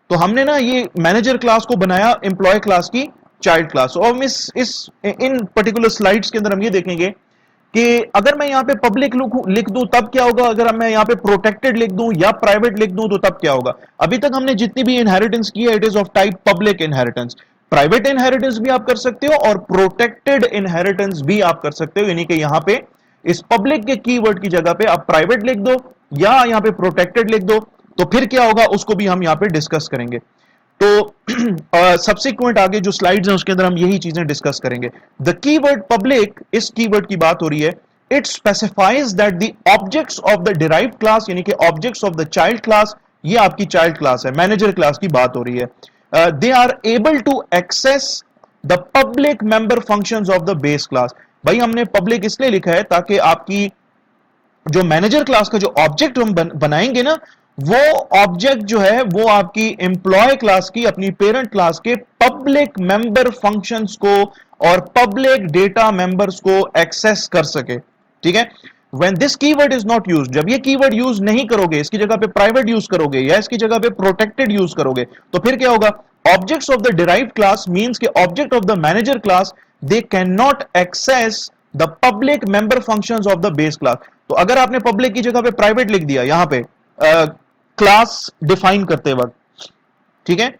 तो हमने ना ये मैनेजर क्लास को बनाया एम्प्लॉय क्लास की चाइल्ड क्लास। और इन पर्टिकुलर स्लाइड्स के अंदर हम ये देखेंगे कि अगर मैं यहाँ पे पब्लिक लिख दूं तब क्या होगा, अगर मैं यहाँ पे प्रोटेक्टेड लिख दूं या प्राइवेट लिख दूं तो तब क्या होगा। अभी तक हमने जितनी भी इनहेरिटेंस की है it is of type public inheritance, private inheritance भी आप कर सकते हो और प्रोटेक्टेड इनहेरिटेंस भी आप कर सकते हो, यानी कि यहाँ पे इस पब्लिक के कीवर्ड की जगह पे आप प्राइवेट लिख दो या यहाँ पे प्रोटेक्टेड लिख दो, तो फिर क्या होगा उसको भी हम यहाँ पे डिस्कस करेंगे। तो सब्सिक्वेंट आगे जो स्लाइड्स हैं उसके अंदर हम यही चीजें डिस्कस करेंगे। द कीवर्ड पब्लिक, इस कीवर्ड की बात हो रही है, it specifies that the objects of the derived class, यानी कि objects of the child class, ये आपकी चाइल्ड क्लास है, मैनेजर क्लास की बात हो रही है। They are able to access the public member functions of the base class. भाई हमने पब्लिक इसलिए लिखा है ताकि आपकी जो मैनेजर क्लास का जो ऑब्जेक्ट हम बनाएंगे ना, वो ऑब्जेक्ट जो है वो आपकी एम्प्लॉय क्लास की अपनी पेरेंट क्लास के पब्लिक मेंबर फंक्शंस को और पब्लिक डेटा मेंबर्स को एक्सेस कर सके, ठीक है। When this keyword is not used, जब ये कीवर्ड यूज नहीं करोगे, इसकी जगह पे प्राइवेट यूज करोगे या इसकी जगह पे प्रोटेक्टेड यूज करोगे, तो फिर क्या होगा, objects of the derived class means के object of the manager class they can not access the public member functions of the base class. तो अगर आपने पब्लिक की जगह पे प्राइवेट लिख दिया यहां पे क्लास डिफाइन करते वक्त, ठीक है,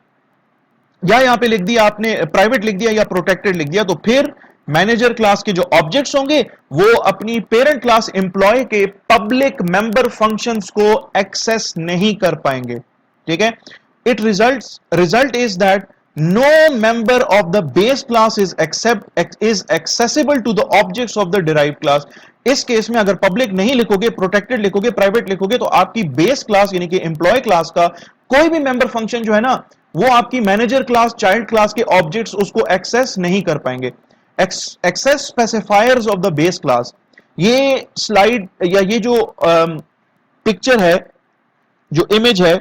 या यहां पे लिख दिया आपने प्राइवेट लिख दिया या प्रोटेक्टेड लिख दिया, तो फिर मैनेजर क्लास के जो ऑब्जेक्ट्स होंगे वो अपनी पेरेंट क्लास एम्प्लॉय के पब्लिक मेंबर फंक्शंस को एक्सेस नहीं कर पाएंगे, ठीक है। It result is that no member of the base class is accessible to the objects of the derived class. इस केस में अगर पब्लिक नहीं लिखोगे, प्रोटेक्टेड लिखोगे, प्राइवेट लिखोगे, तो आपकी बेस क्लास यानी कि एम्प्लॉय क्लास का कोई भी मेंबर फंक्शन जो है ना वो आपकी मैनेजर क्लास, चाइल्ड क्लास के ऑब्जेक्ट्स उसको एक्सेस नहीं कर पाएंगे। Access specifiers of the base class, ये स्लाइड या ये जो पिक्चर है, जो इमेज है,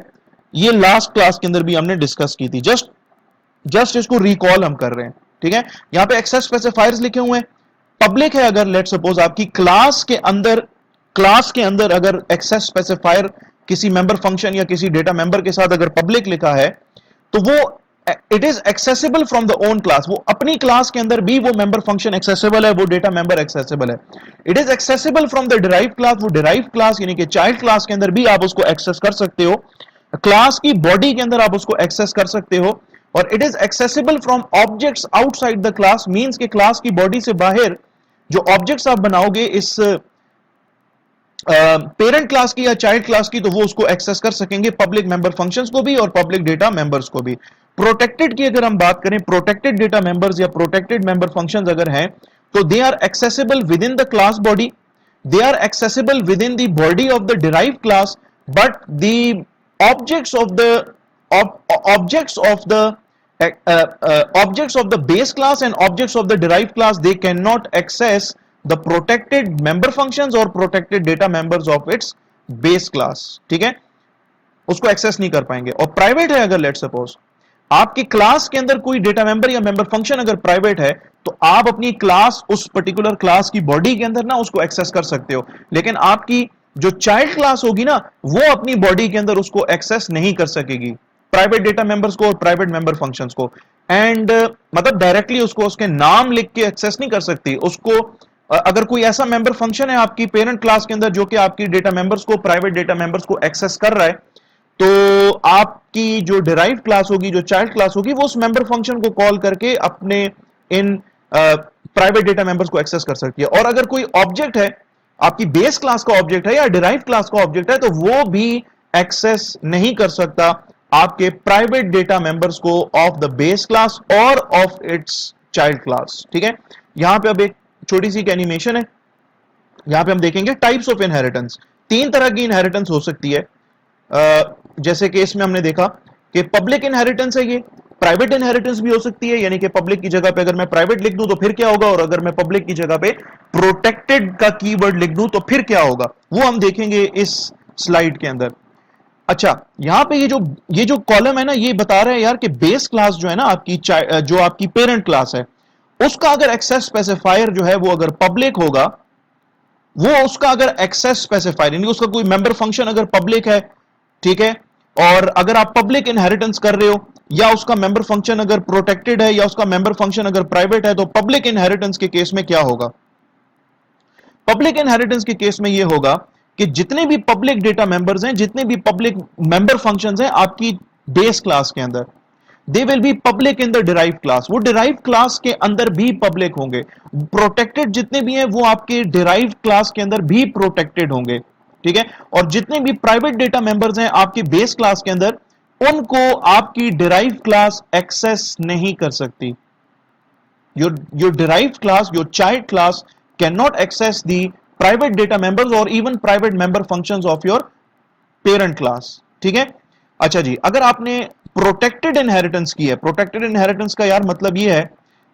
ये लास्ट क्लास के अंदर भी हमने डिस्कस की थी। जस्ट इसको रिकॉल हम कर रहे हैं, ठीक है। यहां पे एक्सेस स्पेसिफायर्स लिखे हुए हैं। पब्लिक है, अगर लेट सपोज आपकी क्लास के अंदर अगर एक्सेस स्पेसिफायर किसी मेंबर फंक्शन या किसी डेटा मेंबर के साथ अगर पब्लिक लिखा है, तो वो it is accessible from the own class. वो अपनी क्लास के अंदर भी वो मेंबर फंक्शन एक्सेसिबल है, वो डेटा मेंबर एक्सेसिबल है। It is accessible from the derive class, वो डिराइव क्लास यानी कि चाइल्ड क्लास के अंदर भी आप उसको एक्सेस कर सकते हो। क्लास की बॉडी के अंदर आप उसको एक्सेस कर सकते हो। और it is accessible from objects outside the class, means के क्लास की बॉडी से बाहर जो ऑब्जेक्ट्स आप बनाओगे इस पेरेंट क्लास की या चाइल्ड क्लास की, तो वो उसको एक्सेस कर सकेंगे, पब्लिक मेंबर फंक्शंस को भी और पब्लिक डेटा मेंबर्स को भी। प्रोटेक्टेड की अगर हम बात करें, प्रोटेक्टेड डेटा मेंबर्स या प्रोटेक्टेड मेंबर फंक्शंस अगर हैं, तो they are accessible within the class body, they are accessible within the body of the derived class, but the objects of the objects of the base class and objects of the derived class, they cannot access the protected member functions or protected data members of its base class, ठीक है, उसको access नहीं कर पाएंगे। और private है, अगर let suppose आपकी क्लास के अंदर कोई डेटा मेंबर या मेंबर फंक्शन अगर प्राइवेट है, तो आप अपनी क्लास, उस पर्टिकुलर क्लास की बॉडी के अंदर ना उसको एक्सेस कर सकते हो, लेकिन आपकी जो चाइल्ड क्लास होगी ना, वो अपनी बॉडी के अंदर उसको एक्सेस नहीं कर सकेगी, प्राइवेट डेटा मेंबर्स को और प्राइवेट मेंबर फंक्शंस को। एंड मतलब डायरेक्टली उसको उसके नाम लिख के एक्सेस नहीं कर सकती उसको। अगर कोई ऐसा मेंबर फंक्शन है आपकी पेरेंट क्लास के अंदर जो कि आपकी डेटा मेंबर्स को, प्राइवेट डेटा मेंबर्स को एक्सेस कर रहा है, तो आपकी जो डिराइव्ड क्लास होगी, जो चाइल्ड क्लास होगी, वो उस मेंबर फंक्शन को कॉल करके अपने इन प्राइवेट डेटा मेंबर्स को एक्सेस कर सकती है। और अगर कोई ऑब्जेक्ट है, आपकी बेस क्लास का ऑब्जेक्ट है या डिराइव क्लास का ऑब्जेक्ट है, तो वो भी एक्सेस नहीं कर सकता आपके प्राइवेट डेटा मेंबर्स को ऑफ द बेस क्लास और ऑफ इट्स चाइल्ड क्लास, ठीक है। यहां पे अब एक छोटी सी एनिमेशन है, यहां पे हम देखेंगे टाइप्स ऑफ इनहेरिटेंस। तीन तरह की इनहेरिटेंस हो सकती है, जैसे कि इसमें हमने देखा कि पब्लिक इनहेरिटेंस है, ये प्राइवेट इनहेरिटेंस भी हो सकती है, यानी कि पब्लिक की जगह पे अगर मैं प्राइवेट लिख दूं तो फिर क्या होगा, और अगर मैं पब्लिक की जगह पे प्रोटेक्टेड का कीवर्ड लिख दूं तो फिर क्या होगा, वो हम देखेंगे इस स्लाइड के अंदर। अच्छा, यहां पे ये जो कॉलम है ना, ये बता रहा है यार कि बेस क्लास जो है ना आपकी, जो आपकी पेरेंट क्लास है, उसका अगर एक्सेस स्पेसिफायर जो है वो अगर पब्लिक होगा, वो उसका अगर एक्सेस स्पेसिफायर यानी उसका कोई मेंबर फंक्शन अगर पब्लिक है, ठीक है, और अगर आप पब्लिक इनहेरिटेंस कर रहे हो, या उसका मेंबर फंक्शन अगर प्रोटेक्टेड है या उसका मेंबर फंक्शन अगर प्राइवेट है, तो पब्लिक इनहेरिटेंस के केस में क्या होगा। पब्लिक इनहेरिटेंस के केस में यह होगा कि जितने भी पब्लिक डेटा मेंबर्स हैं, जितने भी पब्लिक मेंबर फंक्शंस हैं आपकी बेस क्लास के अंदर, they will be public in the derived class, वो डिराइव्ड क्लास के अंदर भी पब्लिक होंगे। प्रोटेक्टेड जितने भी हैं वो आपके डिराइव्ड क्लास के अंदर भी प्रोटेक्टेड होंगे, ठीक है। और जितने भी प्राइवेट डेटा मेंबर्स हैं आपकी बेस क्लास के अंदर, उनको आपकी डिराइव्ड क्लास एक्सेस नहीं कर सकती। your derived class, your child class cannot access the private data members or even private member functions of your parent class, ठीक है। अच्छा जी, अगर आपने प्रोटेक्टेड इनहेरिटेंस की है, प्रोटेक्टेड इनहेरिटेंस का यार मतलब ये है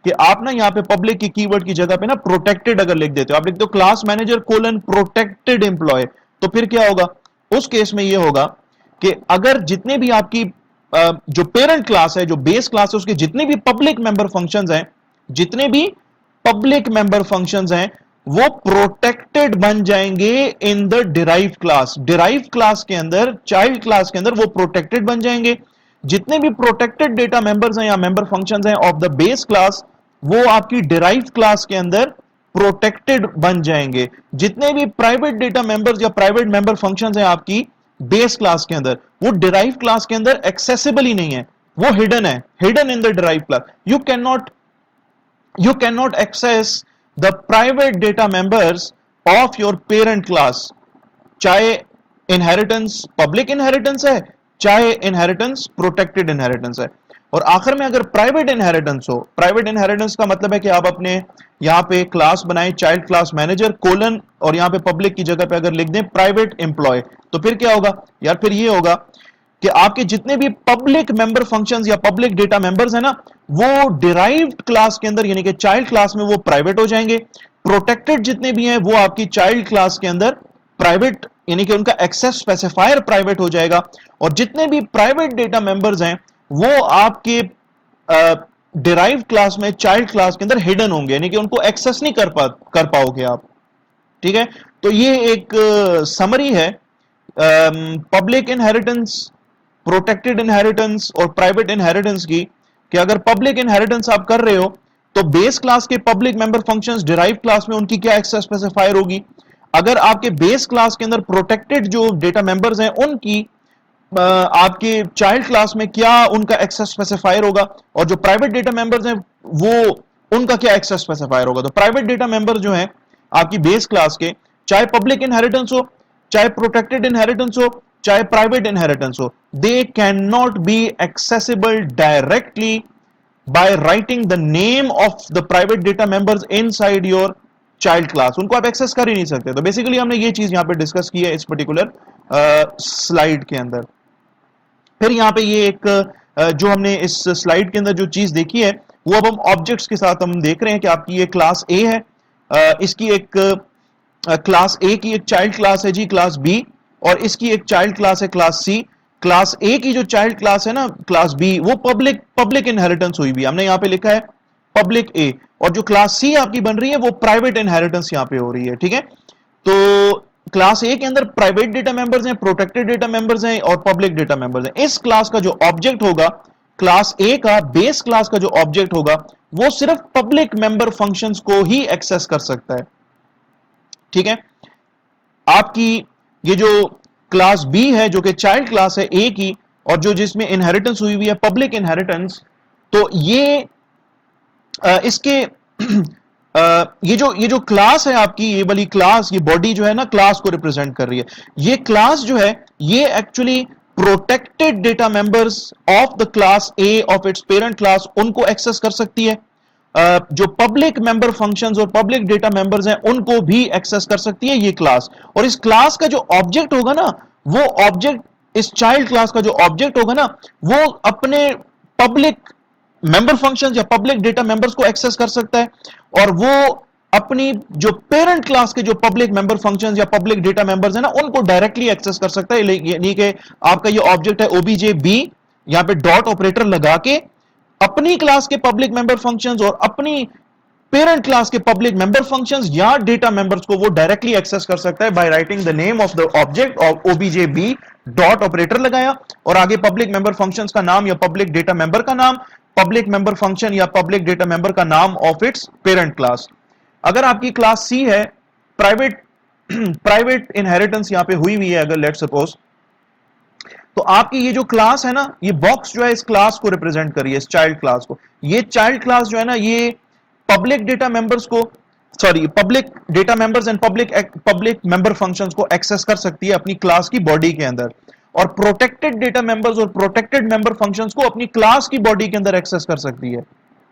कि आप ना यहाँ पे पब्लिक की कीवर्ड की जगह पे ना प्रोटेक्टेड अगर लिख देते हो, आप लिखते हो class manager colon protected employee, तो फिर क्या होगा, उस केस में ये होगा कि अगर जितने भी आपकी जो पेरेंट क्लास है, जो बेस क्लास है, उसके जितने भी पब्लिक मेंबर फंक्शंस हैं, जितने भी पब्लिक मेंबर फंक्शंस हैं, वो प्रोटेक्टेड बन जाएंगे in the derived class. Derived class के अंदर, चाइल्ड क्लास के अंदर वो प्रोटेक्टेड बन जाएंगे। जितने भी प्रोटेक्टेड डेटा मेंबर्स हैं या मेंबर फंक्शंस हैं ऑफ द बेस क्लास, वो आपकी डिराइव्ड क्लास के अंदर प्रोटेक्टेड बन जाएंगे। जितने भी प्राइवेट डेटा मेंबर्स या प्राइवेट मेंबर फंक्शंस हैं आपकी बेस क्लास के अंदर, वो डिराइव क्लास के अंदर एक्सेसिबल ही नहीं है, वो हिडन है, hidden in the derive class. you cannot access the private data members of your parent class, चाहे इनहेरिटेंस पब्लिक इनहेरिटेंस है, चाहे इनहेरिटेंस प्रोटेक्टेड इनहेरिटेंस है। और आखिर में अगर प्राइवेट इनहेरिटेंस हो, प्राइवेट इनहेरिटेंस का मतलब है कि आप अपने यहां पे क्लास बनाए चाइल्ड क्लास मैनेजर कोलन, और यहां पे पब्लिक की जगह पे अगर लिख दें प्राइवेट एम्प्लॉय, तो फिर क्या होगा यार, फिर ये होगा कि आपके जितने भी पब्लिक मेंबर फंक्शंस या पब्लिक डेटा मेंबर्स हैं ना, वो डिराइव्ड क्लास के अंदर यानी कि चाइल्ड क्लास में वो प्राइवेट हो जाएंगे। प्रोटेक्टेड जितने भी हैं वो आपकी चाइल्ड क्लास के अंदर प्राइवेट यानी कि उनका एक्सेस स्पेसिफायर प्राइवेट हो जाएगा। और जितने भी प्राइवेट डेटा मेंबर्स हैं वो आपके डिराइव्ड क्लास में चाइल्ड क्लास के अंदर हिडन होंगे, यानी कि उनको एक्सेस नहीं कर पाओगे आप। ठीक है, तो ये एक समरी है पब्लिक इनहेरिटेंस, प्रोटेक्टेड इनहेरिटेंस और प्राइवेट इनहेरिटेंस की, कि अगर पब्लिक इनहेरिटेंस आप कर रहे हो तो बेस क्लास के public member functions derive class में उनकी क्या एक्सेस स्पेसिफायर होगी। अगर आपके बेस क्लास के अंदर प्रोटेक्टेड जो डेटा मेंबर्स हैं उनकी आपके चाइल्ड क्लास में क्या उनका एक्सेस स्पेसिफायर होगा, और जो प्राइवेट डेटा मेंबर्स हैं वो उनका क्या एक्सेस स्पेसिफायर होगा। तो प्राइवेट डेटा मेंबर जो हैं आपकी बेस क्लास के, चाहे पब्लिक इनहेरिटेंस हो, चाहे प्रोटेक्टेड इनहेरिटेंस हो, चाहे प्राइवेट इनहेरिटेंस हो, दे can not be accessible directly by writing the name of the private data members inside your child class. उनको आप एक्सेस कर ही नहीं सकते। तो बेसिकली हमने ये चीज यहां पे डिस्कस की है इस पर्टिकुलर स्लाइड के अंदर। फिर यहाँ पे ये एक जो हमने इस स्लाइड के अंदर जो चीज देखी है वो अब हम ऑब्जेक्ट्स के साथ हम देख रहे हैं कि आपकी ये क्लास ए है, इसकी एक क्लास ए की एक चाइल्ड क्लास है जी क्लास बी, और इसकी एक चाइल्ड क्लास है क्लास सी। क्लास ए की जो चाइल्ड क्लास है ना क्लास बी, वो पब्लिक इनहेरिटेंस हुई भी, हमने यहाँ पे लिखा है पब्लिक ए, और जो क्लास सी आपकी बन रही है वो प्राइवेट इनहेरिटेंस यहाँ पे हो रही है। ठीक है, तो क्लास ए के अंदर प्राइवेट डेटा मेंबर्स हैं, प्रोटेक्टेड डेटा मेंबर्स हैं और पब्लिक डेटा मेंबर्स हैं। इस क्लास का जो ऑब्जेक्ट होगा, क्लास ए का बेस क्लास का जो ऑब्जेक्ट होगा वो सिर्फ पब्लिक मेंबर फंक्शंस को ही एक्सेस कर सकता है। ठीक है, आपकी ये जो क्लास बी है जो कि चाइल्ड क्लास है ए की, और जो जिसमें इनहेरिटेंस हुई हुई है पब्लिक इनहेरिटेंस, तो ये इसके ये जो क्लास है आपकी, ये वाली क्लास, ये बॉडी जो है ना क्लास को रिप्रेजेंट कर रही है। ये क्लास जो है ये actually protected data members of the class A of its parent class उनको एक्सेस कर सकती है। जो पब्लिक मेंबर फंक्शंस और पब्लिक डेटा मेंबर्स हैं उनको भी एक्सेस कर सकती है ये क्लास। और इस क्लास का जो ऑब्जेक्ट होगा ना, वो ऑब्जेक्ट, इस चाइल्ड क्लास का जो ऑब्जेक्ट होगा ना, वो अपने पब्लिक मेंबर फंक्शंस या पब्लिक डेटा मेंबर्स को एक्सेस कर सकता है, और वो अपनी जो पेरेंट क्लास के जो पब्लिक मेंबर फंक्शंस या पब्लिक डेटा मेंबर्स है ना उनको डायरेक्टली एक्सेस कर सकता है। यानी कि आपका ये ऑब्जेक्ट है ओबीजे बी, यहां पे डॉट ऑपरेटर लगा के अपनी क्लास के पब्लिक मेंबर फंक्शंस और अपनी पेरेंट क्लास के पब्लिक मेंबर फंक्शंस या डेटा मेंबर्स को वो डायरेक्टली एक्सेस कर सकता है by writing the name of the object of OBJ B, dot operator लगाया और आगे पब्लिक मेंबर फंक्शंस का नाम या पब्लिक डेटा मेंबर का नाम, पब्लिक मेंबर फंक्शन या पब्लिक डेटा मेंबर का नाम ऑफ इट्स पेरेंट क्लास। अगर आपकी क्लास सी है, प्राइवेट इनहेरिटेंस यहां पे हुई हुई है अगर लेट सपोज, तो आपकी ये जो क्लास है ना, ये बॉक्स जो है इस क्लास को रिप्रेजेंट करिए, इस चाइल्ड क्लास को। ये चाइल्ड क्लास जो है ना ये पब्लिक डेटा मेंबर्स को, sorry public data members and public member functions को एक्सेस कर सकती है अपनी क्लास की बॉडी के अंदर, और प्रोटेक्टेड डेटा मेंबर्स और प्रोटेक्टेड मेंबर फंक्शंस को अपनी क्लास की बॉडी के अंदर एक्सेस कर सकती है।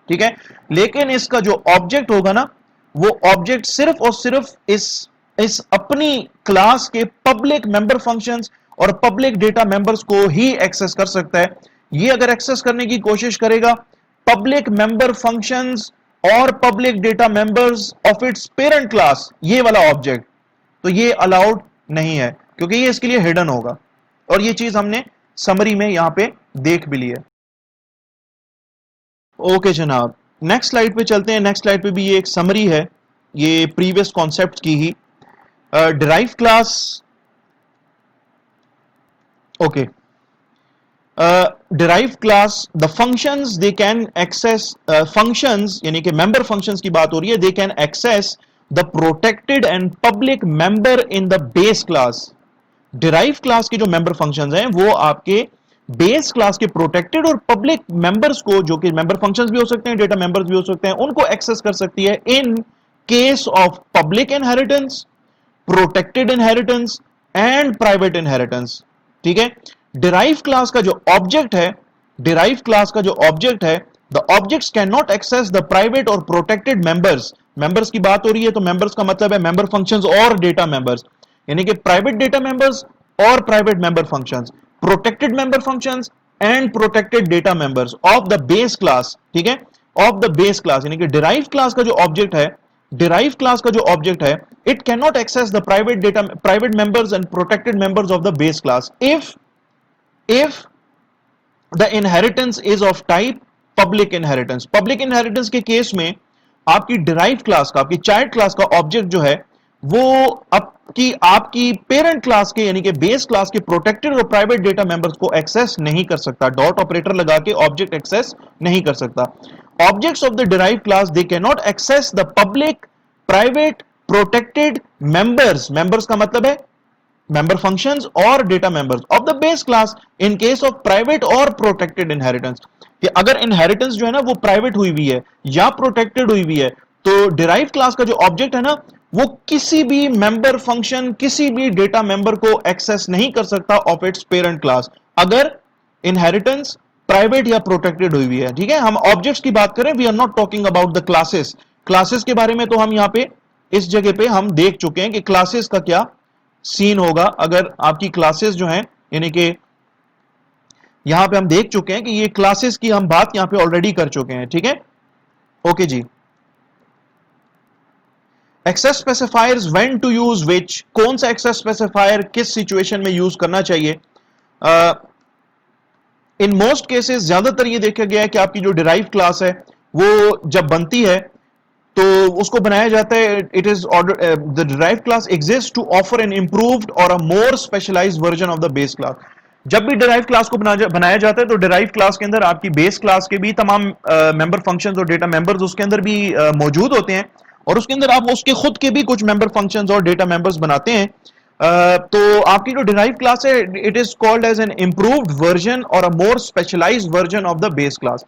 ठीक है, लेकिन इसका जो ऑब्जेक्ट होगा ना, वो ऑब्जेक्ट सिर्फ और सिर्फ इस अपनी क्लास के पब्लिक मेंबर फंक्शंस और पब्लिक डेटा मेंबर्स को ही एक्सेस कर सकता है। ये अगर एक्सेस करने की कोशिश करेगा पब्लिक मेंबर फंक्शंस और public data members of its parent class, ये वाला ऑब्जेक्ट, तो ये अलाउड नहीं है क्योंकि ये इसके लिए हिडन होगा, और ये चीज हमने समरी में यहां पे देख भी ली है। ओके जनाब, नेक्स्ट स्लाइड पे चलते हैं। नेक्स्ट स्लाइड पे भी ये एक समरी है, ये प्रीवियस कॉन्सेप्ट की ही। Derive class, okay, derive class, the functions they can access, functions यानी कि मेंबर फंक्शंस की बात हो रही है, they can access the protected and public member in the base class. Derive class के जो मेंबर फंक्शंस हैं वो आपके बेस क्लास के प्रोटेक्टेड और पब्लिक मेंबर्स को, जो कि मेंबर फंक्शंस भी हो सकते हैं, डेटा मेंबर्स भी हो सकते हैं, उनको एक्सेस कर सकती है in case of public inheritance, protected inheritance and private inheritance. ठीक है, डिराइव क्लास का जो ऑब्जेक्ट है, डिराइव क्लास का जो ऑब्जेक्ट है, the objects can not access the private और प्रोटेक्टेड मेंबर्स। मेंबर्स की बात हो रही है तो मेंबर्स का मतलब है मेंबर फंक्शंस और डेटा मेंबर्स, यानी कि प्राइवेट डेटा मेंबर्स और private member functions. Protected member functions and protected data members of the base class, ठीक है, ऑफ द बेस क्लास, यानी कि डिराइव क्लास का जो ऑब्जेक्ट है, डिराइव क्लास का जो ऑब्जेक्ट है, it can not access the private data, private members and protected members of the base class if the inheritance is of type public inheritance. Public inheritance के case में आपकी derive class का, आपकी child class का object जो है वो आपकी पेरेंट क्लास के यानी कि बेस क्लास के प्रोटेक्टेड और प्राइवेट डेटा मेंबर्स को एक्सेस नहीं कर सकता, डॉट ऑपरेटर लगा के ऑब्जेक्ट एक्सेस नहीं कर सकता। Objects of the derive class they can not access the public, private, protected members, members का मतलब है member functions और data members of the base class in case of private और protected inheritance। कि अगर inheritance जो है ना वो private हुई हुई है या protected हुई हुई है तो derived class का जो object है ना वो किसी भी member function, किसी भी data member को access नहीं कर सकता of its parent class अगर inheritance private या protected हुई हुई है। ठीक है, हम objects की बात करें, we are not talking about the classes। classes के बारे में तो हम यहाँ पे इस जगह पे हम देख चुके हैं कि classes का क्या सीन होगा अगर आपकी क्लासेस जो हैं, यानी कि यहां पे हम देख चुके हैं कि ये क्लासेस की हम बात यहां पे ऑलरेडी कर चुके हैं। ठीक है, ओके जी। Access specifiers when to use which, कौन सा एक्सेस स्पेसिफायर किस सिचुएशन में यूज करना चाहिए। इन मोस्ट केसेस ज्यादातर ये देखा गया है कि आपकी जो डिराइव क्लास है वो जब बनती है तो उसको बनाया जाता है, it is the derived class exist to offer an improved or a more specialized version of the base class. जब भी डिराइव क्लास को बनाया जाता है तो डिराइव क्लास के अंदर आपकी बेस क्लास के भी तमाम मेंबर फंक्शंस और डेटा मेंबर्स उसके अंदर भी मौजूद होते हैं और उसके अंदर आप उसके खुद के भी कुछ मेंबर फंक्शंस और डेटा मेंबर्स बनाते हैं। तो आपकी जो डिराइव क्लास है it is called as an improved version or a more specialized version of the base class.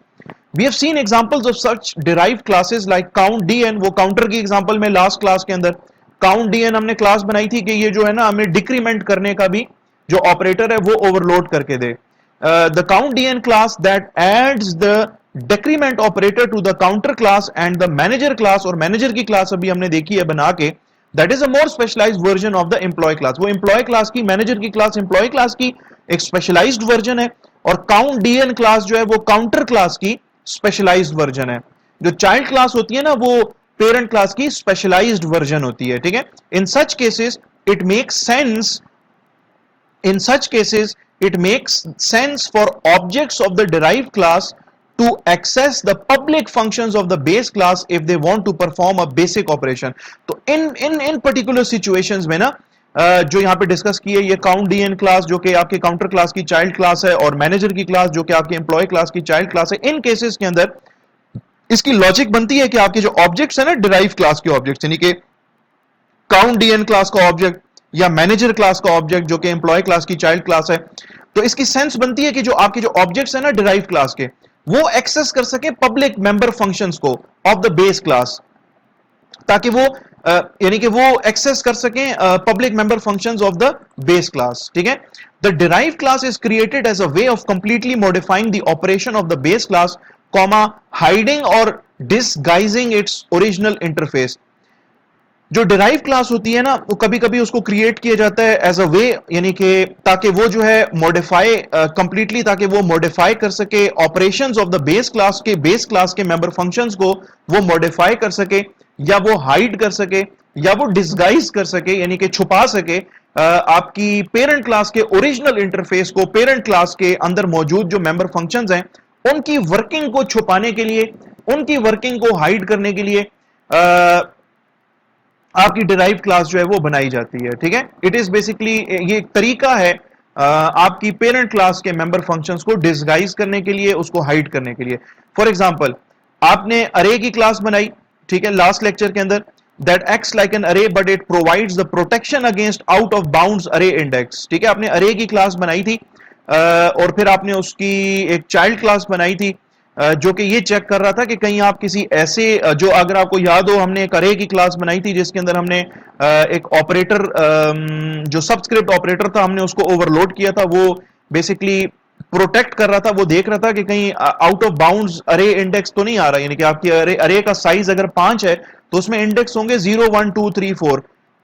We have seen examples of such derived classes like countDn, वो counter की example में last class के अंदर countDn हमने class बनाई थी कि ये जो है ना हमें डिक्रीमेंट करने का भी जो ऑपरेटर है वो ओवरलोड करके दे। The countDn class that adds the decrement operator to the counter class and the manager class, और मैनेजर की क्लास अभी हमने देखी है बना के, that is a more specialized version of the employee class. वो एम्प्लॉय क्लास की, मैनेजर की क्लास एम्प्लॉय क्लास की एक स्पेशलाइज्ड वर्जन है और countDn क्लास जो है वो काउंटर क्लास की स्पेशलाइज्ड वर्जन है। जो चाइल्ड क्लास होती है ना वो पेरेंट क्लास की स्पेशलाइज्ड वर्जन होती है। ठीक है, in such cases it makes sense, in such cases it makes sense for objects of the derived class to access the public functions of the base class if they want to perform a basic operation। तो इन particular situations में ना जो यहां पे discuss की है ये countDn class जो कि आपके काउंटर क्लास की चाइल्ड क्लास है और मैनेजर की क्लास जो कि आपके एम्प्लॉय क्लास की चाइल्ड क्लास है, इन केसेस के अंदर इसकी लॉजिक बनती है कि आपके जो ऑब्जेक्ट्स है ना डिराइव क्लास के ऑब्जेक्ट्स, यानी कि countDn क्लास का ऑब्जेक्ट या मैनेजर क्लास का ऑब्जेक्ट जो कि एम्प्लॉय क्लास की चाइल्ड क्लास है, तो इसकी सेंस बनती है कि जो आपके जो ऑब्जेक्ट्स है ना डिराइव क्लास के वो एक्सेस कर सके पब्लिक मेंबर फंक्शंस को ऑफ द बेस क्लास, ताकि वो यानी कि वो एक्सेस कर सके public member functions of the base class. ठीक है, the derived class is created as a way of completely modifying the operation of the base class, comma hiding और डिसगाइजिंग इट्स ओरिजिनल इंटरफेस। जो derive class होती है ना वो कभी कभी उसको क्रिएट किया जाता है एज अ वे, यानी कि ताकि वो जो है मॉडिफाई कंप्लीटली, ताकि वो मॉडिफाई कर सके operations of the base class के मेंबर फंक्शंस को वो मॉडिफाई कर सके या वो हाइड कर सके या वो डिसगाइज कर सके, यानी कि छुपा सके आपकी पेरेंट क्लास के ओरिजिनल इंटरफेस को, पेरेंट क्लास के अंदर मौजूद जो मेंबर फंक्शंस हैं उनकी वर्किंग को छुपाने के लिए, उनकी वर्किंग को हाइड करने के लिए आपकी डिराइव क्लास जो है वो बनाई जाती है। ठीक है, इट इज बेसिकली ये एक तरीका है आपकी पेरेंट क्लास के मेंबर फंक्शंस को डिसगाइज करने के लिए, उसको हाइड करने के लिए। फॉर एग्जांपल आपने अरे की क्लास बनाई, ठीक है, लास्ट लेक्चर के अंदर, दैट एक्ट्स लाइक एन अरे but it provides the protection against out of bounds अरे इंडेक्स। ठीक है, आपने अरे की क्लास बनाई थी और फिर आपने उसकी एक चाइल्ड क्लास बनाई थी जो कि ये चेक कर रहा था कि कहीं आप किसी ऐसे, जो अगर आपको याद हो हमने एक अरे की क्लास बनाई थी जिसके अंदर हमने एक ऑपरेटर जो सबस्क्रिप्ट ऑपरेटर था हमने उसको ओवरलोड किया था, वो बेसिकली प्रोटेक्ट कर रहा था, वो देख रहा था कि कहीं आउट ऑफ बाउंड्स अरे इंडेक्स तो नहीं आ रहा, यानी कि आपकी अरे का साइज अगर 5 है तो उसमें इंडेक्स होंगे 0 1 2 3 4,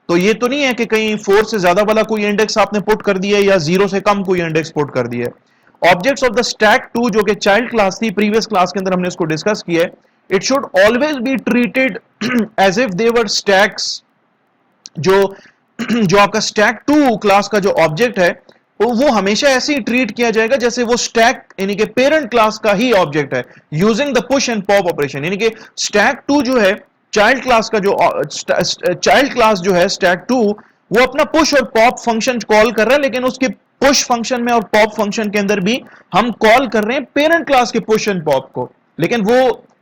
तो ये तो नहीं है कि कहीं 4 से ज्यादा वाला कोई इंडेक्स आपने पुट कर दिया या 0 से कम कोई इंडेक्स पुट कर दिया है। ऑब्जेक्ट्स ऑफ द स्टैक 2 जो कि चाइल्ड क्लास थी, प्रीवियस क्लास के अंदर हमने इसको डिस्कस किया है, it should always be treated as if they were stacks. जो जो आपका स्टैक 2 क्लास का जो ऑब्जेक्ट है वो हमेशा ऐसे ही ट्रीट किया जाएगा जैसे वो स्टैक यानी कि पेरेंट क्लास का ही ऑब्जेक्ट है, using the push and pop operation. यानी कि स्टैक 2 जो है चाइल्ड क्लास का, जो चाइल्ड क्लास जो है स्टैक 2, वो अपना पुश और पॉप फंक्शन कॉल कर रहा है, लेकिन उसके पुश फंक्शन में और पॉप फंक्शन के अंदर भी हम कॉल कर रहे हैं पेरेंट क्लास के पुश एंड पॉप को, लेकिन वो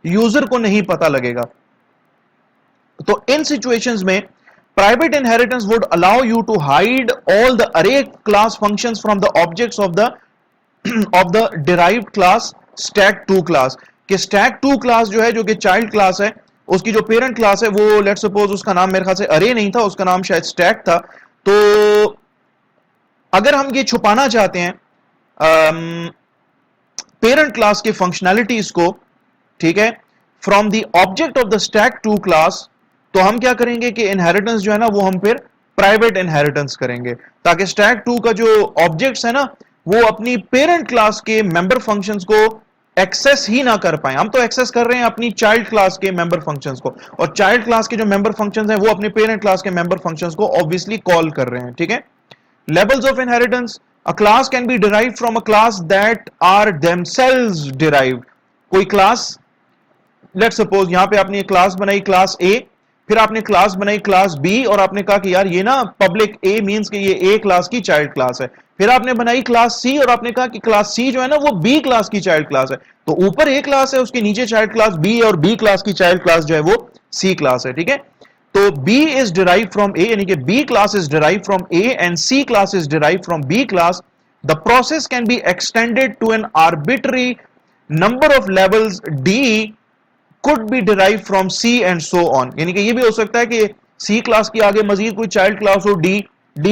यूजर को नहीं पता लगेगा। तो इन सिचुएशंस में private inheritance would allow you to hide all the array class functions from the objects of the of the derived class stack 2 class। कि stack 2 class जो है, जो कि child class है, उसकी जो parent class है वो let's suppose उसका नाम मेरे ख्याल से array नहीं था, उसका नाम शायद stack था। तो अगर हम ये छुपाना चाहते हैं parent class के functionalities को, ठीक है, from the object of the stack 2 class, तो हम क्या करेंगे कि इनहेरिटेंस जो है ना वो हम फिर प्राइवेट इनहेरिटेंस करेंगे, ताकि स्टैक 2 का जो ऑब्जेक्ट्स है ना वो अपनी पेरेंट क्लास के मेंबर फंक्शंस को एक्सेस ही ना कर पाए। हम तो एक्सेस कर रहे हैं अपनी चाइल्ड क्लास के मेंबर फंक्शंस को, और चाइल्ड क्लास के जो मेंबर फंक्शंस हैं वो अपने पेरेंट क्लास के मेंबर फंक्शंस को ऑब्वियसली कॉल कर रहे हैं, ठीक है। Levels of inheritance, a class can be derived from a class that are themselves derived. कोई क्लास, लेट्स सपोज यहां पे आपने एक क्लास बनाई क्लास ए, फिर आपने क्लास बनाई क्लास बी, और आपने कहा कि यार ये ना पब्लिक ए मींस कि ये ए क्लास की चाइल्ड क्लास है। फिर आपने बनाई क्लास सी, और आपने कहा कि क्लास सी जो है ना वो बी क्लास की चाइल्ड क्लास है। तो ऊपर ए क्लास है, उसके नीचे चाइल्ड क्लास बी है, और बी क्लास की चाइल्ड क्लास जो है वो सी क्लास है, ठीक है। तो B is derive from A, यानी कि B class is derive from A and C class is derive from B class. The process can be extended to an arbitrary number of levels D could be derived from C and so on। यानी कि ये भी हो सकता है कि C class की आगे मजीद कोई चाइल्ड क्लास हो D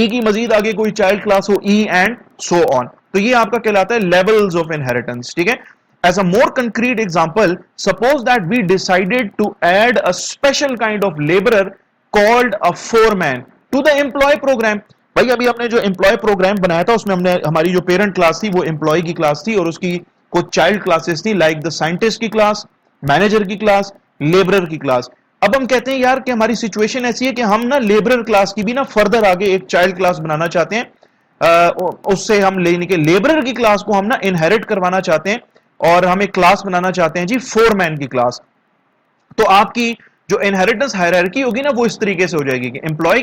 की मजीद आगे कोई चाइल्ड क्लास हो E and so on। तो ये आपका कहलाता है levels of inheritance, ठीक है। As a more concrete example, suppose that we decided to add a special kind of laborer called a foreman to the employee program। भाई अभी हमने जो एम्प्लॉय प्रोग्राम बनाया था उसमें हमने हमारी जो पेरेंट क्लास थी वो एम्प्लॉय की क्लास थी, और उसकी कुछ चाइल्ड क्लासेस थी, लाइक द साइंटिस्ट की क्लास, मैनेजर की क्लास, लेबरर की क्लास। अब हम कहते हैं यार कि हमारी सिचुएशन ऐसी है कि हम ना लेबरर क्लास की भी ना फर्दर आगे एक चाइल्ड क्लास बनाना चाहते हैं, उससे हम लेने के लेबरर की क्लास को हम ना इनहेरिट करवाना चाहते हैं, और हम एक क्लास बनाना चाहते हैं जी फोरमैन की क्लास। तो आपकी जो इनहेरिटेंस हायरार्की होगी ना वो इस तरीके से हो जाएगी कि एम्प्लॉय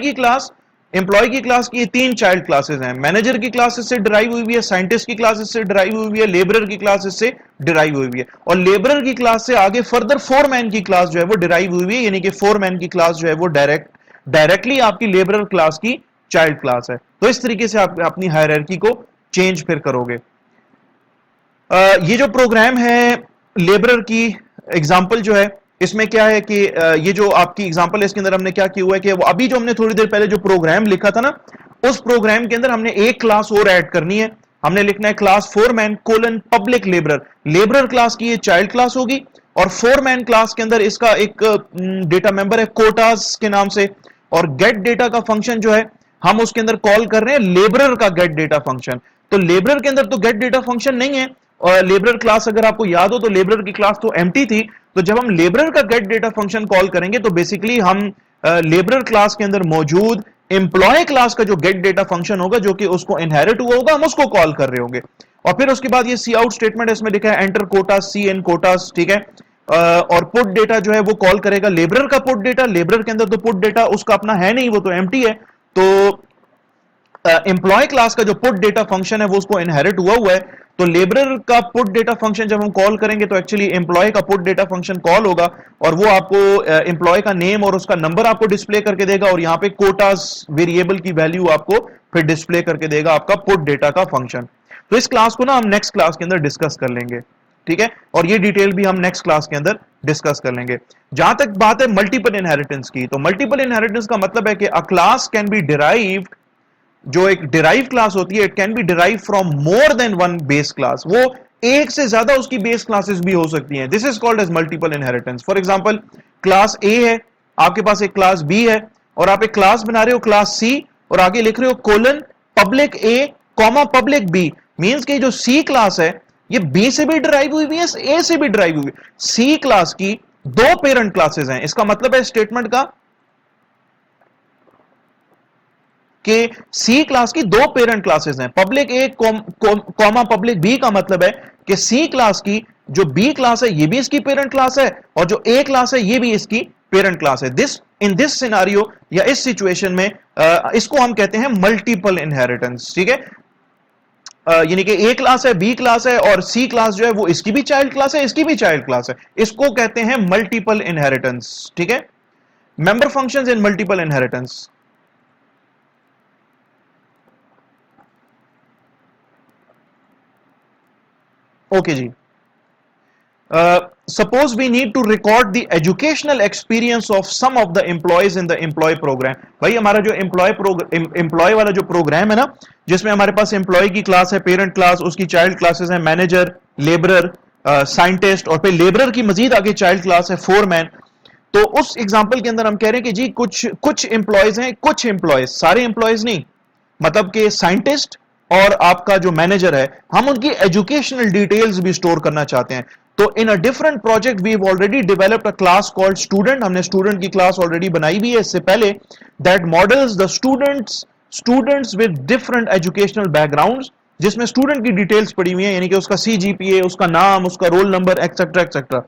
की क्लास की तीन चाइल्ड क्लासेस हैं, मैनेजर की क्लास इससे डिराइव हुई है, साइंटिस्ट की क्लास इससे डिराइव हुई है, लेबरर की क्लास इससे डिराइव हुई है, और लेबरर की क्लास से आगे फर्दर फोरमैन की क्लास जो है वो डिराइव हुई है, यानी कि फोरमैन की क्लास जो है वो डायरेक्टली आपकी लेबरर क्लास की चाइल्ड क्लास है। तो इस तरीके से आप अपनी हायरार्की को चेंज फिर करोगे। ये जो प्रोग्राम है लेबरर की एग्जाम्पल जो है इसमें क्या है कि ये जो आपकी एग्जांपल है इसके अंदर हमने क्या किया हुआ है कि वो अभी जो हमने थोड़ी देर पहले जो प्रोग्राम लिखा था ना उस प्रोग्राम के अंदर हमने एक क्लास और ऐड करनी है। हमने लिखना है class foreman colon public labourer. Labourer class की ये चाइल्ड क्लास होगी, और फोरमैन क्लास के अंदर इसका एक डेटा मेंबर है कोटास के नाम से, और गेट डेटा का फंक्शन जो है हम उसके अंदर कॉल कर रहे हैं लेबरर का गेट डेटा फंक्शन। तो लेबरर के अंदर तो गेट डेटा फंक्शन नहीं है, और लेबरर क्लास अगर आपको याद हो तो लेबरर की क्लास तो एम्प्टी थी। तो जब हम लेबरर का गेट डेटा फंक्शन कॉल करेंगे तो बेसिकली हम लेबरर क्लास के अंदर मौजूद एम्प्लॉय क्लास का जो गेट डेटा फंक्शन होगा जो कि उसको इनहेरिट हुआ होगा हम उसको कॉल कर रहे होंगे। और फिर उसके बाद ये सी आउट स्टेटमेंट इसमें लिखा है enter quotes C N quotes, ठीक है। और पुट डेटा जो है वो कॉल करेगा लेबरर का पुट डेटा। लेबरर के अंदर तो पुट डेटा उसका अपना है नहीं, वो तो एम्प्टी है। तो एम्प्लॉय क्लास का जो पुट डेटा फंक्शन है वो उसको इनहेरिट हुआ है। तो लेबरर का पुट डेटा फंक्शन जब हम कॉल करेंगे तो एक्चुअली एम्प्लॉय का पुट डेटा फंक्शन कॉल होगा, और वो आपको एम्प्लॉय का नेम और उसका नंबर आपको डिस्प्ले करके देगा, और यहाँ पे कोटास वेरिएबल की वैल्यू आपको फिर डिस्प्ले करके देगा आपका पुट डेटा का फंक्शन। तो इस क्लास को ना हम नेक्स्ट क्लास के अंदर डिस्कस कर लेंगे, ठीक है, और ये डिटेल भी हम नेक्स्ट क्लास के अंदर डिस्कस कर लेंगे। जहां तक बात है मल्टीपल इनहेरिटेंस की, तो मल्टीपल इनहेरिटेंस का मतलब है कि अ क्लास कैन बी डिराइव्ड, जो एक डिराइव क्लास होती है, it can be derive from more than one base class. वो एक से ज्यादा उसकी बेस क्लासेस भी हो सकती हैं। This is called as multiple inheritance. For example class A है, आपके पास एक क्लास बी है, और आप एक क्लास बना रहे हो क्लास सी और आगे लिख रहे हो कोलन पब्लिक ए कॉमा पब्लिक बी, मींस कि जो सी क्लास है ये बी से भी ड्राइव हुई है, ए से भी ड्राइव हुई है। सी क्लास की दो पेरेंट क्लासेस हैं, इसका मतलब है स्टेटमेंट का कि सी क्लास की दो पेरेंट क्लासेस हैं, पब्लिक ए कॉमा पब्लिक बी का मतलब है कि सी क्लास की जो बी क्लास है ये भी इसकी पेरेंट क्लास है और जो ए क्लास है ये भी इसकी पेरेंट क्लास है। दिस इन दिस सिनारियो या इस सिचुएशन में इसको हम कहते हैं मल्टीपल इनहेरिटेंस। ठीक है, यानी कि ए क्लास है, बी क्लास है और सी क्लास जो है वो इसकी भी चाइल्ड क्लास है, इसकी भी चाइल्ड क्लास है, इसको कहते हैं मल्टीपल इनहेरिटेंस। ठीक है, member functions in multiple inheritance. Okay जी, suppose we need to record the educational experience of some of the employees in the employee program। भाई हमारा जो एम्प्लॉय वाला जो प्रोग्राम है ना, जिसमें हमारे पास एम्प्लॉय की क्लास है पेरेंट क्लास, उसकी चाइल्ड क्लासेस हैं मैनेजर, लेबरर, साइंटिस्ट और फिर लेबरर की मजीद आगे चाइल्ड क्लास है फोरमैन। तो उस एग्जांपल के अंदर हम कह रहे हैं कि जी कुछ एम्प्लॉयज हैं, कुछ एम्प्लॉयज, सारे एम्प्लॉयज नहीं, मतलब कि साइंटिस्ट और आपका जो मैनेजर है हम उनकी एजुकेशनल डिटेल्स भी स्टोर करना चाहते हैं। तो in a different project we have already developed a class called student, हमने स्टूडेंट की क्लास ऑलरेडी बनाई भी है इससे पहले, that models the students with different educational backgrounds, जिसमें स्टूडेंट की डिटेल्स पड़ी हुई है, यानी कि उसका सीजीपीए, उसका नाम, उसका रोल नंबर एक्सेट्रा एक्सेट्रा।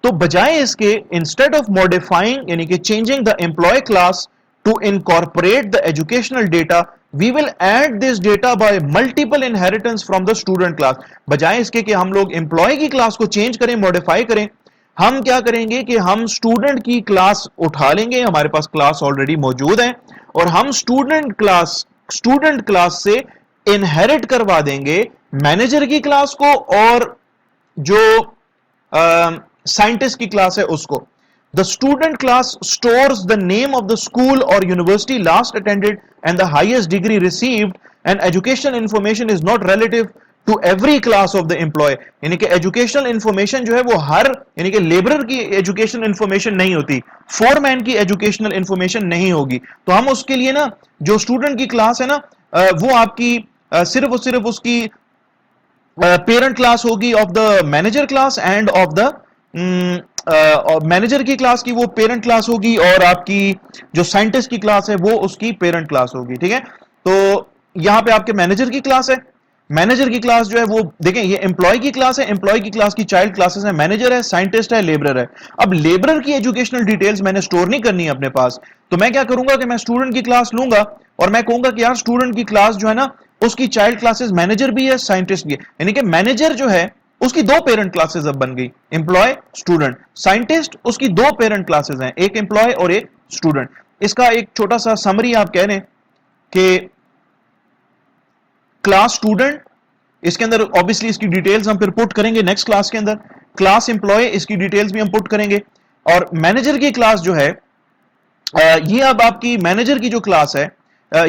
तो बजाय इसके इंस्टेड ऑफ मॉडिफाइंग यानी कि changing the employee class to incorporate the educational data, we will add this data by multiple inheritance from the student class। बजाय इसके कि हम लोग एम्प्लॉय की क्लास को चेंज करें, मॉडिफाई करें, हम क्या करेंगे कि हम स्टूडेंट की क्लास उठा लेंगे, हमारे पास क्लास ऑलरेडी मौजूद है और हम स्टूडेंट क्लास से इनहेरिट करवा देंगे मैनेजर की क्लास को और जो साइंटिस्ट की क्लास है उसको। The student class stores the name of the school or university last attended and the highest degree received, and educational information is not relative to every class of the employee। यानी कि educational information जो है वो हर, यानी कि labourer की educational information नहीं होती, फोरमैन की एजुकेशनल इंफॉर्मेशन नहीं होगी। तो हम उसके लिए ना जो स्टूडेंट की क्लास है ना वो आपकी सिर्फ और सिर्फ उसकी पेरेंट क्लास होगी of the manager class end of the manager की क्लास की वो पेरेंट क्लास होगी और आपकी जो साइंटिस्ट की क्लास है वो उसकी पेरेंट क्लास होगी। ठीक है, तो यहां पे आपके मैनेजर की क्लास है, मैनेजर की क्लास जो है वो देखें ये एम्प्लॉय की क्लास है, एम्प्लॉय की क्लास की चाइल्ड क्लासेस है, मैनेजर है, साइंटिस्ट है, लेबरर है। अब लेबरर की एजुकेशनल डिटेल्स मैंने स्टोर नहीं करनी है अपने पास, तो मैं क्या करूंगा कि मैं स्टूडेंट की क्लास लूंगा और मैं कहूंगा कि यार स्टूडेंट की क्लास जो है ना उसकी चाइल्ड क्लासेस मैनेजर भी है, साइंटिस्ट भी है, यानी कि मैनेजर जो है उसकी दो पेरेंट क्लासेस अब बन गई, एम्प्लॉय स्टूडेंट, साइंटिस्ट उसकी दो पेरेंट क्लासेस हैं, एक एम्प्लॉय और एक स्टूडेंट। इसका एक छोटा सा समरी आप कह रहे हैं कि क्लास स्टूडेंट, इसके अंदर ऑब्वियसली इसकी डिटेल्स हम फिर पुट करेंगे नेक्स्ट क्लास के अंदर, क्लास एम्प्लॉय इसकी डिटेल्स भी हम पुट करेंगे और मैनेजर की क्लास जो है ये अब आपकी मैनेजर की जो क्लास है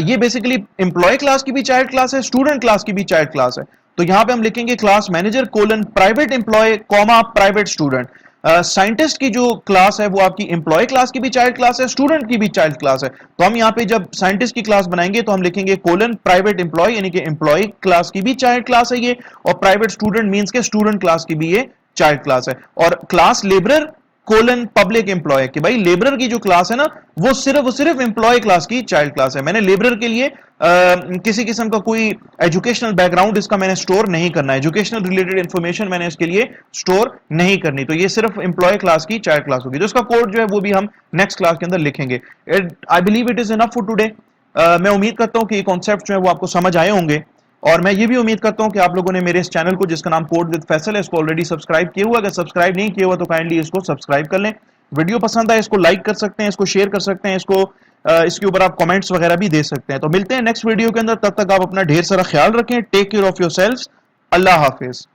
ये बेसिकली एम्प्लॉय क्लास की भी चाइल्ड क्लास है, स्टूडेंट क्लास की भी चाइल्ड क्लास है। तो यहां पे हम लिखेंगे class manager colon private employee comma private student. Scientist की जो क्लास है वो आपकी एम्प्लॉय क्लास की भी चाइल्ड क्लास है, स्टूडेंट की भी चाइल्ड क्लास है। तो हम यहाँ पे जब साइंटिस्ट की क्लास बनाएंगे तो हम लिखेंगे कोलन प्राइवेट एम्प्लॉय, यानी कि एम्प्लॉय क्लास की भी चाइल्ड क्लास है ये, और प्राइवेट स्टूडेंट मींस के स्टूडेंट क्लास की भी ये चाइल्ड क्लास है। और class labourer colon public employee, कि भाई लेबरर की जो क्लास है ना वो सिर्फ एम्प्लॉय क्लास की चाइल्ड क्लास है। मैंने लेबरर के लिए किसी किस्म का कोई एजुकेशनल बैकग्राउंड इसका मैंने स्टोर नहीं करना, एजुकेशनल रिलेटेड इंफॉर्मेशन मैंने इसके लिए स्टोर नहीं करनी, तो ये सिर्फ एम्प्लॉय क्लास की चाइल्ड क्लास होगी। तो इसका कोड जो है वो भी हम नेक्स्ट क्लास के अंदर लिखेंगे। I believe it is enough for today. मैं उम्मीद करता हूं कि ये कॉन्सेप्ट जो है वो आपको समझ आए होंगे और मैं ये भी उम्मीद करता हूं कि आप लोगों ने मेरे इस चैनल को जिसका नाम कोड विद फैसल है इसको ऑलरेडी सब्सक्राइब किया हुआ, अगर सब्सक्राइब नहीं किया हुआ तो काइंडली इसको सब्सक्राइब कर लें। वीडियो पसंद आए इसको लाइक कर सकते हैं, इसको शेयर कर सकते हैं, इसको इसके ऊपर आप कमेंट्स वगैरह भी दे सकते हैं। तो मिलते हैं नेक्स्ट वीडियो के अंदर, तब तक आप अपना ढेर सारा ख्याल रखें। Take care of yourselves. अल्लाह हाफिज।